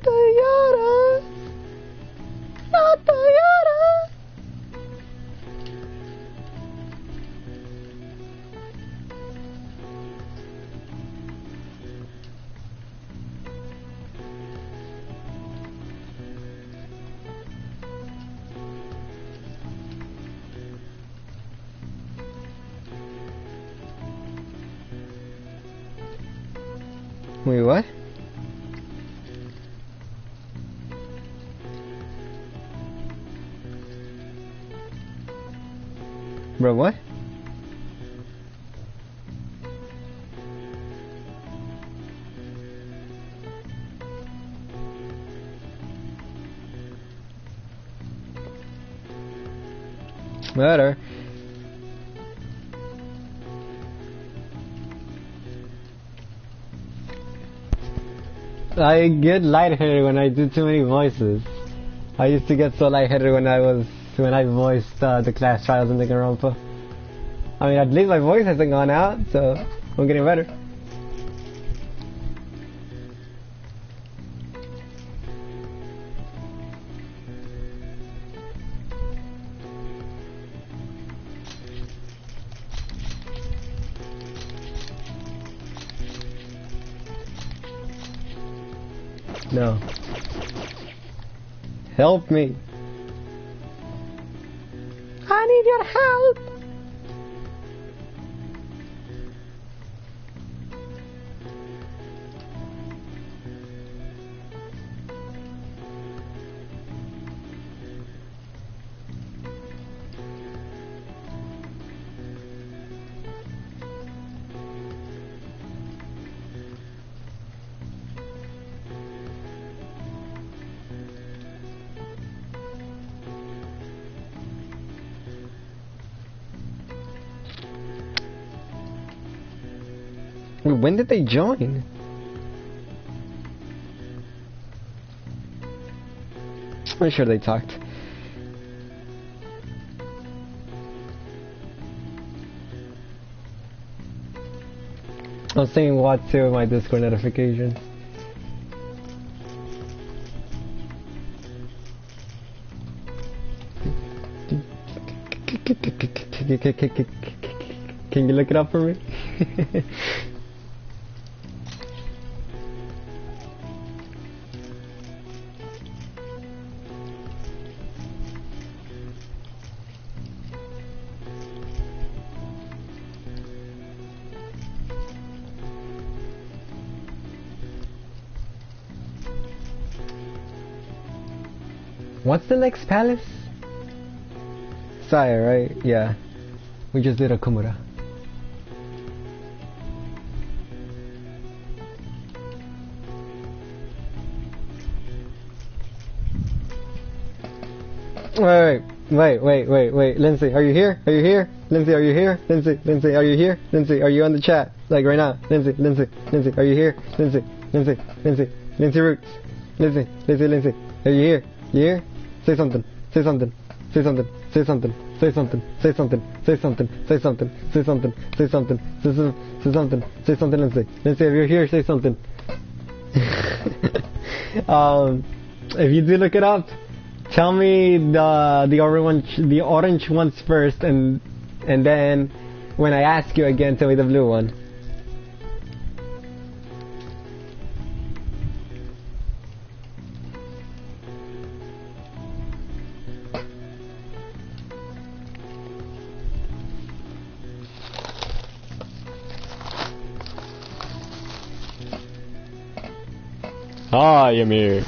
Speaker 17: Toyota! Not Toyota! Wait, what? Bro, what? Better. I get lightheaded when I do too many voices. I used to get so lightheaded when I voiced the class trials in the Garompa. I mean, at least my voice hasn't gone out, so I'm getting better. No. Help me.
Speaker 6: I need your help.
Speaker 17: When did they join? I'm sure they talked. I was saying what to my Discord notifications. Can you look it up for me? What's the next palace? Saya, right? Yeah. We just did Okumura. Wait. Wait. Lindsay, are you here? Are you here? Lindsay, are you here? Lindsay, are you here? Lindsay, are you on the chat? Like right now? Lindsay, are you here? Lindsay, Roots. Lindsay, are you here? You here? Say something. Lindsay, if you're here, say something. If you do look it up, tell me the orange ones first, and then when I ask you again, tell me the blue one. Hi, Ymir.